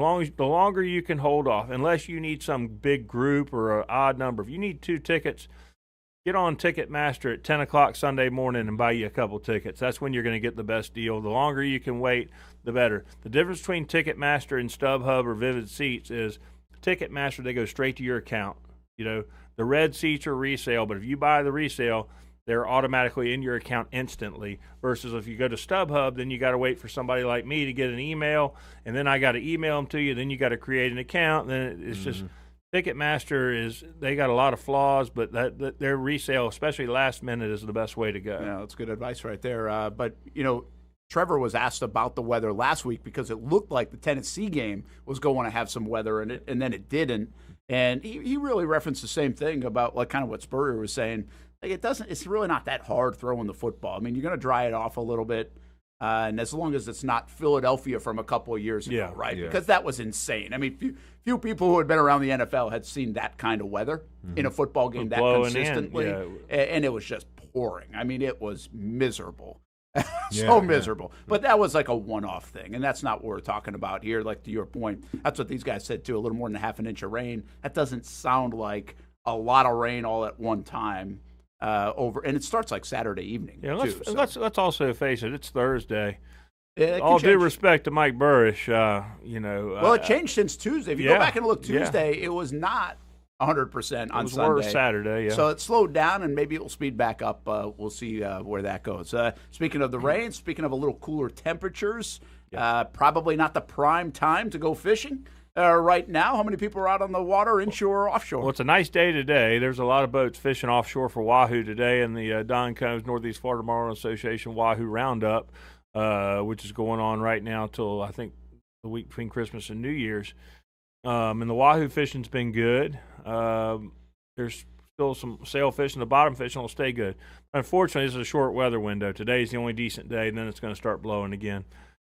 longer you can hold off, unless you need some big group or an odd number. If you need 2 tickets, get on Ticketmaster at 10 o'clock Sunday morning and buy you a couple tickets. That's when you're going to get the best deal. The longer you can wait, the better. The difference between Ticketmaster and StubHub or Vivid Seats is Ticketmaster, they go straight to your account. The red seats are resale, but if you buy the resale, they're automatically in your account instantly, versus if you go to StubHub, then you got to wait for somebody like me to get an email, and then I got to email them to you, then you got to create an account, then it's just – Ticketmaster they got a lot of flaws, but their resale, especially last minute, is the best way to go. Yeah, that's good advice right there. But Trevor was asked about the weather last week because it looked like the Tennessee game was going to have some weather in it, and then it didn't. And he really referenced the same thing about like kind of what Spurrier was saying. Like it's really not that hard throwing the football. I mean, you're going to dry it off a little bit. And as long as it's not Philadelphia from a couple of years ago, right? Yeah. Because that was insane. I mean, few people who had been around the NFL had seen that kind of weather in a football game that consistently. And it was just pouring. I mean, it was miserable. Miserable. But that was like a one-off thing, and that's not what we're talking about here. Like, to your point, that's what these guys said, too, a little more than half an inch of rain. That doesn't sound like a lot of rain all at one time. And it starts like Saturday evening. Yeah, let's also face it. It's Thursday. All due respect to Mike Burrish, well, it changed since Tuesday. If you go back and look Tuesday, it was not 100% on Sunday. Worse Saturday, yeah. So it slowed down, and maybe it will speed back up. We'll see where that goes. Speaking of the rain, speaking of a little cooler temperatures, probably not the prime time to go fishing. Right now, how many people are out on the water, inshore or offshore? Well, it's a nice day today. There's a lot of boats fishing offshore for wahoo today in the Don Combs Northeast Florida Marlin Association Wahoo Roundup, which is going on right now till, I think, the week between Christmas and New Year's. And the wahoo fishing's been good. There's still some sailfish, and the bottom fishing will stay good. Unfortunately, this is a short weather window. Today's the only decent day, and then it's going to start blowing again.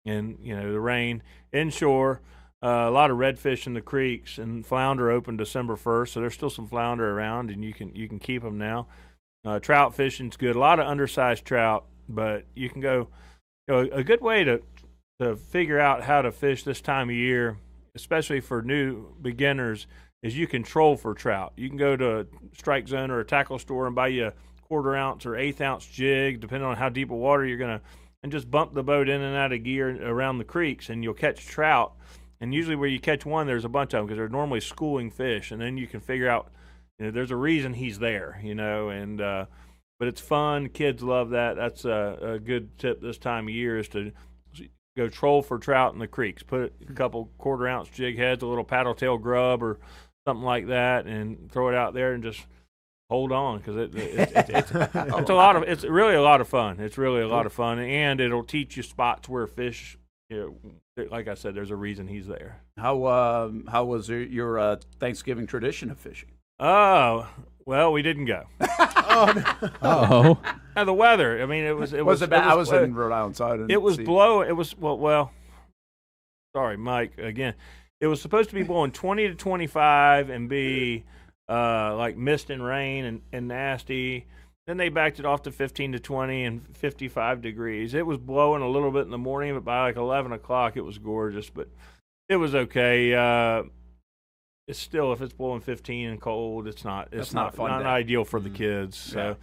And, the rain, inshore, a lot of redfish in the creeks, and flounder opened December 1st, so there's still some flounder around, and you can keep them now. Trout fishing's good. A lot of undersized trout, but you can go. A good way to figure out how to fish this time of year, especially for new beginners, is you can troll for trout. You can go to a strike zone or a tackle store and buy you a 1/4 ounce or 1/8 ounce jig, depending on how deep of water you're going to, and just bump the boat in and out of gear around the creeks, and you'll catch trout. And usually where you catch one, there's a bunch of them because they're normally schooling fish. And then you can figure out, there's a reason he's there, but it's fun. Kids love that. That's a good tip this time of year, is to go troll for trout in the creeks. Put a couple 1/4 ounce jig heads, a little paddle tail grub or something like that, and throw it out there and just hold on, because it's really a lot of fun. It's really a lot of fun, and it'll teach you spots where fish, like I said, there's a reason he's there. How was your Thanksgiving tradition of fishing? Oh, well, we didn't go. Oh, Now, the weather. I mean, it was bad. I was in Rhode Island, so I didn't. It was blowing. It was well. Sorry, Mike. Again, it was supposed to be blowing 20 to 25 and be like mist and rain and nasty. Then they backed it off to 15 to 20 and 55 degrees. It was blowing a little bit in the morning, but by like 11 o'clock, it was gorgeous. But it was okay. It's still, if it's blowing 15 and cold, it's not ideal for the kids. So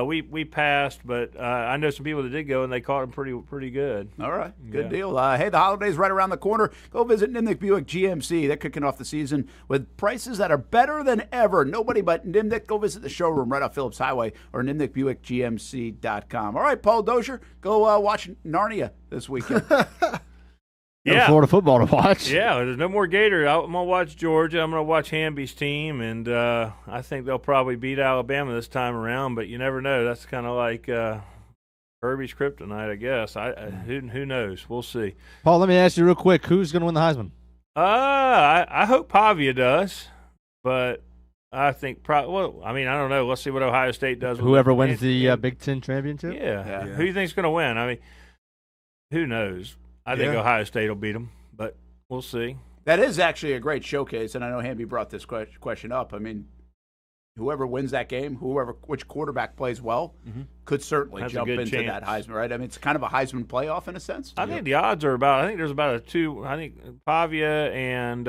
we passed, but I know some people that did go, and they caught them pretty good. All right, good deal. Hey, the holiday's right around the corner. Go visit Nimnik Buick GMC. They're kicking off the season with prices that are better than ever. Nobody but Nimnik. Go visit the showroom right off Phillips Highway or NimnikBuickGMC.com. All right, Paul Dozier, go watch Narnia this weekend. No Florida football to watch. Yeah, there's no more Gator. I'm going to watch Georgia. I'm going to watch Hamby's team, and I think they'll probably beat Alabama this time around, but you never know. That's kind of like Herbie's kryptonite, I guess. Who knows? We'll see. Paul, let me ask you real quick. Who's going to win the Heisman? I hope Pavia does, but I think I don't know. Let's see what Ohio State does. Whoever wins the Big Ten championship? Yeah. Who do you think's going to win? I mean, who knows? I think Ohio State will beat them, but we'll see. That is actually a great showcase, and I know Hamby brought this question up. I mean, whoever wins that game, which quarterback plays well, could certainly jump into chance. That Heisman, right? I mean, it's kind of a Heisman playoff in a sense. I think the odds are about. I think there's about a 2. I think Pavia and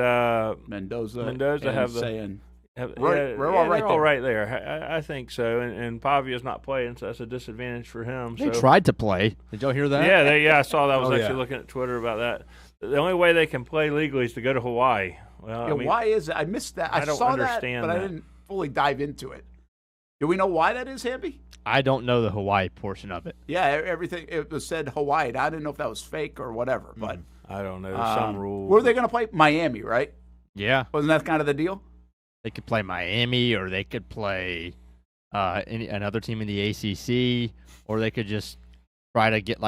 Mendoza have the. saying, They're all right there. I think so. And Pavia's not playing, so that's a disadvantage for him. They tried to play. Did y'all hear that? Yeah, I saw that. I was actually looking at Twitter about that. The only way they can play legally is to go to Hawaii. Well, why is it? I missed that. I don't saw understand that, but I didn't fully dive into it. Do we know why that is, Hamby? I don't know the Hawaii portion of it. Yeah, everything it was said Hawaii. I didn't know if that was fake or whatever, but I don't know. There's some rule. Where are they going to play? Miami, right? Yeah. Wasn't that kind of the deal? They could play Miami, or they could play another team in the ACC, or they could just try to get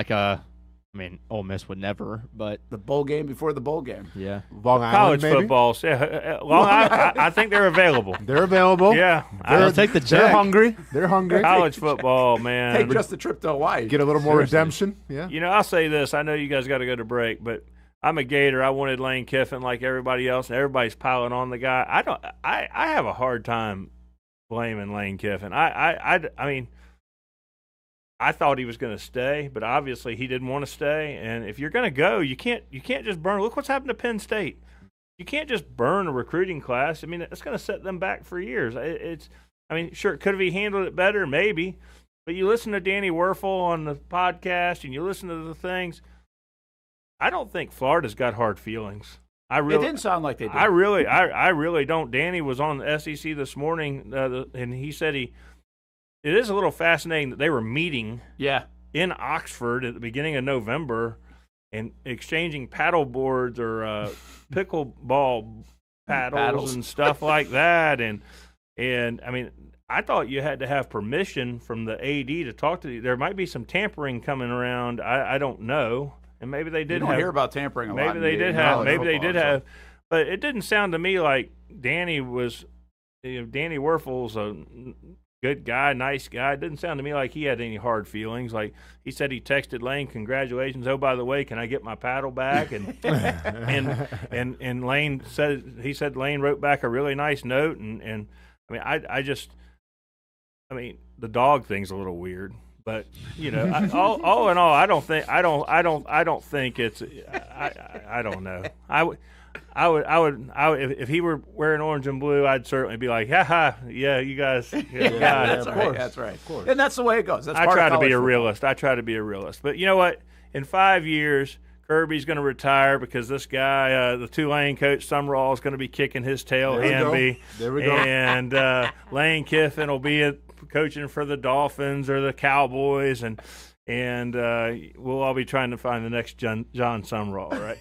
Ole Miss would never, but the bowl game before the bowl game. Yeah, Long Island, college maybe? football. Yeah, I think they're available. They're available. Yeah, I'll take the check. They're hungry. They're hungry. College football, man. Take just the trip to Hawaii. Get a little more redemption. Yeah. I'll say this. I know you guys got to go to break, but I'm a Gator. I wanted Lane Kiffin like everybody else, and everybody's piling on the guy. I have a hard time blaming Lane Kiffin. I mean, I thought he was going to stay, but obviously he didn't want to stay. And if you're going to go, you can't just burn. Look what's happened to Penn State. You can't just burn a recruiting class. I mean, it's going to set them back for years. Sure, could have he handled it better? Maybe. But you listen to Danny Werfel on the podcast and you listen to the things. I don't think Florida's got hard feelings. It didn't sound like they did. I really don't. Danny was on the SEC this morning, and he said it is a little fascinating that they were meeting in Oxford at the beginning of November and exchanging paddle boards or pickleball paddles and stuff like that. And I mean, I thought you had to have permission from the AD to talk to you. There might be some tampering coming around. I don't know. And maybe they did. You don't hear about tampering a lot. Maybe they did have. Maybe they did have. But it didn't sound to me like Danny was. Danny Werfel's a good guy, nice guy. It didn't sound to me like he had any hard feelings. Like he said, he texted Lane, "Congratulations! Oh, by the way, can I get my paddle back?" And and Lane said Lane wrote back a really nice note. And I mean, the dog thing's a little weird. But all in all, I don't think it's. I don't know. I would if he were wearing orange and blue, I'd certainly be like, yeah, you guys, that's right, that's right, of course. And that's the way it goes. I try to be a realist. But you know what? In 5 years, Kirby's going to retire because this guy, the Tulane coach Summerall, is going to be kicking his tail. Hamby. There we go. And Lane Kiffin will be coaching for the Dolphins or the Cowboys, and we'll all be trying to find the next John Summerall, right?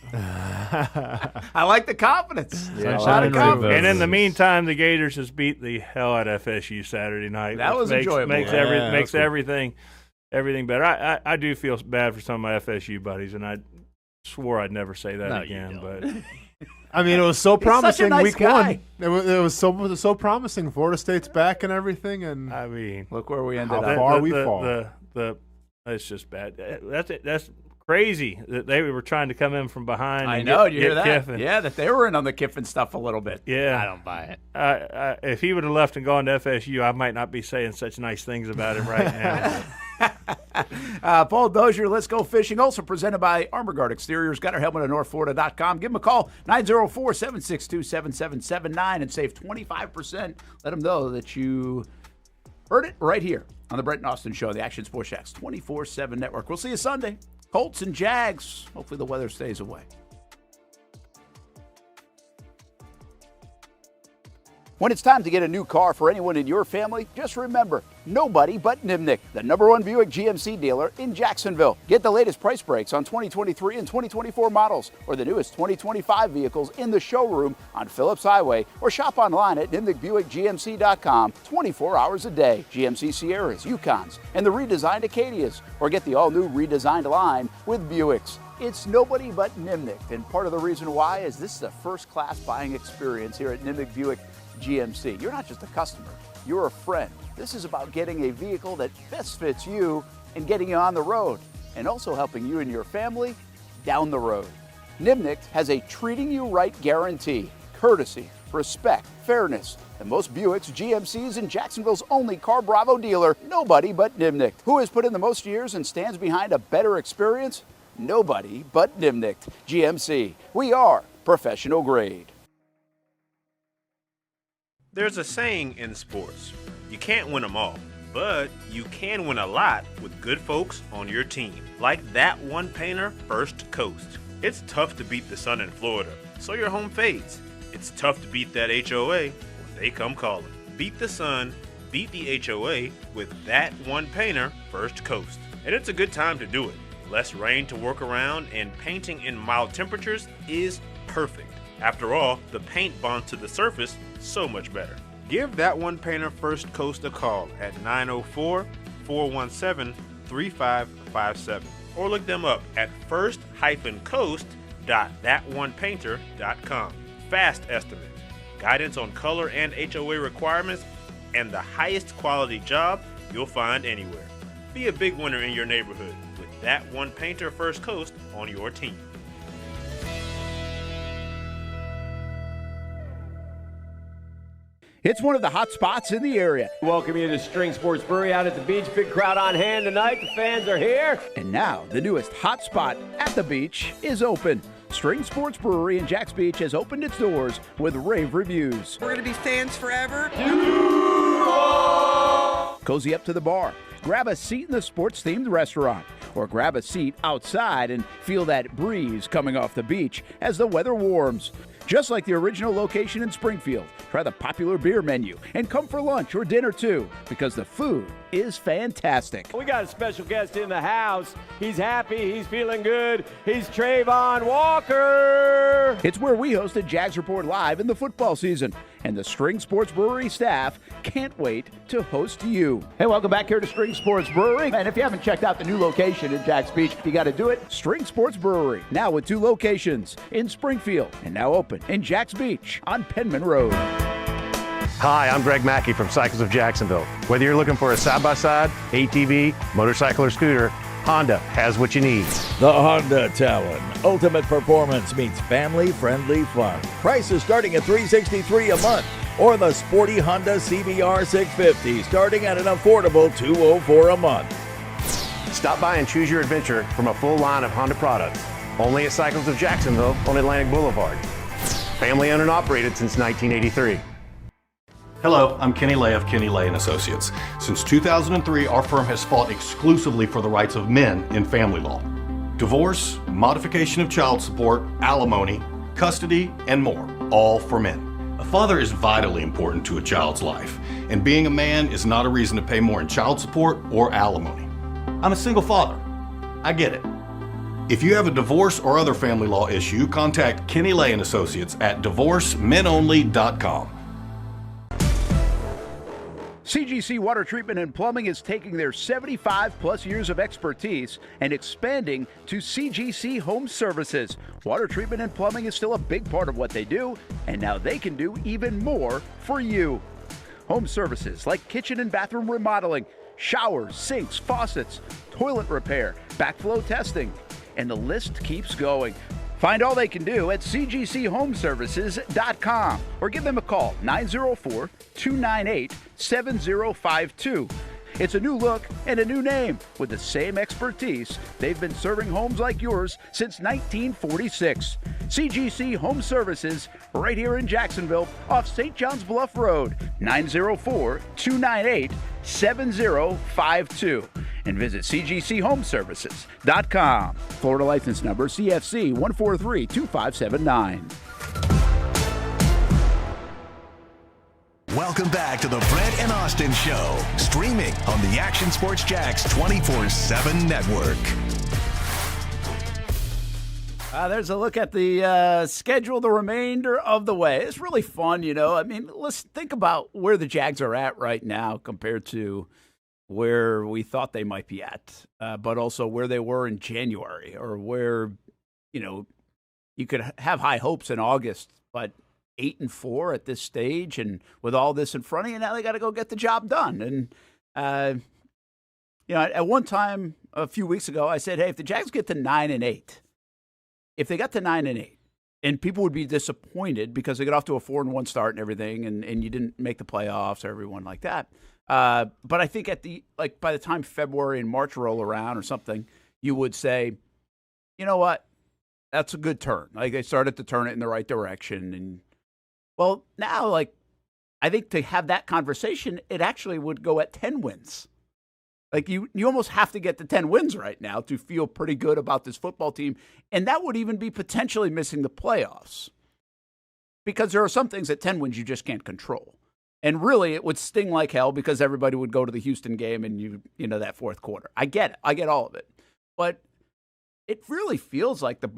I like the confidence. Yeah, confidence. And in the meantime, the Gators has beat the hell out of FSU Saturday night. That was enjoyable. Makes everything better. I do feel bad for some of my FSU buddies, and I swore I'd never say that again, but. I mean, it was so promising nice week one. It was so promising. Florida State's back and everything, and I mean, look where we ended up. How far we fall. It's just bad. That's crazy that they were trying to come in from behind. I know. You hear that? Kiffin. Yeah, that they were in on the Kiffin stuff a little bit. Yeah, I don't buy it. If he would have left and gone to FSU, I might not be saying such nice things about him right now. Paul Dozier, Let's Go Fishing, also presented by Armor Guard Exteriors. Got our helmet at NorthFlorida.com. Give them a call, 904-762-7779, and save 25%. Let them know that you heard it right here on the Brent and Austen Show, the Action Sports Jacks 24/7 network. We'll see you Sunday. Colts and Jags. Hopefully the weather stays away. When it's time to get a new car for anyone in your family, just remember, nobody but Nimnick, the #1 Buick GMC dealer in Jacksonville. Get the latest price breaks on 2023 and 2024 models or the newest 2025 vehicles in the showroom on Phillips Highway, or shop online at NimnickBuickGMC.com 24 hours a day. GMC Sierras, Yukons, and the redesigned Acadias, or get the all-new redesigned line with Buicks. It's nobody but Nimnick, and part of the reason why is this is a first-class buying experience here at Nimnick Buick GMC. You're not just a customer, you're a friend. This is about getting a vehicle that best fits you and getting you on the road, and also helping you and your family down the road. Nimnick has a treating you right guarantee, courtesy, respect, fairness, and most Buicks, GMCs, and Jacksonville's only Car Bravo dealer, nobody but Nimnick. Who has put in the most years and stands behind a better experience? Nobody but Nimnick. GMC, we are professional grade. There's a saying in sports, you can't win them all, but you can win a lot with good folks on your team. Like that one painter, First Coast. It's tough to beat the sun in Florida, so your home fades. It's tough to beat that HOA when they come calling. Beat the sun, beat the HOA with that one painter, First Coast. And it's a good time to do it. Less rain to work around, and painting in mild temperatures is perfect. After all, the paint bonds to the surface so much better. Give that one painter First Coast a call at 904-417-3557 or look them up at first-coast.thatonepainter.com. Fast estimate, guidance on color and HOA requirements, and the highest quality job you'll find anywhere. Be a big winner in your neighborhood with that one painter First Coast on your team. It's one of the hot spots in the area. Welcome you to String Sports Brewery out at the beach. Big crowd on hand tonight. The fans are here. And now, the newest hot spot at the beach is open. String Sports Brewery in Jax Beach has opened its doors with rave reviews. We're going to be fans forever. Cozy up to the bar. Grab a seat in the sports-themed restaurant, or grab a seat outside and feel that breeze coming off the beach as the weather warms. Just like the original location in Springfield, try the popular beer menu and come for lunch or dinner too, because the food is fantastic. We got a special guest in the house. He's happy. He's feeling good. He's Trayvon Walker. It's where we hosted Jags Report Live in the football season, and the String Sports Brewery staff can't wait to host you. Hey, welcome back here to String Sports Brewery. And if you haven't checked out the new location in Jax Beach, you got to do it. String Sports Brewery, now with 2 locations in Springfield and now open in Jax Beach on Penman Road. Hi, I'm Greg Mackey from Cycles of Jacksonville. Whether you're looking for a side-by-side, ATV, motorcycle, or scooter, Honda has what you need. The Honda Talon. Ultimate performance meets family-friendly fun. Prices starting at $363 a month. Or the sporty Honda CBR 650 starting at an affordable $204 a month. Stop by and choose your adventure from a full line of Honda products. Only at Cycles of Jacksonville on Atlantic Boulevard. Family owned and operated since 1983. Hello, I'm Kenny Lay of Kenny Lay & Associates. Since 2003, our firm has fought exclusively for the rights of men in family law. Divorce, modification of child support, alimony, custody, and more, all for men. A father is vitally important to a child's life, and being a man is not a reason to pay more in child support or alimony. I'm a single father. I get it. If you have a divorce or other family law issue, contact Kenny Lay & Associates at divorcemenonly.com. CGC Water Treatment and Plumbing is taking their 75-plus years of expertise and expanding to CGC Home Services. Water treatment and plumbing is still a big part of what they do, and now they can do even more for you. Home services like kitchen and bathroom remodeling, showers, sinks, faucets, toilet repair, backflow testing, and the list keeps going. Find all they can do at cgchomeservices.com or give them a call, 904-298-7052. It's a new look and a new name with the same expertise. They've been serving homes like yours since 1946. CGC Home Services, right here in Jacksonville off St. John's Bluff Road, 904-298-7052. And visit cgchomeservices.com. Florida license number CFC 1432579. Welcome back to the Brent and Austen Show, streaming on the Action Sports Jax 24/7 network. There's a look at the schedule the remainder of the way. It's really fun, you know. I mean, let's think about where the Jags are at right now compared to where we thought they might be at, but also where they were in January, or where, you know, you could have high hopes in August, but 8-4 at this stage, and with all this in front of you, now they got to go get the job done. And you know, at one time a few weeks ago, I said, hey, if the Jags get to 9-8, if they got to 9-8, and people would be disappointed because they got off to a 4-1 start and everything, and you didn't make the playoffs or everyone like that. But I think by the time February and March roll around or something, you would say, you know what, that's a good turn. Like, they started to turn it in the right direction. And well, now, like, I think to have that conversation, it actually would go at 10 wins. Like you almost have to get to 10 wins right now to feel pretty good about this football team. And that would even be potentially missing the playoffs. Because there are some things at 10 wins you just can't control. And really, it would sting like hell because everybody would go to the Houston game and you know that fourth quarter. I get it. I get all of it. But it really feels like the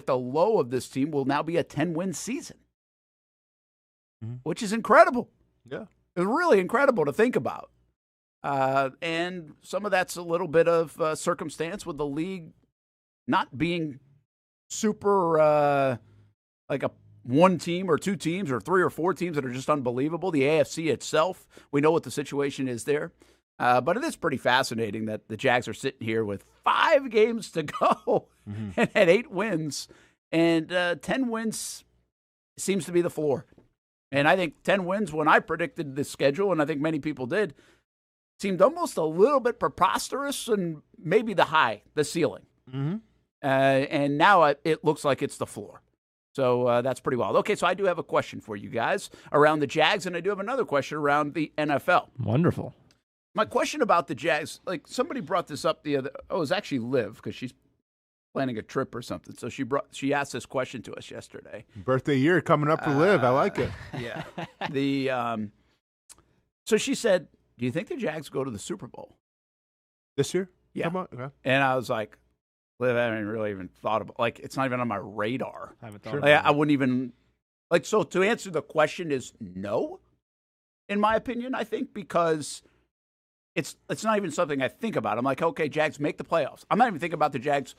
low of this team will now be a 10-win season. Which is incredible. Yeah. It's really incredible to think about. And some of that's a little bit of circumstance with the league not being super like a one team or two teams or three or four teams that are just unbelievable. The AFC itself, we know what the situation is there. But it is pretty fascinating that the Jags are sitting here with 5 games to go and had 8 wins. And 10 wins seems to be the floor. And I think 10 wins, when I predicted the schedule, and I think many people did, seemed almost a little bit preposterous and maybe the ceiling. And now it looks like it's the floor. So that's pretty wild. Okay, so I do have a question for you guys around the Jags, and I do have another question around the NFL. Wonderful. My question about the Jags, like somebody brought this up it was actually Liv, because she's planning a trip or something. So she asked this question to us yesterday. Birthday year coming up for Liv. I like it. Yeah. So she said, do you think the Jags go to the Super Bowl this year? Yeah. Okay. And I was like, Liv, I haven't really even thought about, like, it's not even on my radar. I haven't thought about it. I wouldn't even, like, so to answer the question is no, in my opinion, I think, because it's not even something I think about. I'm like, okay, Jags make the playoffs. I'm not even thinking about the Jags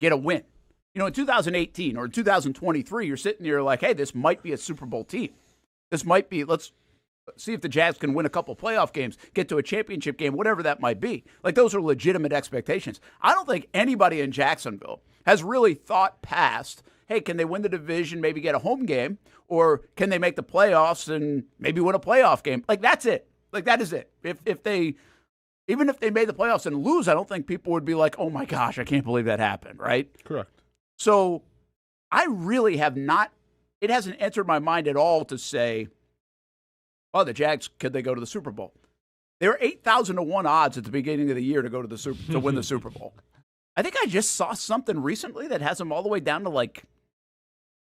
get a win. You know, in 2018 or 2023, you're sitting there like, hey, this might be a Super Bowl team. This might be, let's see if the Jags can win a couple playoff games, get to a championship game, whatever that might be. Like, those are legitimate expectations. I don't think anybody in Jacksonville has really thought past, hey, can they win the division, maybe get a home game, or can they make the playoffs and maybe win a playoff game? Like, that's it. Like, that is it. Even if they made the playoffs and lose, I don't think people would be like, oh, my gosh, I can't believe that happened, right? Correct. So I really have not – it hasn't entered my mind at all to say, oh, the Jags, could they go to the Super Bowl? They were 8,000 to 1 odds at the beginning of the year to go to to win the Super Bowl. I think I just saw something recently that has them all the way down to like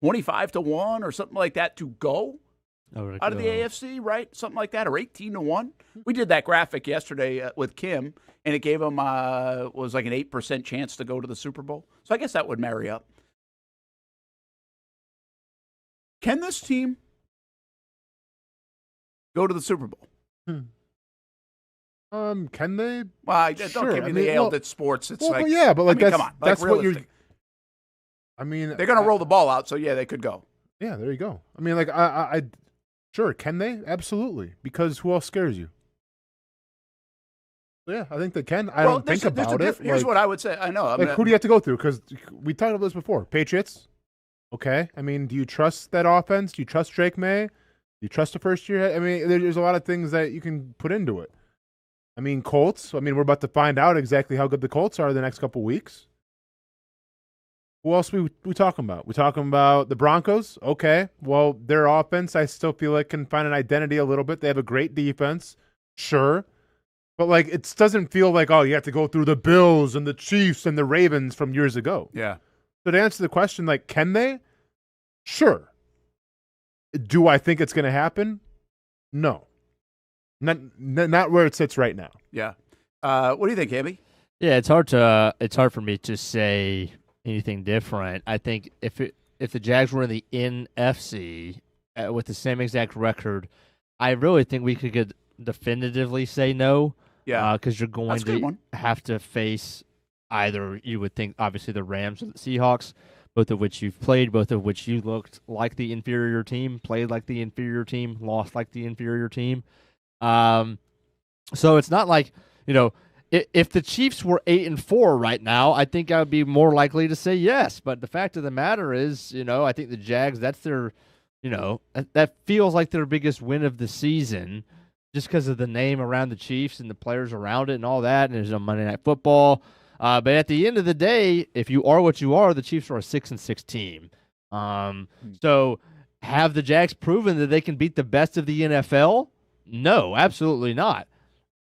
25 to 1 or something like that to go out of the AFC, right? Something like that, or 18 to 1. We did that graphic yesterday with Kim, and it gave them was like an 8% chance to go to the Super Bowl. So I guess that would marry up. Can this team go to the Super Bowl? Can they? Well, sure. Don't give me the ale that's sports. It's like, yeah, but like, come on, that's like, what you're. I mean, they're going to roll the ball out, so yeah, they could go. Yeah, there you go. I mean, like, I sure, can they? Absolutely, because who else scares you? Yeah, I think they can. I don't think about it. Here's what I would say. I know. Who do you have to go through? Because we talked about this before. Patriots. Okay. I mean, do you trust that offense? Do you trust Drake May? Do you trust the first year? I mean, there's a lot of things that you can put into it. I mean, Colts. I mean, we're about to find out exactly how good the Colts are the next couple weeks. Who else we talking about? We talking about the Broncos? Okay. Well, their offense, I still feel like can find an identity a little bit. They have a great defense. Sure. But, like, it doesn't feel like, oh, you have to go through the Bills and the Chiefs and the Ravens from years ago. Yeah. So to answer the question, like, can they? Sure. Do I think it's going to happen? No. Not where it sits right now. Yeah. What do you think, Hamby? Yeah, it's hard for me to say anything different. I think if the Jags were in the NFC with the same exact record, I really think we could definitively say no. Yeah, because you're going to have to face either, you would think, obviously the Rams or the Seahawks, both of which you've played, both of which you looked like the inferior team, played like the inferior team, lost like the inferior team. So it's not like, you know, if the Chiefs were 8-4 right now, I think I would be more likely to say yes. But the fact of the matter is, you know, I think the Jags, that's their, you know, that feels like their biggest win of the season, just because of the name around the Chiefs and the players around it and all that, and there's no Monday Night Football. But at the end of the day, if you are what you are, the Chiefs are a 6-6 team. So Have the Jags proven that they can beat the best of the NFL? No, absolutely not.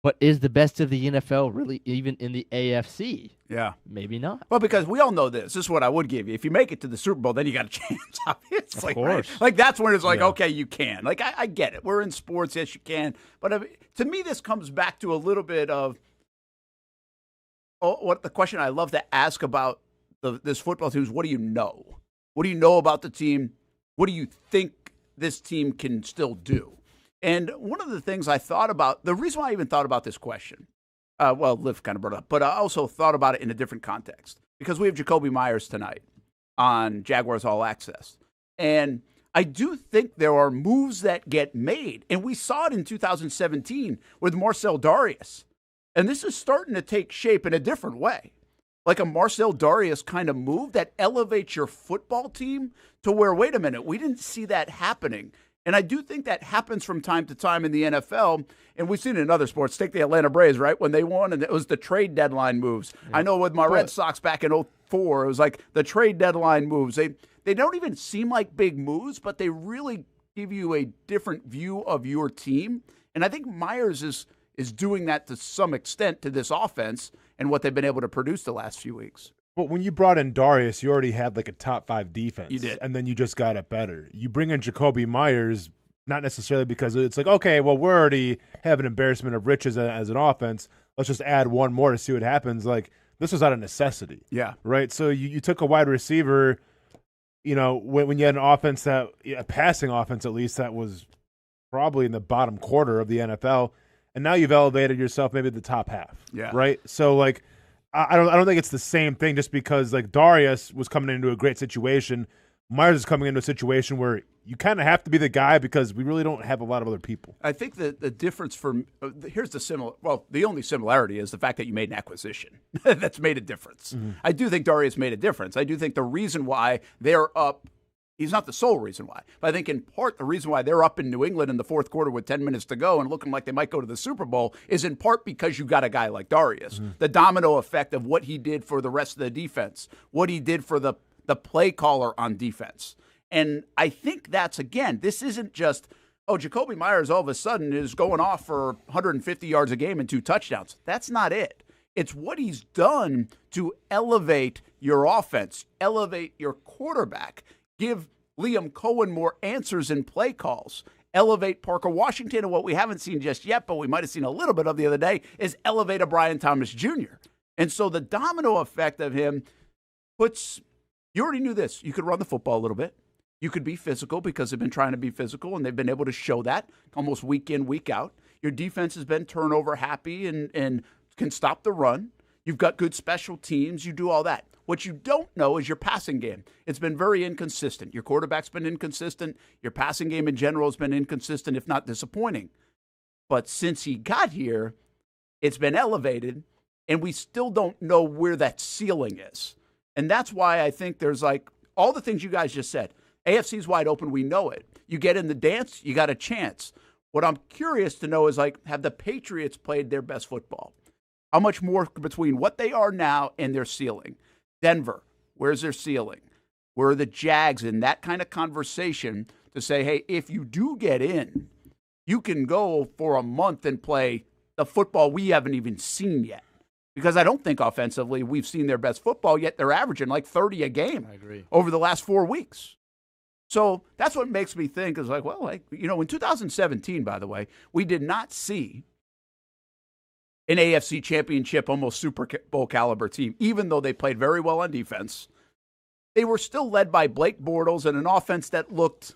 But is the best of the NFL really even in the AFC? Yeah. Maybe not. Well, because we all know this. This is what I would give you. If you make it to the Super Bowl, then you got a chance, obviously. Of course. Right? Like, that's when it's like, okay, you can. Like, I get it. We're in sports. Yes, you can. But to me, this comes back to a little bit of what the question I love to ask about this football team is, what do you know? What do you know about the team? What do you think this team can still do? And one of the things I thought about, the reason why I even thought about this question, Liv kind of brought it up, but I also thought about it in a different context because we have Jakobi Meyers tonight on Jaguars All Access. And I do think there are moves that get made. And we saw it in 2017 with Marcel Darius. And this is starting to take shape in a different way. Like a Marcel Darius kind of move that elevates your football team to where, wait a minute, we didn't see that happening. And I do think that happens from time to time in the NFL, and we've seen it in other sports. Take the Atlanta Braves, right? When they won, and it was the trade deadline moves. Yeah. I know with my Red Sox back in 2004, it was like the trade deadline moves. They don't even seem like big moves, but they really give you a different view of your team. And I think Myers is doing that to some extent to this offense and what they've been able to produce the last few weeks. But when you brought in Darius, you already had like a top 5 defense. You did. And then you just got it better. You bring in Jakobi Meyers, not necessarily because it's like, okay, well, we're already have an embarrassment of riches as an offense. Let's just add one more to see what happens. Like, this was out of necessity. Yeah. Right? So you took a wide receiver, when you had an offense a passing offense at least, that was probably in the bottom quarter of the NFL, and now you've elevated yourself maybe the top half. Yeah. Right? So, like, I don't think it's the same thing just because, like, Darius was coming into a great situation. Myers is coming into a situation where you kind of have to be the guy because we really don't have a lot of other people. I think that the difference here's the only similarity is the fact that you made an acquisition. That's made a difference. Mm-hmm. I do think Darius made a difference. I do think the reason why they're up, he's not the sole reason why, but I think in part the reason why they're up in New England in the fourth quarter with 10 minutes to go and looking like they might go to the Super Bowl is in part because you got a guy like Darius. Mm-hmm. The domino effect of what he did for the rest of the defense, what he did for the play caller on defense. And I think that's, again, this isn't just, Jakobi Meyers all of a sudden is going off for 150 yards a game and 2 touchdowns. That's not it. It's what he's done to elevate your offense, elevate your quarterback, give Liam Cohen more answers in play calls, elevate Parker Washington, and what we haven't seen just yet, but we might have seen a little bit of the other day, is elevate a Brian Thomas Jr. And so the domino effect of him you already knew this. You could run the football a little bit. You could be physical because they've been trying to be physical, and they've been able to show that almost week in, week out. Your defense has been turnover happy and can stop the run. You've got good special teams. You do all that. What you don't know is your passing game. It's been very inconsistent. Your quarterback's been inconsistent. Your passing game in general has been inconsistent, if not disappointing. But since he got here, it's been elevated, and we still don't know where that ceiling is. And that's why I think there's like all the things you guys just said. AFC's wide open. We know it. You get in the dance, you got a chance. What I'm curious to know is, like, have the Patriots played their best football? How much more between what they are now and their ceiling? Denver, where's their ceiling? Where are the Jags in that kind of conversation to say, hey, if you do get in, you can go for a month and play the football we haven't even seen yet. Because I don't think offensively we've seen their best football, yet they're averaging like 30 a game over the last 4 weeks. So that's what makes me think is like, well, in 2017, by the way, we did not see an AFC championship, almost Super Bowl caliber team, even though they played very well on defense. They were still led by Blake Bortles and an offense that looked,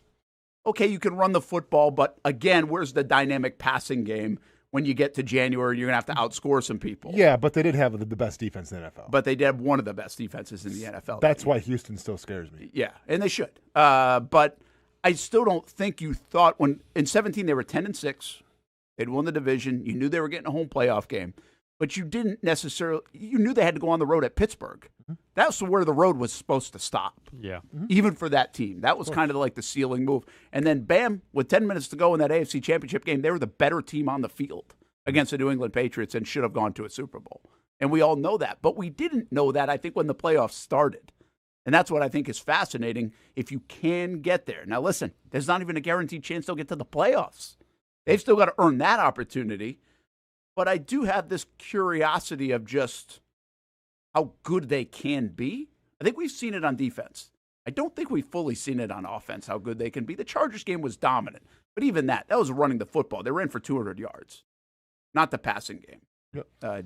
okay, you can run the football, but again, where's the dynamic passing game? When you get to January, you're going to have to outscore some people. Yeah, but they did have the best defense in the NFL. But they did have one of the best defenses in the NFL. That's why Houston still scares me. Yeah, and they should. But I still don't think you thought when in 2017 they were 10-6. They'd won the division. You knew they were getting a home playoff game. But you didn't necessarily – you knew they had to go on the road at Pittsburgh. Mm-hmm. That's where the road was supposed to stop. Yeah. Mm-hmm. Even for that team. That was kind of like the ceiling move. And then, bam, with 10 minutes to go in that AFC Championship game, they were the better team on the field against the New England Patriots and should have gone to a Super Bowl. And we all know that. But we didn't know that, I think, when the playoffs started. And that's what I think is fascinating if you can get there. Now, listen, there's not even a guaranteed chance they'll get to the playoffs. They've still got to earn that opportunity. But I do have this curiosity of just how good they can be. I think we've seen it on defense. I don't think we've fully seen it on offense, how good they can be. The Chargers game was dominant. But even that was running the football. They ran for 200 yards, not the passing game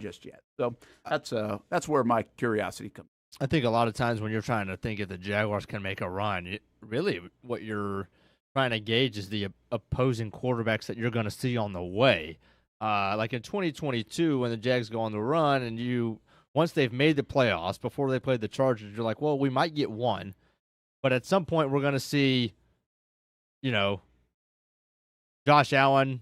just yet. So that's where my curiosity comes. I think a lot of times when you're trying to think if the Jaguars can make a run, really what you're trying to gauge is the opposing quarterbacks that you're going to see on the way. Like in 2022, when the Jags go on the run, and once they've made the playoffs, before they played the Chargers, you're like, well, we might get one, but at some point we're going to see, Josh Allen,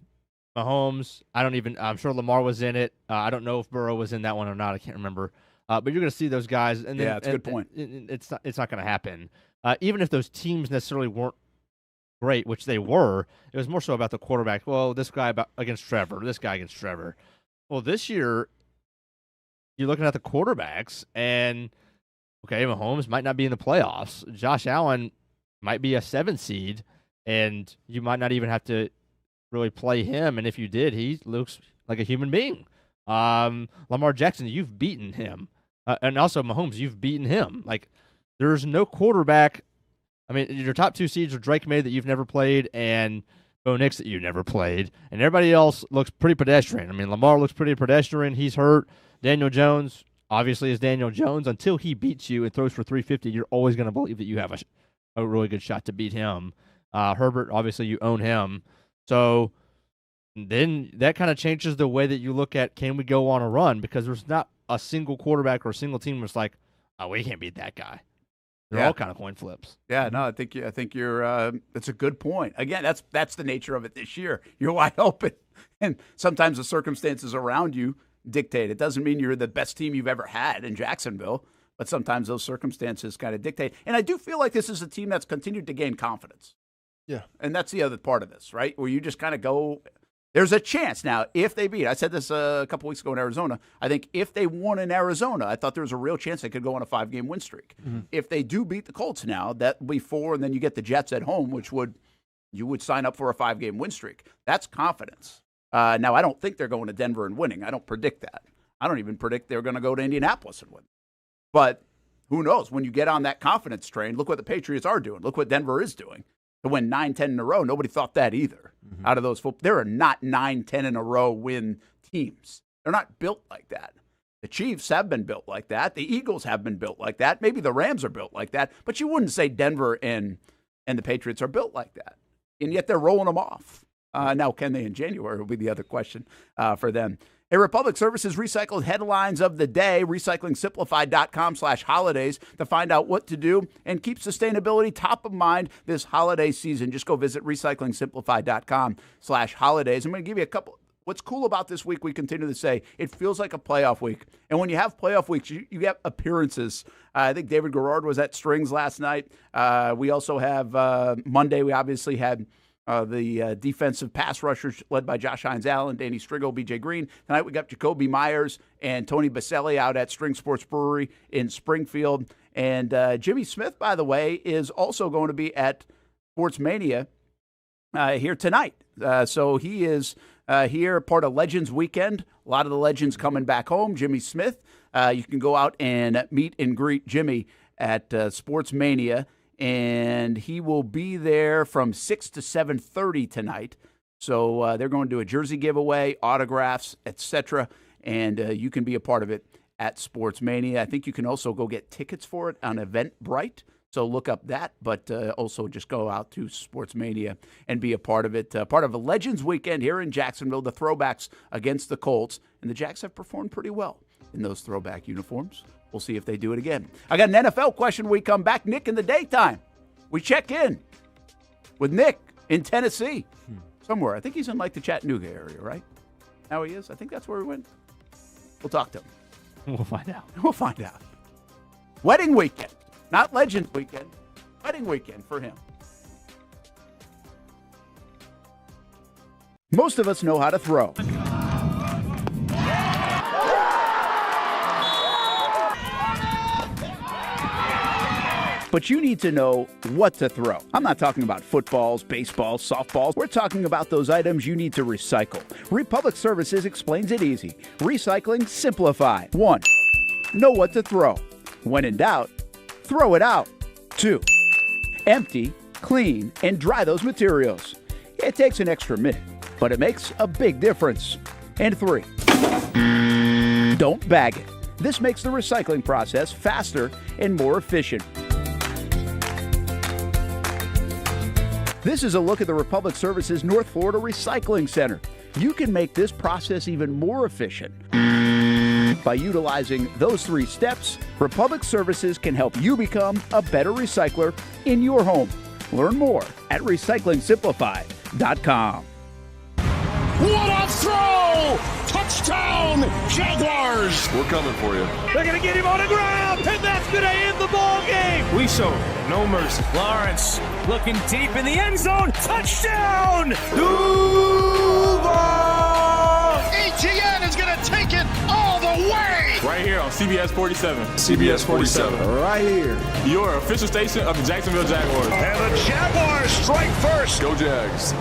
Mahomes. I'm sure Lamar was in it. I don't know if Burrow was in that one or not. I can't remember. But you're going to see those guys. And then, that's a good point. It's not going to happen. Even if those teams necessarily weren't great, which they were, it was more so about the quarterback. Well, this guy against Trevor, this guy against Trevor. Well, this year, you're looking at the quarterbacks, and, okay, Mahomes might not be in the playoffs. Josh Allen might be a 7 seed, and you might not even have to really play him. And if you did, he looks like a human being. Lamar Jackson, you've beaten him. And also Mahomes, you've beaten him. Like, there's no quarterback. I mean, your top 2 seeds are Drake May that you've never played and Bo Nix that you've never played. And everybody else looks pretty pedestrian. I mean, Lamar looks pretty pedestrian. He's hurt. Daniel Jones obviously is Daniel Jones. Until he beats you and throws for 350, you're always going to believe that you have a really good shot to beat him. Herbert, obviously you own him. So then that kind of changes the way that you look at, can we go on a run? Because there's not a single quarterback or a single team that's like, oh, we can't beat that guy. They're all kind of coin flips. Yeah, no, I think you're. That's a good point. Again, that's the nature of it this year. You're wide open, and sometimes the circumstances around you dictate. It doesn't mean you're the best team you've ever had in Jacksonville, but sometimes those circumstances kind of dictate. And I do feel like this is a team that's continued to gain confidence. Yeah, and that's the other part of this, right? Where you just kind of go. There's a chance now if they beat. I said this a couple weeks ago in Arizona. I think if they won in Arizona, I thought there was a real chance they could go on a 5-game win streak. Mm-hmm. If they do beat the Colts now, that will be 4, and then you get the Jets at home, which you would sign up for a 5-game win streak. That's confidence. Now, I don't think they're going to Denver and winning. I don't predict that. I don't even predict they're going to go to Indianapolis and win. But who knows? When you get on that confidence train, look what the Patriots are doing. Look what Denver is doing. To win 9-10 in a row, nobody thought that either. Mm-hmm. Out of those, there are not 9-10 in a row win teams. They're not built like that. The Chiefs have been built like that. The Eagles have been built like that. Maybe the Rams are built like that. But you wouldn't say Denver and the Patriots are built like that. And yet they're rolling them off. Now, can they in January will be the other question for them. A Republic Services recycled headlines of the day, recyclingsimplified.com/holidays to find out what to do and keep sustainability top of mind this holiday season. Just go visit recyclingsimplified.com/holidays. I'm going to give you a couple. What's cool about this week, we continue to say, it feels like a playoff week. And when you have playoff weeks, you get appearances. I think David Garrard was at Strings last night. We also have Monday, we obviously had the defensive pass rushers led by Josh Hines-Allen, Danny Strigo, B.J. Green. Tonight we got Jacoby Myers and Tony Baselli out at String Sports Brewery in Springfield. And Jimmy Smith, by the way, is also going to be at Sports Mania here tonight. So he is here, part of Legends Weekend. A lot of the legends coming back home. Jimmy Smith, you can go out and meet and greet Jimmy at Sports Mania. And he will be there from 6 to 7:30 tonight. So they're going to do a jersey giveaway, autographs, etc. And you can be a part of it at Sports Mania. I think you can also go get tickets for it on Eventbrite. So look up that, but also just go out to Sports Mania and be a part of it. Part of a Legends Weekend here in Jacksonville, the throwbacks against the Colts. And the Jags have performed pretty well in those throwback uniforms. We'll see if they do it again. I got an NFL question when we come back. Nick in the daytime. We check in with Nick in Tennessee. Somewhere. I think he's in like the Chattanooga area, right? Now he is? I think that's where he went. We'll talk to him. We'll find out. We'll find out. Wedding weekend. Not Legends Weekend. Wedding weekend for him. Most of us know how to throw. But you need to know what to throw. I'm not talking about footballs, baseballs, softballs. We're talking about those items you need to recycle. Republic Services explains it easy. Recycling simplified. 1. Know what to throw. When in doubt, throw it out. 2. Empty, clean, and dry those materials. It takes an extra minute, but it makes a big difference. And 3. Don't bag it. This makes the recycling process faster and more efficient. This is a look at the Republic Services North Florida Recycling Center. You can make this process even more efficient. By utilizing those 3 steps, Republic Services can help you become a better recycler in your home. Learn more at recyclingsimplified.com. What a throw! Touchdown, Jaguars! We're coming for you. They're going to get him on the ground, and that's going to end the ball game. We show no mercy. Lawrence looking deep in the end zone. Touchdown! Duval! ETN is going to take it all the way. Right here on CBS 47. CBS 47. Right here. Your official station of the Jacksonville Jaguars. And the Jaguars strike first. Go Jags.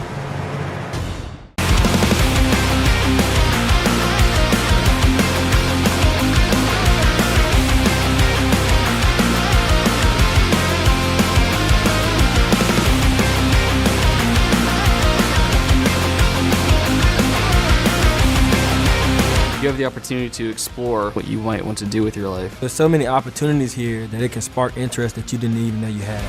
You have the opportunity to explore what you might want to do with your life. There's so many opportunities here that it can spark interest that you didn't even know you had.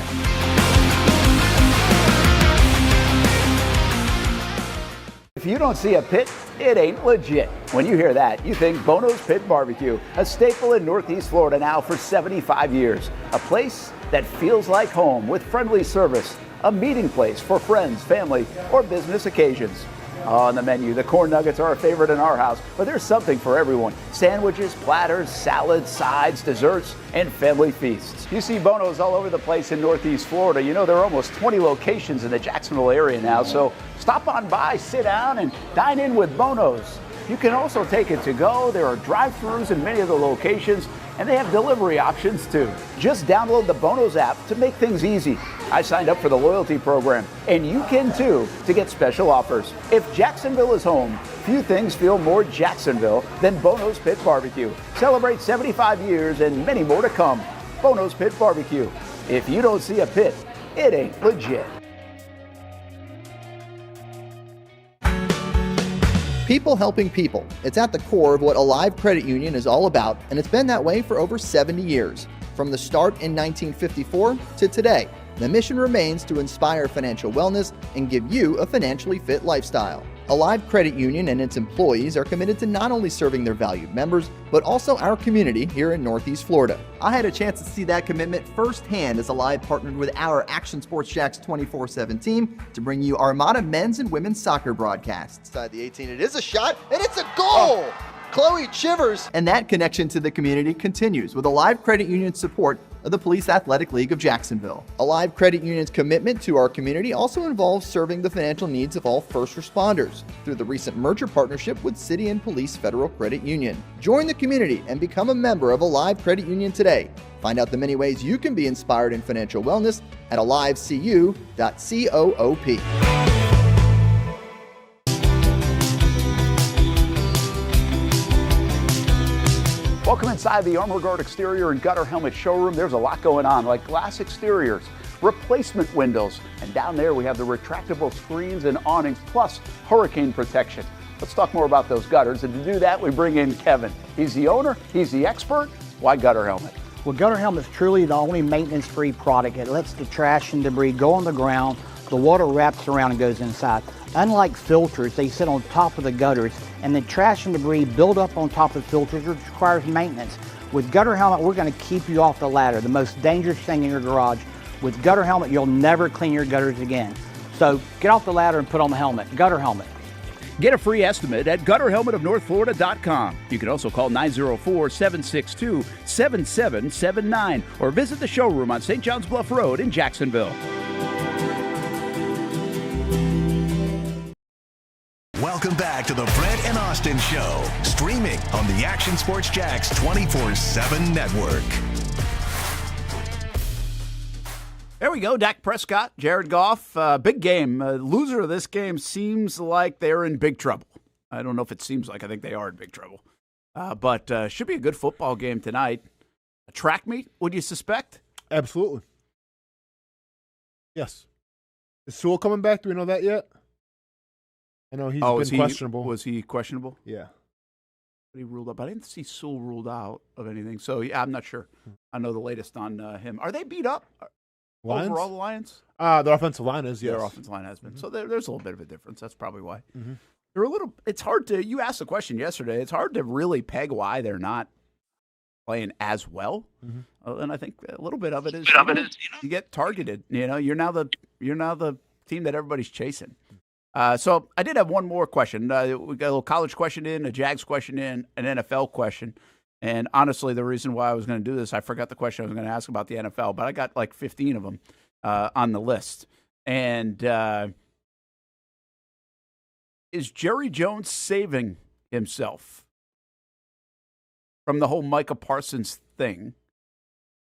If you don't see a pit, it ain't legit. When you hear that, you think Bono's Pit Barbecue, a staple in Northeast Florida now for 75 years. A place that feels like home with friendly service, a meeting place for friends, family, or business occasions. On the menu, the corn nuggets are a favorite in our house, but there's something for everyone. Sandwiches, platters, salads, sides, desserts, and family feasts. You see Bono's all over the place in Northeast Florida. You know, there are almost 20 locations in the Jacksonville area now, so stop on by, sit down, and dine in with Bono's. You can also take it to go. There are drive-thrus in many of the locations, and they have delivery options too. Just download the Bono's app to make things easy. I signed up for the loyalty program, and you can too, to get special offers. If Jacksonville is home, few things feel more Jacksonville than Bono's Pit Barbecue. Celebrate 75 years and many more to come. Bono's Pit Barbecue. If you don't see a pit, it ain't legit. People helping people. It's at the core of what Alive Credit Union is all about, and it's been that way for over 70 years. From the start in 1954 to today, the mission remains to inspire financial wellness and give you a financially fit lifestyle. Alive Credit Union and its employees are committed to not only serving their valued members, but also our community here in Northeast Florida. I had a chance to see that commitment firsthand as Alive partnered with our Action Sports Jacks 24/7 team to bring you Armada men's and women's soccer broadcasts. Inside the 18, it is a shot, and it's a goal! Chloe Chivers! And that connection to the community continues with Alive Credit Union's support of the Police Athletic League of Jacksonville. Alive Credit Union's commitment to our community also involves serving the financial needs of all first responders through the recent merger partnership with City and Police Federal Credit Union. Join the community and become a member of Alive Credit Union today. Find out the many ways you can be inspired in financial wellness at alivecu.coop. Welcome inside the Armor Guard exterior and gutter helmet showroom. There's a lot going on, like glass exteriors, replacement windows, and down there we have the retractable screens and awnings, plus hurricane protection. Let's talk more about those gutters, and to do that, we bring in Kevin. He's the owner, he's the expert. Why Gutter Helmet? Well, Gutter Helmet is truly the only maintenance-free product. It lets the trash and debris go on the ground, the water wraps around and goes inside. Unlike filters, they sit on top of the gutters, and the trash and debris build up on top of filters, which requires maintenance. With Gutter Helmet, we're going to keep you off the ladder, the most dangerous thing in your garage. With Gutter Helmet, you'll never clean your gutters again. So get off the ladder and put on the helmet. Gutter Helmet. Get a free estimate at gutterhelmetofnorthflorida.com. You can also call 904-762-7779 or visit the showroom on St. John's Bluff Road in Jacksonville. Welcome back to the Brent and Austen Show, streaming on the Action Sports Jacks 24/7 network. There we go. Dak Prescott, Jared Goff. Big game. Loser of this game seems like they're in big trouble. I don't know if it seems like. I think they are in big trouble. But should be a good football game tonight. A track meet, would you suspect? Absolutely. Yes. Is Sewell coming back? Do we know that yet? I know he's been questionable. Was he questionable? Yeah. But he ruled out. But I didn't see Sewell ruled out of anything. So, yeah, I'm not sure. I know the latest on him. Are they beat up? Lions? Overall, the Lions? Their offensive line is, yes. Their offensive line has been. So there's a little bit of a difference. That's probably why. Mm-hmm. They're a little. It's hard to. You asked the question yesterday. It's hard to really peg why they're not playing as well. Mm-hmm. And I think a little bit of it is you get targeted. You're now the team that everybody's chasing. So I did have one more question. We got a little college question in, a Jags question in, an NFL question. And honestly, the reason why I was going to do this, I forgot the question I was going to ask about the NFL, but I got like 15 of them on the list. And is Jerry Jones saving himself from the whole Micah Parsons thing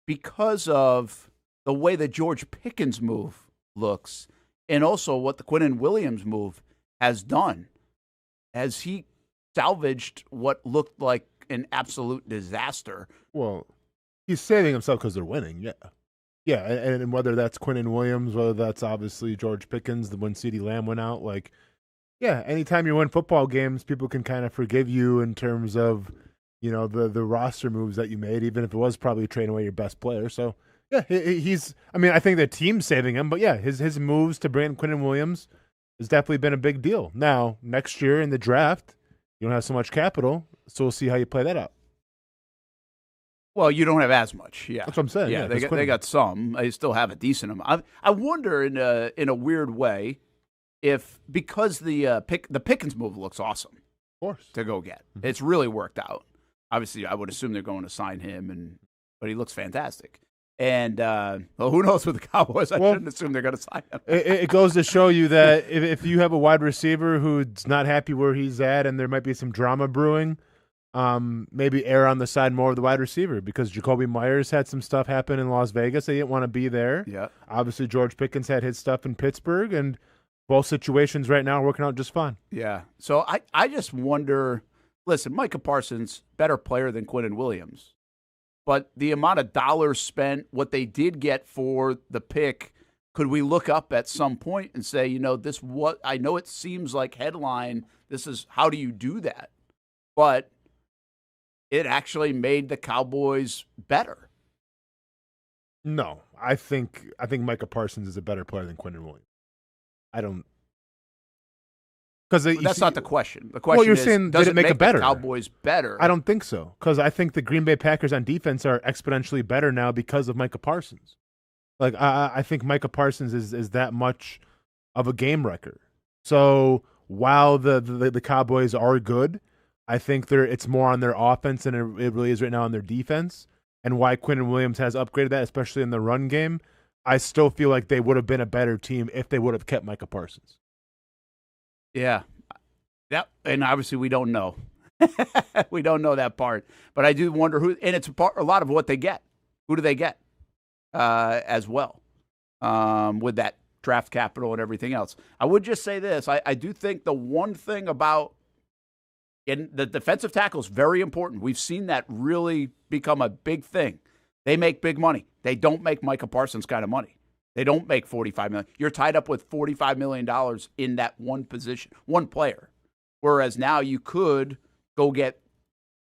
because of the way the George Pickens move looks and also what the Quinnen Williams move has done? Has he salvaged what looked like an absolute disaster? Well, he's saving himself because they're winning, yeah. Yeah, and whether that's Quinnen Williams, whether that's obviously George Pickens, when CeeDee Lamb went out, yeah, anytime you win football games, people can kind of forgive you in terms of, the roster moves that you made, even if it was probably trading away your best player. So, yeah, I think the team's saving him, but yeah, his moves to bring in Quinnen Williams has definitely been a big deal. Now, next year in the draft, you don't have so much capital, so we'll see how you play that out. Well, you don't have as much, yeah. That's what I'm saying. Yeah, they got some. They still have a decent amount. I wonder in a weird way if because the Pickens move looks awesome, of course, to go get. Mm-hmm. It's really worked out. Obviously, I would assume they're going to sign him, but he looks fantastic. And who knows with the Cowboys? I shouldn't assume they're going to sign him. It goes to show you that if you have a wide receiver who's not happy where he's at and there might be some drama brewing, maybe err on the side more of the wide receiver because Jacoby Myers had some stuff happen in Las Vegas. They didn't want to be there. Yeah. Obviously, George Pickens had his stuff in Pittsburgh, and both situations right now are working out just fine. Yeah. So I just wonder, listen, Micah Parsons, better player than Quinnen Williams. But the amount of dollars spent, what they did get for the pick, could we look up at some point and say, I know it seems like headline, this is how do you do that? But it actually made the Cowboys better. No, I think Micah Parsons is a better player than Quinnen Williams. I don't. Because that's not the question. The question you're is, saying, does did it make the it better? Cowboys better? I don't think so. Because I think the Green Bay Packers on defense are exponentially better now because of Micah Parsons. I think Micah Parsons is that much of a game wrecker. So while the Cowboys are good, I think it's more on their offense than it really is right now on their defense. And why Quinnen Williams has upgraded that, especially in the run game, I still feel like they would have been a better team if they would have kept Micah Parsons. Yeah. And obviously we don't know. We don't know that part. But I do wonder who, and it's a lot of what they get. Who do they get as well with that draft capital and everything else? I would just say this. I do think the one thing about the defensive tackle is very important. We've seen that really become a big thing. They make big money. They don't make Micah Parsons kind of money. They don't make $45 million. You're tied up with $45 million in that one position, one player. Whereas now you could go get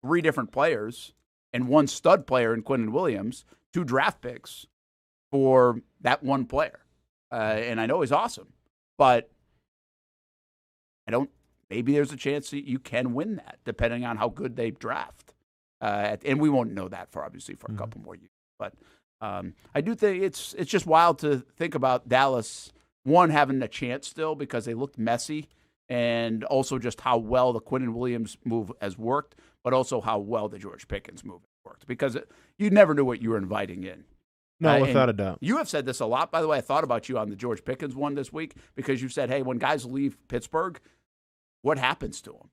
3 different players and 1 stud player in Quinnen Williams, 2 draft picks for that one player. And I know he's awesome, but maybe there's a chance that you can win that depending on how good they draft. And we won't know that for a couple more years. But I do think it's just wild to think about Dallas, one, having a chance still because they looked messy, and also just how well the Quinnen Williams move has worked, but also how well the George Pickens move worked. Because you never knew what you were inviting in. No, without a doubt. You have said this a lot. By the way, I thought about you on the George Pickens one this week because you said, hey, when guys leave Pittsburgh, what happens to them?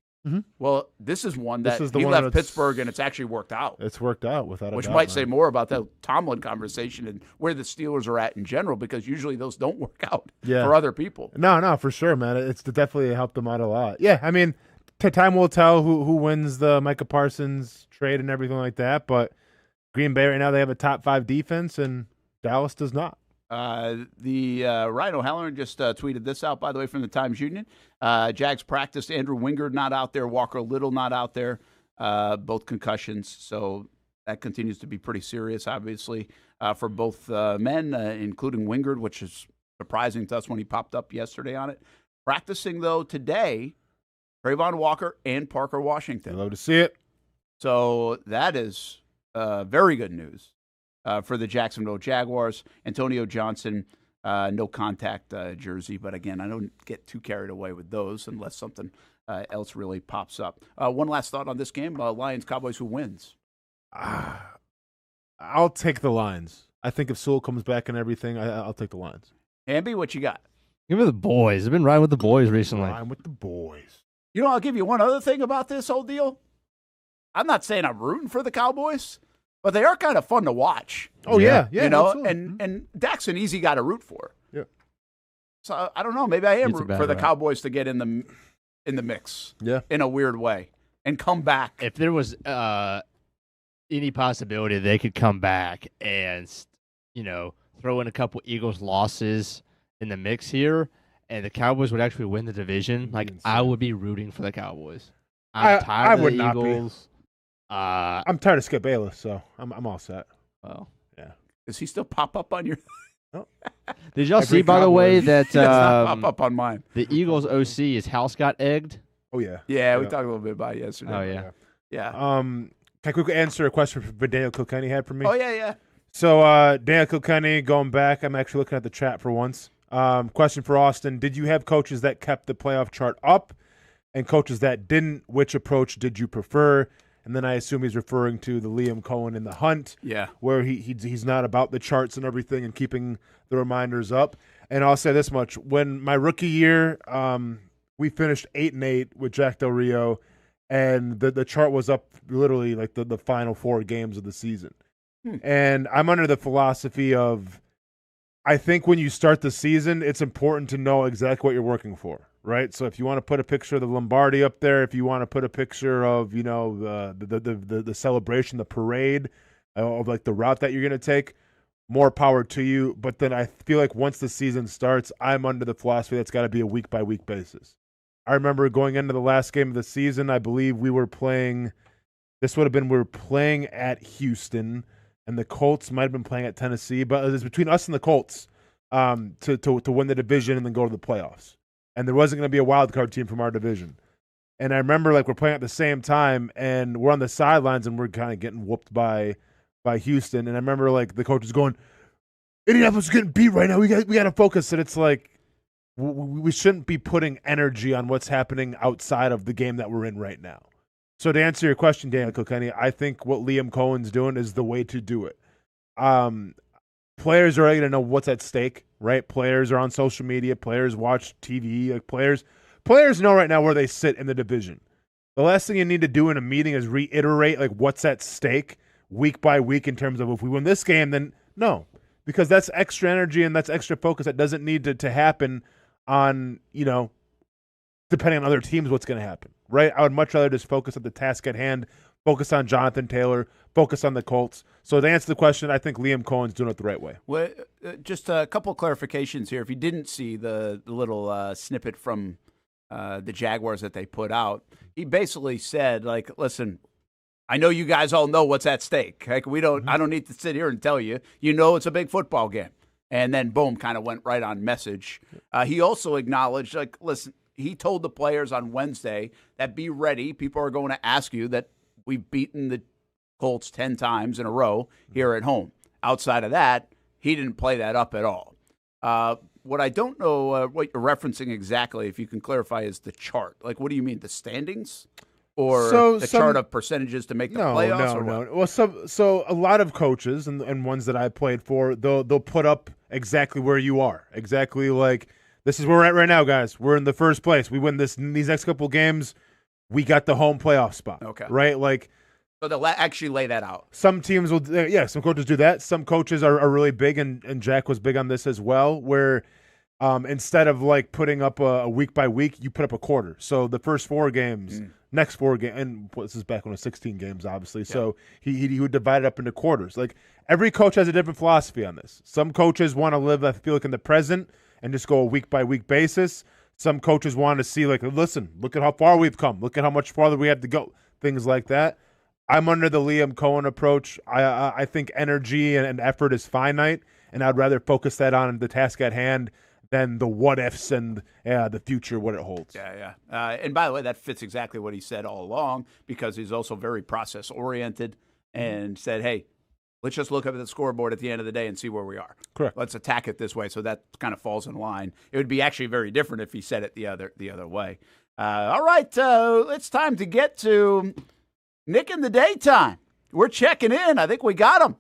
Well, this is one that This is the he one left that's- Pittsburgh, and it's actually worked out. It's worked out without a Which doubt, might man. say more about the Tomlin conversation and where the Steelers are at in general, because usually those don't work out for other people. No, for sure, man. It's definitely helped them out a lot. Yeah, I mean, time will tell who wins the Micah Parsons trade and everything like that. But Green Bay right now, they have a top 5 defense, and Dallas does not. Ryan O'Halloran just tweeted this out, by the way, from the Times-Union. Jags practiced. Andrew Wingard not out there. Walker Little not out there. Both concussions. So that continues to be pretty serious, obviously, for both men, including Wingard, which is surprising to us when he popped up yesterday on it. Practicing, though, today, Trayvon Walker and Parker Washington. I love to see it. So that is very good news for the Jacksonville Jaguars. Antonio Johnson, no contact jersey, but again, I don't get too carried away with those unless something else really pops up. One last thought on this game: Lions-Cowboys, who wins? I'll take the Lions. I think if Sewell comes back and everything, I'll take the Lions. Hamby, what you got? Give me the boys. I've been riding with the boys recently. I'm with the boys. You know, I'll give you one other thing about this whole deal. I'm not saying I'm rooting for the Cowboys, but they are kind of fun to watch. Oh yeah, you know, absolutely. and Dak's an easy guy to root for. Yeah. So I don't know. Maybe I am It's a rooting bad for the rap. Cowboys to get in the mix. Yeah. In a weird way and come back. If there was any possibility they could come back and, throw in a couple Eagles losses in the mix here, and the Cowboys would actually win the division, I would be rooting for the Cowboys. I'm tired of would the not be. Eagles. I'm tired of Skip Bayless, so I'm all set. Well, yeah. Does he still pop up on your? Did y'all Every see, by the way, that He does not pop up on mine. the Eagles OC, his house got egged? Oh yeah. Yeah, we talked a little bit about it yesterday. Oh, yeah. Yeah. Can I quickly answer a question for Daniel Kilkenny had for me? Oh yeah. So Daniel Kilkenny, going back, I'm actually looking at the chat for once. Question for Austin: did you have coaches that kept the playoff chart up, and coaches that didn't? Which approach did you prefer? And then I assume he's referring to the Liam Cohen in the Hunt, where he's not about the charts and everything and keeping the reminders up. And I'll say this much: when my rookie year, we finished 8-8 with Jack Del Rio, and the chart was up literally like the final 4 games of the season. And I'm under the philosophy of, I think when you start the season, it's important to know exactly what you're working for, right? So if you want to put a picture of the Lombardi up there, if you want to put a picture of, the celebration, the parade, of like the route that you're going to take, more power to you. But then I feel like once the season starts, I'm under the philosophy that's got to be a week-by-week basis. I remember going into the last game of the season, I believe we were playing at Houston, and the Colts might have been playing at Tennessee, but it was between us and the Colts to win the division and then go to the playoffs. And there wasn't going to be a wild card team from our division. And I remember we're playing at the same time, and we're on the sidelines, and we're kind of getting whooped by Houston. And I remember the coach is going, Indianapolis is getting beat right now. We got to focus. And it's we shouldn't be putting energy on what's happening outside of the game that we're in right now. So to answer your question, Daniel Kilkenny, I think what Liam Cohen's doing is the way to do it. Players are going to know what's at stake, right? Players are on social media. Players watch TV. Players know right now where they sit in the division. The last thing you need to do in a meeting is reiterate what's at stake week by week in terms of if we win this game, then no, because that's extra energy and that's extra focus that doesn't need to happen on, depending on other teams, what's going to happen, right? I would much rather just focus on the task at hand, focus on Jonathan Taylor, focus on the Colts. So to answer the question, I think Liam Cohen's doing it the right way. Well, just a couple of clarifications here. If you didn't see the little snippet from the Jaguars that they put out, he basically said, listen, I know you guys all know what's at stake. I don't need to sit here and tell you. You know it's a big football game. And then, boom, kind of went right on message. He also acknowledged, listen, he told the players on Wednesday that be ready. People are going to ask you that we've beaten the Colts 10 times in a row here at home. Outside of that, he didn't play that up at all. What I don't know what you're referencing exactly, if you can clarify, is the chart. What do you mean, the standings? Or chart of percentages to make the playoffs? No. Well, so a lot of coaches and ones that I played for, they'll put up exactly where you are. Exactly this is where we're at right now, guys. We're in the first place. We win these next couple games. we got the home playoff spot. Okay. Right? Like, So they'll actually lay that out. some teams will, some coaches do that. Some coaches are really big, and Jack was big on this as well, where instead of like putting up a week by week, you put up a quarter. So the first 4 games, next 4 games, and this is back when it was 16 games, obviously. Yeah. So he would divide it up into quarters. Like, every coach has a different philosophy on this. Some coaches want to live, I feel like, in the present and just go a week by week basis. Some coaches want to see, like, listen, look at how far we've come. Look at how much farther we have to go. Things like that. I'm under the Liam Cohen approach. I think energy and effort is finite, and I'd rather focus that on the task at hand than the what ifs and the future, what it holds. Yeah. And by the way, that fits exactly what he said all along, because he's also very process oriented and said, hey, let's just look up at the scoreboard at the end of the day and see where we are. Correct. Let's attack it this way. So that kind of falls in line. It would be actually very different if he said it the other way. All right, it's time to get to Nick in the daytime. We're checking in. I think we got him.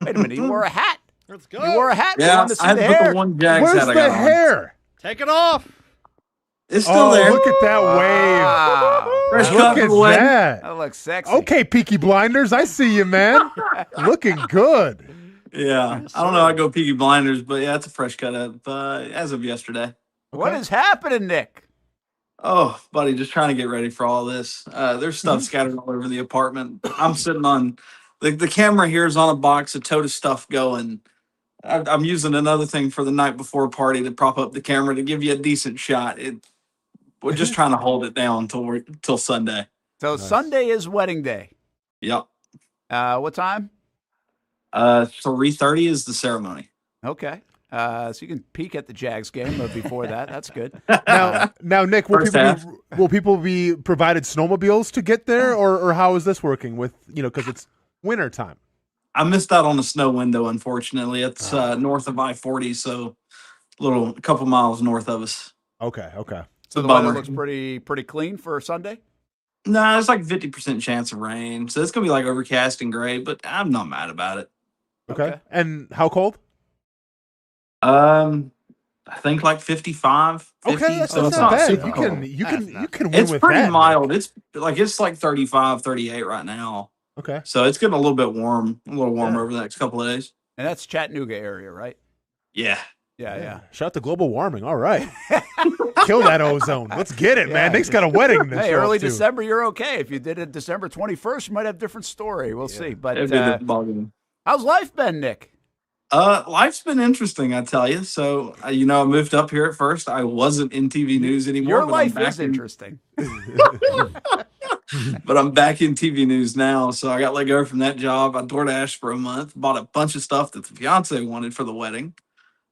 Wait a minute. He wore a hat. Let's go. He wore a hat. Yeah, To see I had the to put hair. the one Jags Where's hat I the got on. hair? Take it off. It's still there. Look at that wave. Wow. Fresh Look cut at from the wedding. that. That looks sexy. Okay, Peaky Blinders, I see you, man. Looking good. Yeah, I don't know. I go Peaky Blinders, but yeah, it's a fresh cut up as of yesterday. What is happening, Nick? Oh, buddy, just trying to get ready for all this. There's stuff scattered all over the apartment. I'm sitting on the camera here is on a box of tote of stuff going. I'm using another thing for the night before party to prop up the camera to give you a decent shot. We're just trying to hold it down till Sunday. So Sunday is wedding day. Yep. What time? 3:30 is the ceremony. Okay. So you can peek at the Jags game before that. That's good. Now, Nick, will people be provided snowmobiles to get there, or how is this working with, because it's winter time? I missed out on the snow window, unfortunately. It's north of I-40, so a couple miles north of us. Okay. So the weather looks pretty clean for Sunday? No, it's like 50% chance of rain. So it's going to be like overcast and gray, but I'm not mad about it. Okay. And how cold? I think like 55. 50, okay, that's so it's not bad. super You cold. can win It's with pretty that, mild. Nick. It's like 35, 38 right now. Okay. So it's getting a little bit warm, over the next couple of days. And that's Chattanooga area, right? Yeah. Yeah. Shout out to global warming. All right. Kill that ozone. Let's get it, man. Nick's got a wedding this Hey, show early too. December, you're okay. If you did it December 21st, you might have a different story. We'll see. But how's life been, Nick? Life's been interesting, I tell you. So, I moved up here at first. I wasn't in TV news anymore. Your but life I'm back is interesting. But I'm back in TV news now. So I got let go from that job. I DoorDashed for a month, bought a bunch of stuff that the fiance wanted for the wedding.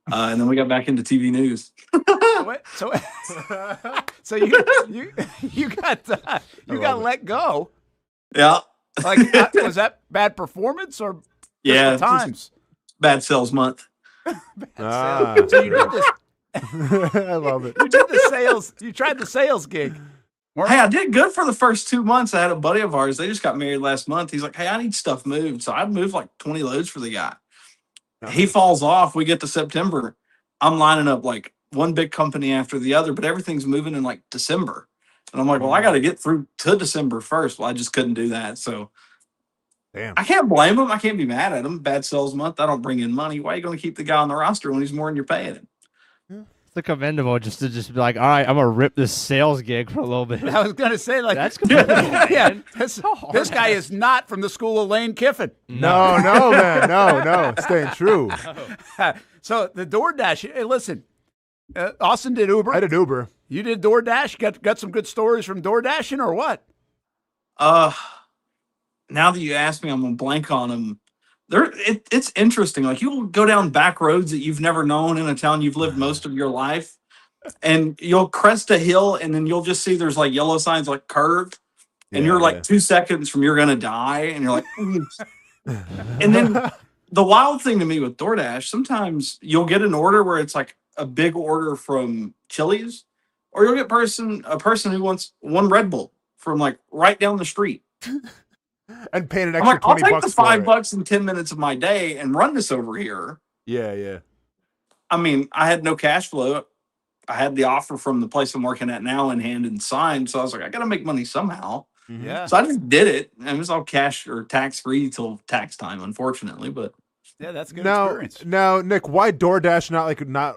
And then we got back into TV news. So you got let go. Yeah. Like, was that bad performance or yeah, times? Bad sales month. So you did this. I love it. You did the sales. You tried the sales gig. Hey, I did good for the first 2 months. I had a buddy of ours. They just got married last month. He's like, hey, I need stuff moved. So I'd moved like 20 loads for the guy. He falls off. We get to September. I'm lining up like one big company after the other, but everything's moving in like December. And I'm like, well, I got to get through to December first. Well, I just couldn't do that. So damn, I can't blame him. I can't be mad at him. Bad sales month. I don't bring in money. Why are you going to keep the guy on the roster when he's more than you're paying him? It's commendable just to be like, all right, I'm gonna rip this sales gig for a little bit. I was gonna say, like, that's commendable. Yeah, this guy is not from the school of Lane Kiffin. No, man, no, staying true. So the DoorDash. Hey, listen, Austin did Uber. I did Uber. You did DoorDash. Got some good stories from DoorDashing or what? Now that you ask me, I'm gonna blank on them. It's interesting. Like, you'll go down back roads that you've never known in a town you've lived most of your life, and you'll crest a hill, and then you'll just see there's like yellow signs like curved, and you're like 2 seconds from you're gonna die, and you're like, and then the wild thing to me with DoorDash, sometimes you'll get an order where it's like a big order from Chili's, or you'll get a person who wants one Red Bull from like right down the street. And paying an I'm extra like, I'll 20 take bucks the for it. $5 in 10 minutes of my day and run this over here. Yeah. I mean, I had no cash flow. I had the offer from the place I'm working at now in hand and signed. So I was like, I got to make money somehow. Yeah. So I just did it. And it was all cash or tax free till tax time, unfortunately. But yeah, that's a good now, experience. Now, Nick, why DoorDash? Not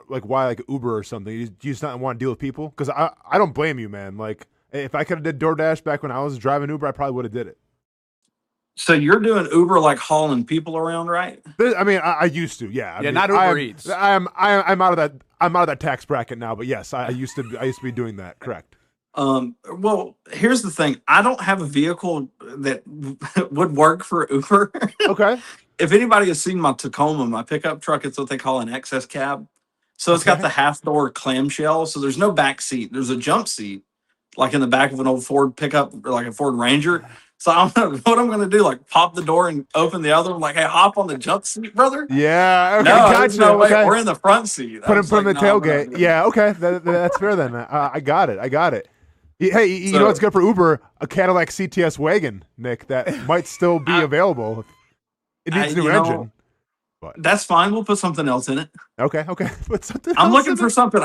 like why like Uber or something? You just not want to deal with people? Because I don't blame you, man. Like if I could have did DoorDash back when I was driving Uber, I probably would have did it. so you're doing Uber like hauling people around, right? I mean, I used to, yeah. I mean, not Uber Eats. I'm out of that. I'm out of that tax bracket now. But yes, I used to be doing that. Correct. Well, here's the thing. I don't have a vehicle that would work for Uber. Okay. If anybody has seen my Tacoma, my pickup truck, it's what they call an excess cab. So it's got the half door clamshell. So there's no back seat. There's a jump seat, like in the back of an old Ford pickup or like a Ford Ranger. So what I'm going to do, like pop the door and open the other one, like, hey, hop on the jump seat, brother. Yeah. Okay. No, Gotcha. there's no way. Okay. We're in the front seat. Put him in the tailgate. Yeah. Okay. That's fair then. I got it. Hey, you know what's good for Uber? A Cadillac CTS wagon, Nick, that might still be available. It needs a new engine. But That's fine. We'll put something else in it. Okay. Put something. I'm else looking in for it. something.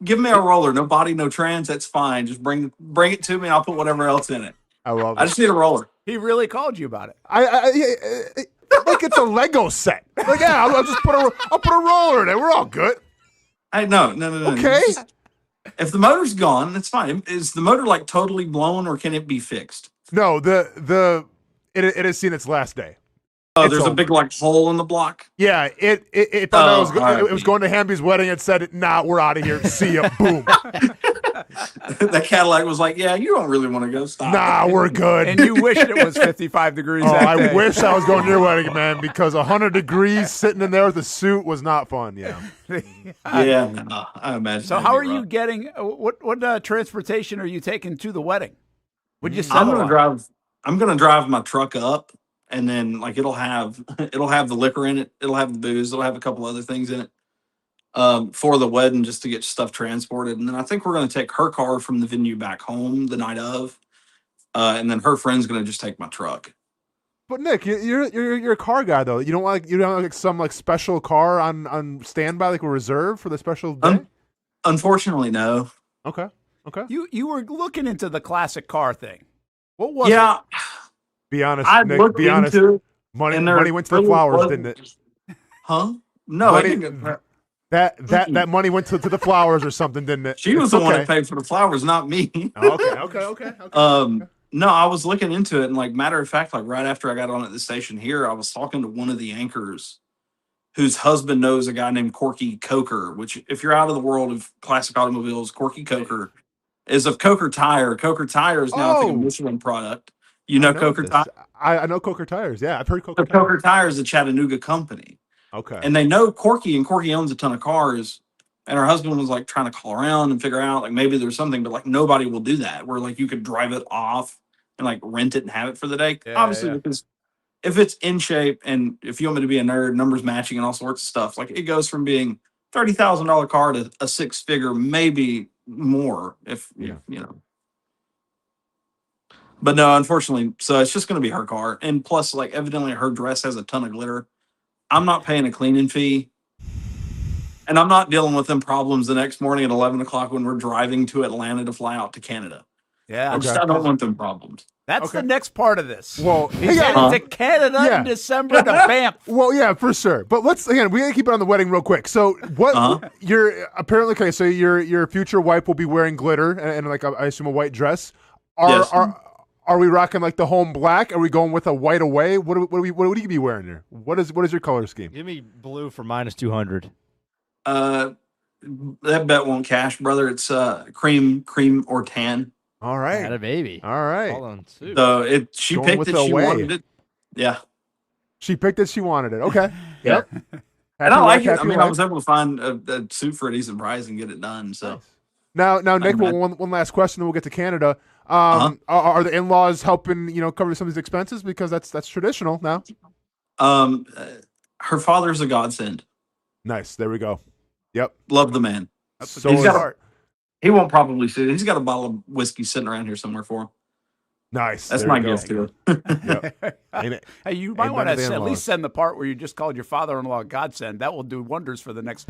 Give me a roller. No body, no trans. That's fine. Just bring it to me. I'll put whatever else in it. I love it. I just need a roller. He really called you about it. Like it's a Lego set. Like yeah, I'll just put a roller in it. We're all good. No. Okay. If the motor's gone, that's fine. Is the motor like totally blown, or can it be fixed? No, it has seen its last day. Oh, It's there's over. a big like hole in the block. Yeah, it thought it was going to Hamby's wedding. It said, "Nah, we're out of here. See ya." Boom. That Cadillac was like, "Yeah, you don't really want to go. Stop." Nah, we're good. And you wished it was 55 degrees. Oh, that I day. wish I was going to your wedding, man, because 100 degrees sitting in there with a suit was not fun. Yeah. Yeah, I imagine. So, how are you getting? What transportation are you taking to the wedding? Would you? I'm gonna drive my truck up, and then like it'll have the liquor in it. It'll have the booze. It'll have a couple other things in it for the wedding, just to get stuff transported. And then I think we're gonna take her car from the venue back home the night of, and then her friend's gonna just take my truck. But Nick, you're a car guy though. You don't like some like special car on standby, like a reserve for the special day. Unfortunately, no. Okay. You were looking into the classic car thing. What was Yeah. it? Be honest, I Nick. looked Be honest. into it, Money and there went to the really flowers, wasn't- didn't it? Huh? No, I Money- didn't. That money went to the flowers or something, didn't it? She was It's the one okay. that paid for the flowers, not me. Okay. No, I was looking into it, and like matter of fact, like right after I got on at the station here, I was talking to one of the anchors whose husband knows a guy named Corky Coker, which if you're out of the world of classic automobiles, Corky Coker is of Coker Tire. Coker Tire is now I think a Michelin product. You know Coker Tire? I know Coker Tires. Yeah, I've heard Coker. So Coker Tire is a Chattanooga company. Okay. And they know Corky, and Corky owns a ton of cars. And her husband was like trying to call around and figure out like maybe there's something, but like nobody will do that. Where like you could drive it off and like rent it and have it for the day. Obviously, because if it's in shape and if you want me to be a nerd, numbers matching and all sorts of stuff, like it goes from being $30,000 car to a six-figure, maybe more if you know. But no, unfortunately, so it's just going to be her car. And plus, like evidently her dress has a ton of glitter. I'm not paying a cleaning fee. And I'm not dealing with them problems the next morning at 11 o'clock when we're driving to Atlanta to fly out to Canada. Yeah. I don't want them problems. That's the next part of this. Well, he's headed to Canada in December to Banff. Well, yeah, for sure. But we gotta keep it on the wedding real quick. So what you're apparently okay, so your future wife will be wearing glitter and like I assume a white dress. Are we rocking like the home black? Are we going with a white away? What do you be wearing there? What is your color scheme? Give me blue for -200. That bet won't cash, brother. It's cream or tan. All right. Had a baby. All right. All on suit. So she Going picked with it. the She way. wanted it. Yeah. She picked it. She wanted it. Okay. Yeah. Yep. And I like it. I happy mean, I wife. was able to find a suit for a decent price and get it done. So Now, Nick. One last question, then we'll get to Canada. Are the in-laws helping cover some of these expenses because that's traditional now? Her father's a godsend. Nice. There we go. Yep. Love the man. So He won't probably see it. He's got a bottle of whiskey sitting around here somewhere for him. Nice. That's There my you go. gift to her. Yep. Ain't it- Hey, you might ain't want none to of the at least in-laws. send the part where you just called your father-in-law a godsend. That will do wonders for the next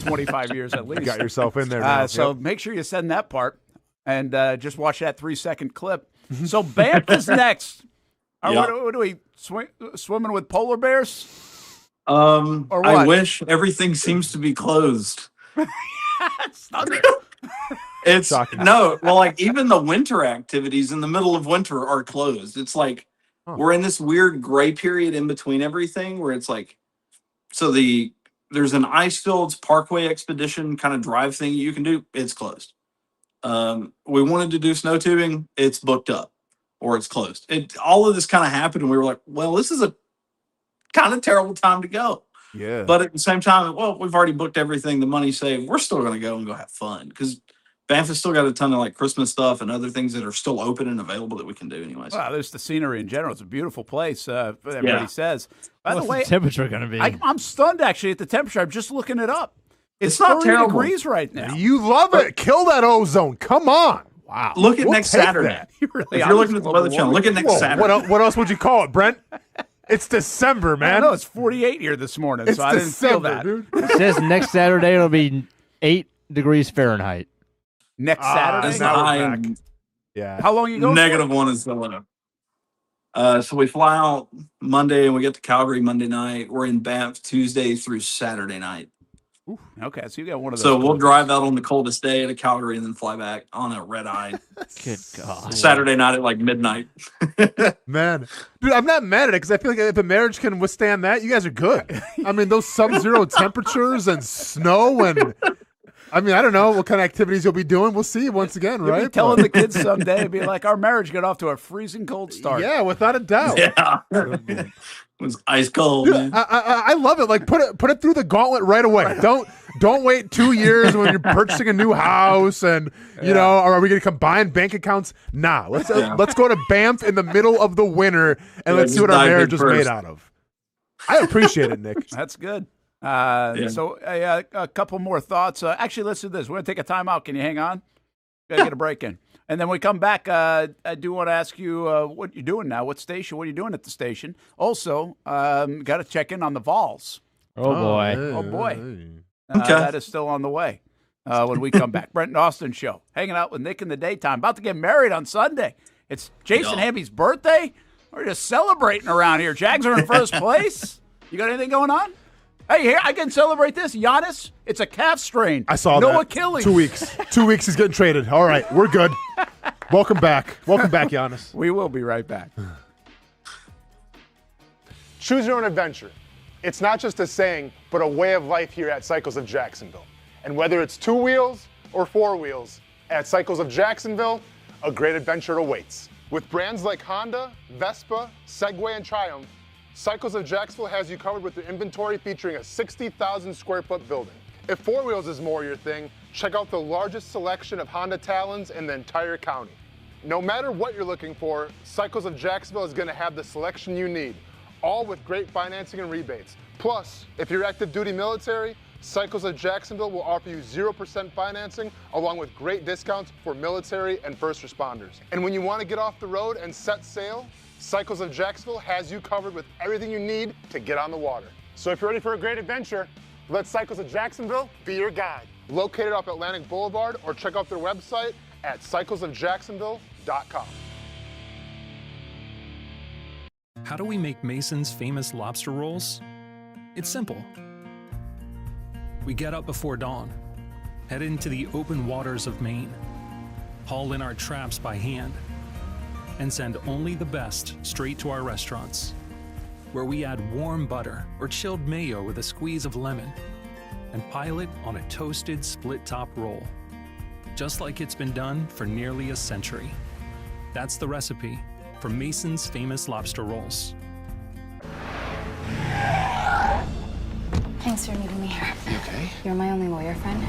25 years at least. You got yourself in there now. So Yep. make sure you send that part and just watch that 3-second clip. So Banff is next. Yep. What are we, swimming with polar bears? Or what? I wish everything seems to be closed. It's thunder. It's no, well, like even the winter activities in the middle of winter are closed. It's like we're in this weird gray period in between everything where it's like, so there's an ice fields parkway expedition kind of drive thing you can do. It's closed. We wanted to do snow tubing. It's booked up or it's closed. All of this kind of happened and we were like, well, this is a kind of terrible time to go. Yeah. But at the same time, well, we've already booked everything, the money saved. We're still going to go and go have fun because Banff has still got a ton of like Christmas stuff and other things that are still open and available that we can do anyways. Well, there's the scenery in general. It's a beautiful place. Everybody says. By What's the way, the temperature going to be? I'm stunned actually at the temperature. I'm just looking it up. It's not 30 terrible. degrees right now. You love it. Kill that ozone. Come on. Wow. Look at We'll next take Saturday. that. You really If are you're looking just at the Weather global Channel, look at next Whoa, Saturday. what else would you call it, Brent? It's December, man. No, it's 48 here this morning, It's so I didn't feel December, that. dude. It says next Saturday it'll be 8 degrees Fahrenheit. Next Saturday? That's now we're high back. and Yeah. How long you going negative one is the low. So we fly out Monday and we get to Calgary Monday night. We're in Banff Tuesday through Saturday night. for? Okay, so you got one of those. So we'll drive out on the coldest day to Calgary and then fly back on a red eye Good God. Saturday night at like midnight. Man, dude, I'm not mad at it because I feel like if a marriage can withstand that, you guys are good. I mean, those sub-zero temperatures and snow and, I mean, I don't know what kind of activities you'll be doing. We'll see once again, You'll right? be telling the kids someday, be like, our marriage got off to a freezing cold start. Yeah, without a doubt. Yeah. It was ice cold. Dude, Man. I love it. Like put it through the gauntlet right away. Don't wait 2 years when you're purchasing a new house and you know, are we going to combine bank accounts? Nah, let's go to Banff in the middle of the winter and let's see what our marriage is made out of. I appreciate it, Nick. That's good. So a couple more thoughts. Actually, let's do this. We're going to take a timeout. Can you hang on? Got to get a break in. And then we come back. I do want to ask you what you're doing now. What station? What are you doing at the station? Also, got to check in on the Vols. Oh, boy. Oh, boy. Okay. That is still on the way when we come back. Brent and Austen Show. Hanging out with Nick in the daytime. About to get married on Sunday. It's Jason Hamby's birthday. We're just celebrating around here. Jags are in first place. You got anything going on? Hey, here, I can celebrate this. Giannis, it's a calf strain. I saw no that. Achilles. 2 weeks. 2 weeks he's getting traded. All right, we're good. Welcome back. Welcome back, Giannis. We will be right back. Choose your own adventure. It's not just a saying, but a way of life here at Cycles of Jacksonville. And whether it's 2 wheels or 4 wheels, at Cycles of Jacksonville, a great adventure awaits. With brands like Honda, Vespa, Segway, and Triumph, Cycles of Jacksonville has you covered with their inventory featuring a 60,000 square foot building. If 4 wheels is more your thing, check out the largest selection of Honda Talons in the entire county. No matter what you're looking for, Cycles of Jacksonville is going to have the selection you need, all with great financing and rebates. Plus, if you're active duty military, Cycles of Jacksonville will offer you 0% financing along with great discounts for military and first responders. And when you want to get off the road and set sail, Cycles of Jacksonville has you covered with everything you need to get on the water. So if you're ready for a great adventure, let Cycles of Jacksonville be your guide. Located off Atlantic Boulevard or check out their website at cyclesofjacksonville.com. How do we make Mason's famous lobster rolls? It's simple. We get up before dawn, head into the open waters of Maine, haul in our traps by hand, and send only the best straight to our restaurants, where we add warm butter or chilled mayo with a squeeze of lemon and pile it on a toasted split-top roll, just like it's been done for nearly a century. That's the recipe for Mason's famous lobster rolls. Thanks for meeting me here. You okay? You're my only lawyer friend,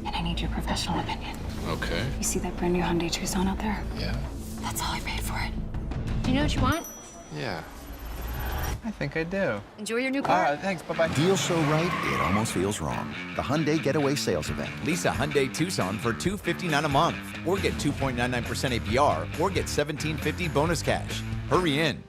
and I need your professional opinion. Okay. You see that brand new Hyundai Tucson out there? Yeah. That's all I paid for it. Do you know what you want? Yeah. I think I do. Enjoy your new car. Thanks, bye-bye. Deal so right, it almost feels wrong. The Hyundai Getaway Sales Event. Lease a Hyundai Tucson for $259 a month, or get 2.99% APR, or get $1,750 bonus cash. Hurry in.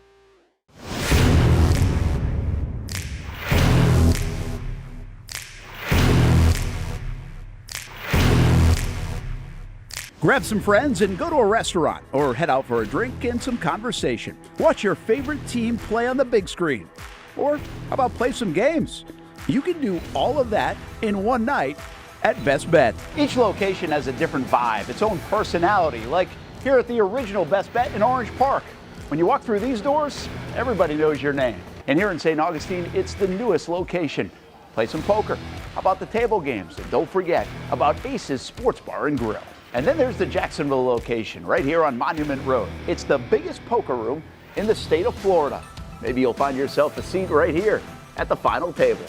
Grab some friends and go to a restaurant or head out for a drink and some conversation. Watch your favorite team play on the big screen. Or how about play some games? You can do all of that in one night at Best Bet. Each location has a different vibe, its own personality, like here at the original Best Bet in Orange Park. When you walk through these doors, everybody knows your name. And here in St. Augustine, it's the newest location. Play some poker. How about the table games? And don't forget about Ace's Sports Bar and Grill. And then there's the Jacksonville location right here on Monument Road. It's the biggest poker room in the state of Florida. Maybe you'll find yourself a seat right here at the final table.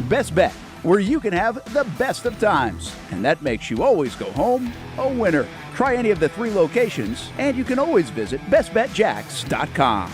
Best Bet, where you can have the best of times. And that makes you always go home a winner. Try any of the 3 locations, and you can always visit bestbetjacks.com.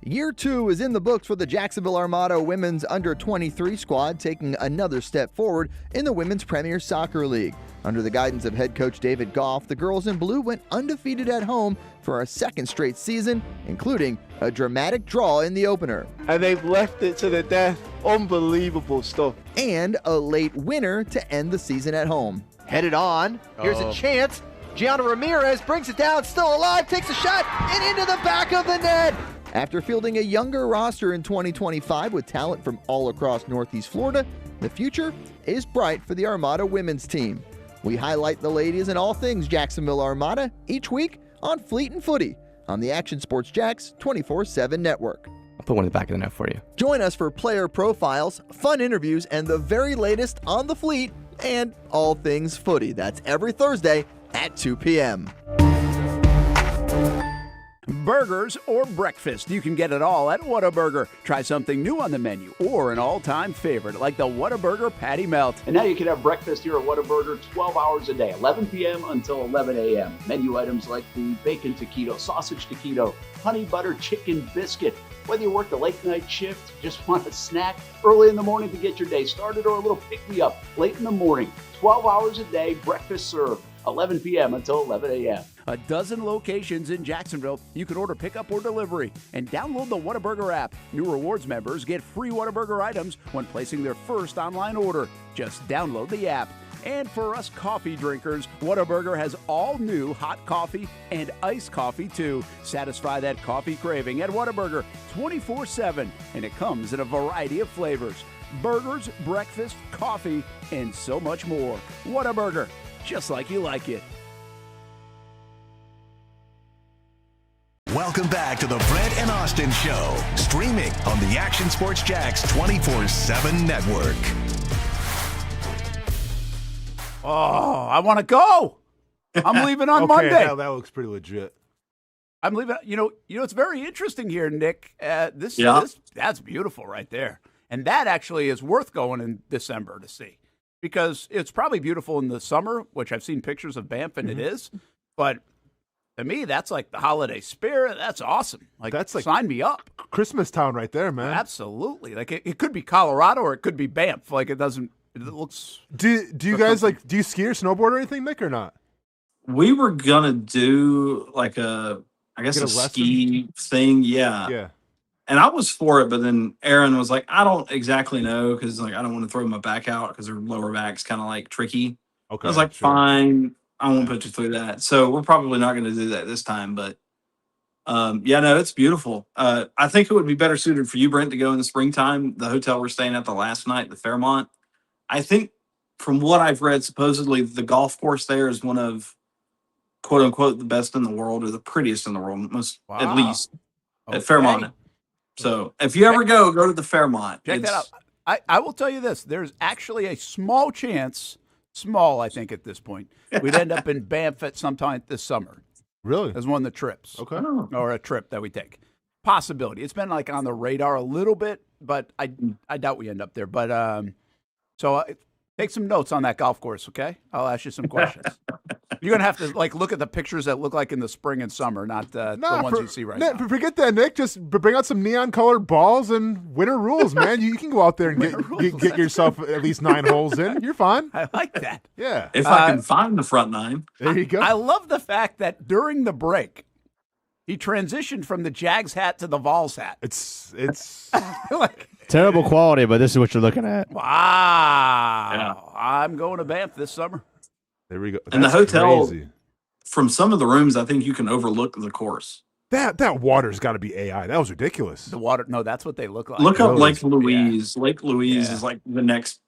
Year 2 is in the books for the Jacksonville Armada women's under-23 squad, taking another step forward in the Women's Premier Soccer League. Under the guidance of head coach David Goff, the girls in blue went undefeated at home for a second straight season, including a dramatic draw in the opener. And they've left it to the death. Unbelievable stuff. And a late winner to end the season at home. Headed on. Here's a chance. Gianna Ramirez brings it down, still alive, takes a shot, and into the back of the net. After fielding a younger roster in 2025 with talent from all across Northeast Florida, the future is bright for the Armada women's team. We highlight the ladies and all things Jacksonville Armada each week on Fleet and Footy on the Action Sports Jacks 24/7 network. I'll put one in the back of the net for you. Join us for player profiles, fun interviews, and the very latest on the Fleet and all things footy. That's every Thursday at 2 p.m. Burgers or breakfast, you can get it all at Whataburger. Try something new on the menu or an all-time favorite like the Whataburger Patty Melt. And now you can have breakfast here at Whataburger 12 hours a day, 11 p.m. until 11 a.m. Menu items like the bacon taquito, sausage taquito, honey butter chicken biscuit. Whether you work the late night shift, just want a snack early in the morning to get your day started, or a little pick-me-up late in the morning, 12 hours a day, breakfast served, 11 p.m. until 11 a.m. A dozen locations in Jacksonville. You can order pickup or delivery and download the Whataburger app. New rewards members get free Whataburger items when placing their first online order. Just download the app. And for us coffee drinkers, Whataburger has all new hot coffee and iced coffee too. Satisfy that coffee craving at Whataburger 24/7, and it comes in a variety of flavors. Burgers, breakfast, coffee, and so much more. Whataburger, just like you like it. Welcome back to the Brent and Austen Show, streaming on the Action Sports Jacks 24/7 network. Oh, I want to go. I'm leaving on Monday. That looks pretty legit. I'm leaving. You know, it's very interesting here, Nick. This that's beautiful right there, and that actually is worth going in December to see, because it's probably beautiful in the summer, which I've seen pictures of Banff, and it is, but. To me, that's like the holiday spirit. That's awesome. That's like sign me up. Christmas town right there, man. Absolutely. Like it could be Colorado or it could be Banff. Like it doesn't. It looks. Do you guys do you ski or snowboard or anything, Nick, or not? We were gonna do like a ski thing. Yeah. Yeah. And I was for it, but then Aaron was like, I don't exactly know, because like I don't want to throw my back out because her lower back's kind of like tricky. Okay. I was like, fine. I won't put you through that. So we're probably not going to do that this time. But it's beautiful. I think it would be better suited for you, Brent, to go in the springtime. The hotel we're staying at the last night, the Fairmont. I think from what I've read, supposedly the golf course there is one of, quote unquote, the best in the world, or the prettiest in the world, at least at Fairmont. So if you ever go to the Fairmont. Check that out. I will tell you this. There's actually a small chance. Small, I think, at this point. We'd end up in Banff at some time this summer. Really? As one of the trips. Okay. Or a trip that we take. Possibility. It's been like on the radar a little bit, but I doubt we end up there. But Take some notes on that golf course, okay? I'll ask you some questions. You're going to have to look at the pictures that look like in the spring and summer, not the ones you see right now. Forget that, Nick. Just bring out some neon-colored balls and winter rules, man. You can go out there and get yourself at least 9 holes in. You're fine. I like that. Yeah. If I can find the front 9. There you go. I love the fact that during the break, he transitioned from the Jags hat to the Vols hat. It's terrible quality, but this is what you're looking at. Wow. Yeah. I'm going to Banff this summer. There we go. And the hotel, crazy. From some of the rooms, I think you can overlook the course. That water's got to be AI. That was ridiculous. The water, no, that's what they look like. Look up Lake Louise. Lake Louise Yeah. is like the next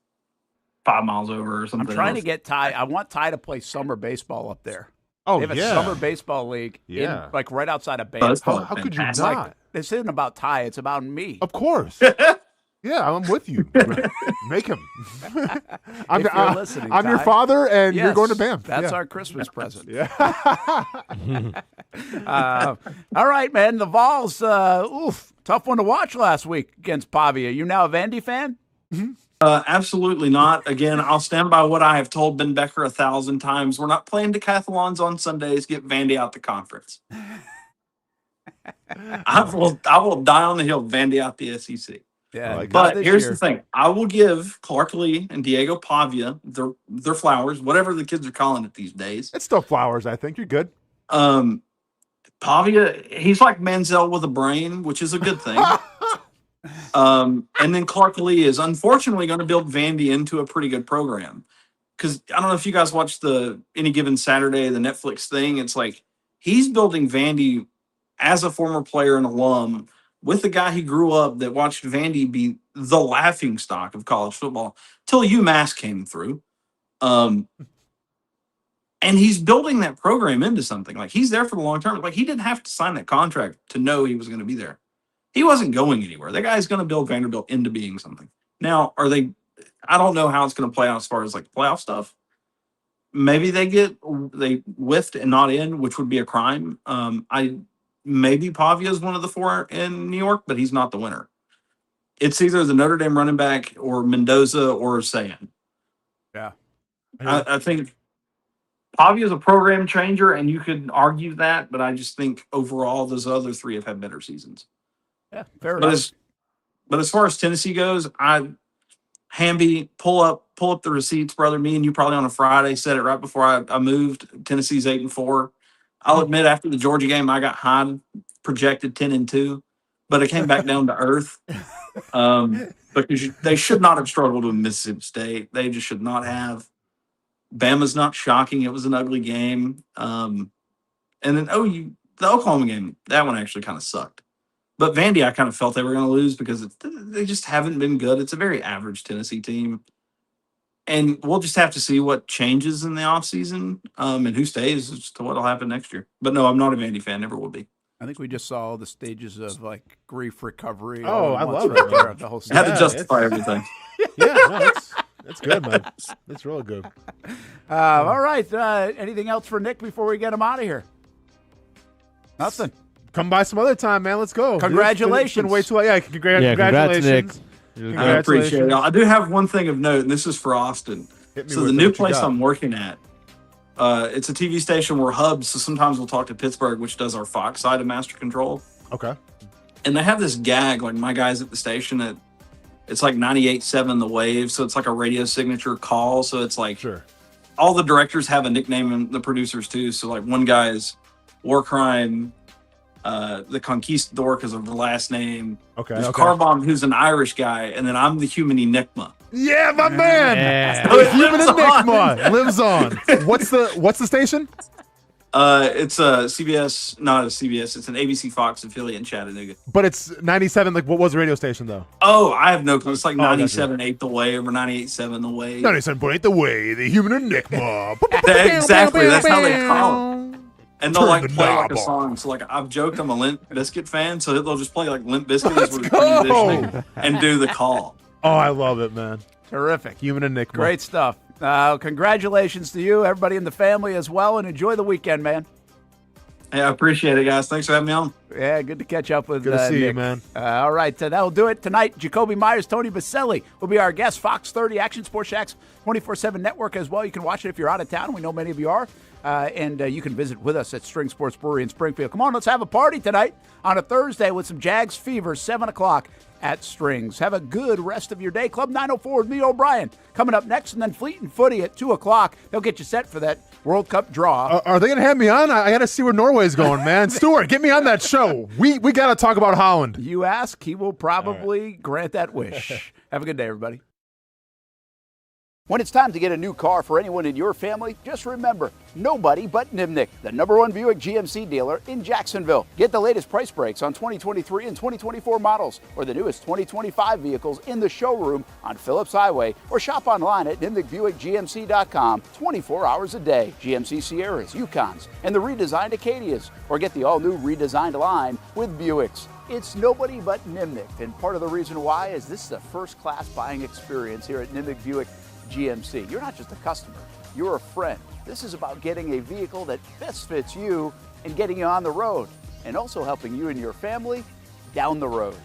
5 miles over or something. I'm trying to get Ty. I want Ty to play summer baseball up there. Oh, they have a summer baseball league in, right outside of Banff. How could you not? This isn't about Ty. It's about me. Of course. Yeah, I'm with you. Make him. I'm listening, I'm your Ty. father, and Yes, you're going to Banff. That's Yeah. our Christmas present. All right, man. The Vols, tough one to watch last week against Pavia. You now a Vandy fan? Absolutely not. Again, I'll stand by what I have told Ben Becker 1,000 times. We're not playing decathlons on Sundays. Get Vandy out the conference. I will die on the hill. Vandy out the SEC. Yeah, but here's the thing: I will give Clark Lee and Diego Pavia their flowers, whatever the kids are calling it these days. It's still flowers. I think you're good. Pavia, he's like Manziel with a brain, which is a good thing. And then Clark Lee is unfortunately going to build Vandy into a pretty good program. Because I don't know if you guys watched the Any Given Saturday, the Netflix thing. It's like he's building Vandy as a former player and alum with the guy he grew up that watched Vandy be the laughing stock of college football till UMass came through. And he's building that program into something. Like, he's there for the long term. Like, he didn't have to sign that contract to know he was going to be there. He wasn't going anywhere. That guy's going to build Vanderbilt into being something. Now, I don't know how it's going to play out as far as like playoff stuff. Maybe they whiffed and not in, which would be a crime. Maybe Pavia is one of the 4 in New York, but he's not the winner. It's either the Notre Dame running back or Mendoza or Sayan. Yeah. I think Pavia is a program changer, and you could argue that, but I just think overall those other 3 have had better seasons. Yeah, fair enough. But as far as Tennessee goes, Hamby, pull up the receipts, brother. Me and you probably on a Friday said it right before I moved. Tennessee's 8-4. I'll admit after the Georgia game, I got high, projected 10-2, but it came back down to earth. Because they should not have struggled with Mississippi State. They just should not have. Bama's not shocking. It was an ugly game. And then the Oklahoma game, that one actually kind of sucked. But Vandy, I kind of felt they were going to lose because they just haven't been good. It's a very average Tennessee team. And we'll just have to see what changes in the offseason and who stays as to what will happen next year. But no, I'm not a Vandy fan. Never will be. I think we just saw the stages of like grief recovery. Oh, I love right it. there, the whole Had to justify everything. Yeah, no, that's good, man. That's really good. All right. Anything else for Nick before we get him out of here? Nothing. Come by some other time, man. Let's go. Congratulations. It's been way too long. Yeah, congratulations. Nick. I appreciate it. I do have one thing of note, and this is for Austin. So the new place I'm working at, it's a TV station we're hubs, so sometimes we'll talk to Pittsburgh, which does our Fox side of Master Control. Okay. And they have this gag, like my guys at the station, it's like 98.7 The Wave, so it's like a radio signature call. So it's like all the directors have a nickname and the producers too. So like one guy is War Crime, the Conquistador because of the last name. Okay. There's Carbomb, who's an Irish guy, and then I'm the Human Enigma. Yeah, my man. Yeah. The Human Enigma lives on. What's the station? It's a CBS, not a CBS. It's an ABC Fox affiliate in Chattanooga. But it's 97. Like, what was the radio station though? Oh, I have no clue. It's like gotcha. 97.8 The Wave or 98.7 The Wave. 97.8 The Wave. The Human Enigma. Exactly. That's how they call it. And they'll Turn like the play like knob a on. song. So like I've joked I'm a Limp Bizkit fan, so they'll just play like Limp Bizkit as we're go. transitioning and do the call. Oh, I love it, man. Terrific. Human Enigma. Great stuff. Congratulations to you, everybody in the family as well, and enjoy the weekend, man. Hey, I appreciate it, guys. Thanks for having me on. Yeah, good to catch up with Good to see Nick. you, man. All right, that'll do it tonight. Jacoby Myers, Tony Baselli will be our guest. Fox 30 Action Sports Jax 24/7 network as well. You can watch it if you're out of town. We know many of you are. And you can visit with us at String Sports Brewery in Springfield. Come on, let's have a party tonight on a Thursday with some Jags fever, 7 o'clock at Strings. Have a good rest of your day. Club 904 with me, O'Brien, coming up next, and then Fleet and Footy at 2 o'clock. They'll get you set for that World Cup draw. Are they going to have me on? I got to see where Norway's going, man. Stuart, get me on that show. We got to talk about Holland. You ask, he will probably grant that wish. Have a good day, everybody. When it's time to get a new car for anyone in your family, just remember, nobody but Nimnick, the #1 Buick GMC dealer in Jacksonville. Get the latest price breaks on 2023 and 2024 models or the newest 2025 vehicles in the showroom on Phillips Highway or shop online at NimnickBuickGMC.com 24 hours a day. GMC Sierras, Yukons, and the redesigned Acadias, or get the all-new redesigned line with Buicks. It's nobody but Nimnick, and part of the reason why is this is a first-class buying experience here at Nimnick Buick GMC. You're not just a customer, you're a friend. This is about getting a vehicle that best fits you and getting you on the road, and also helping you and your family down the road.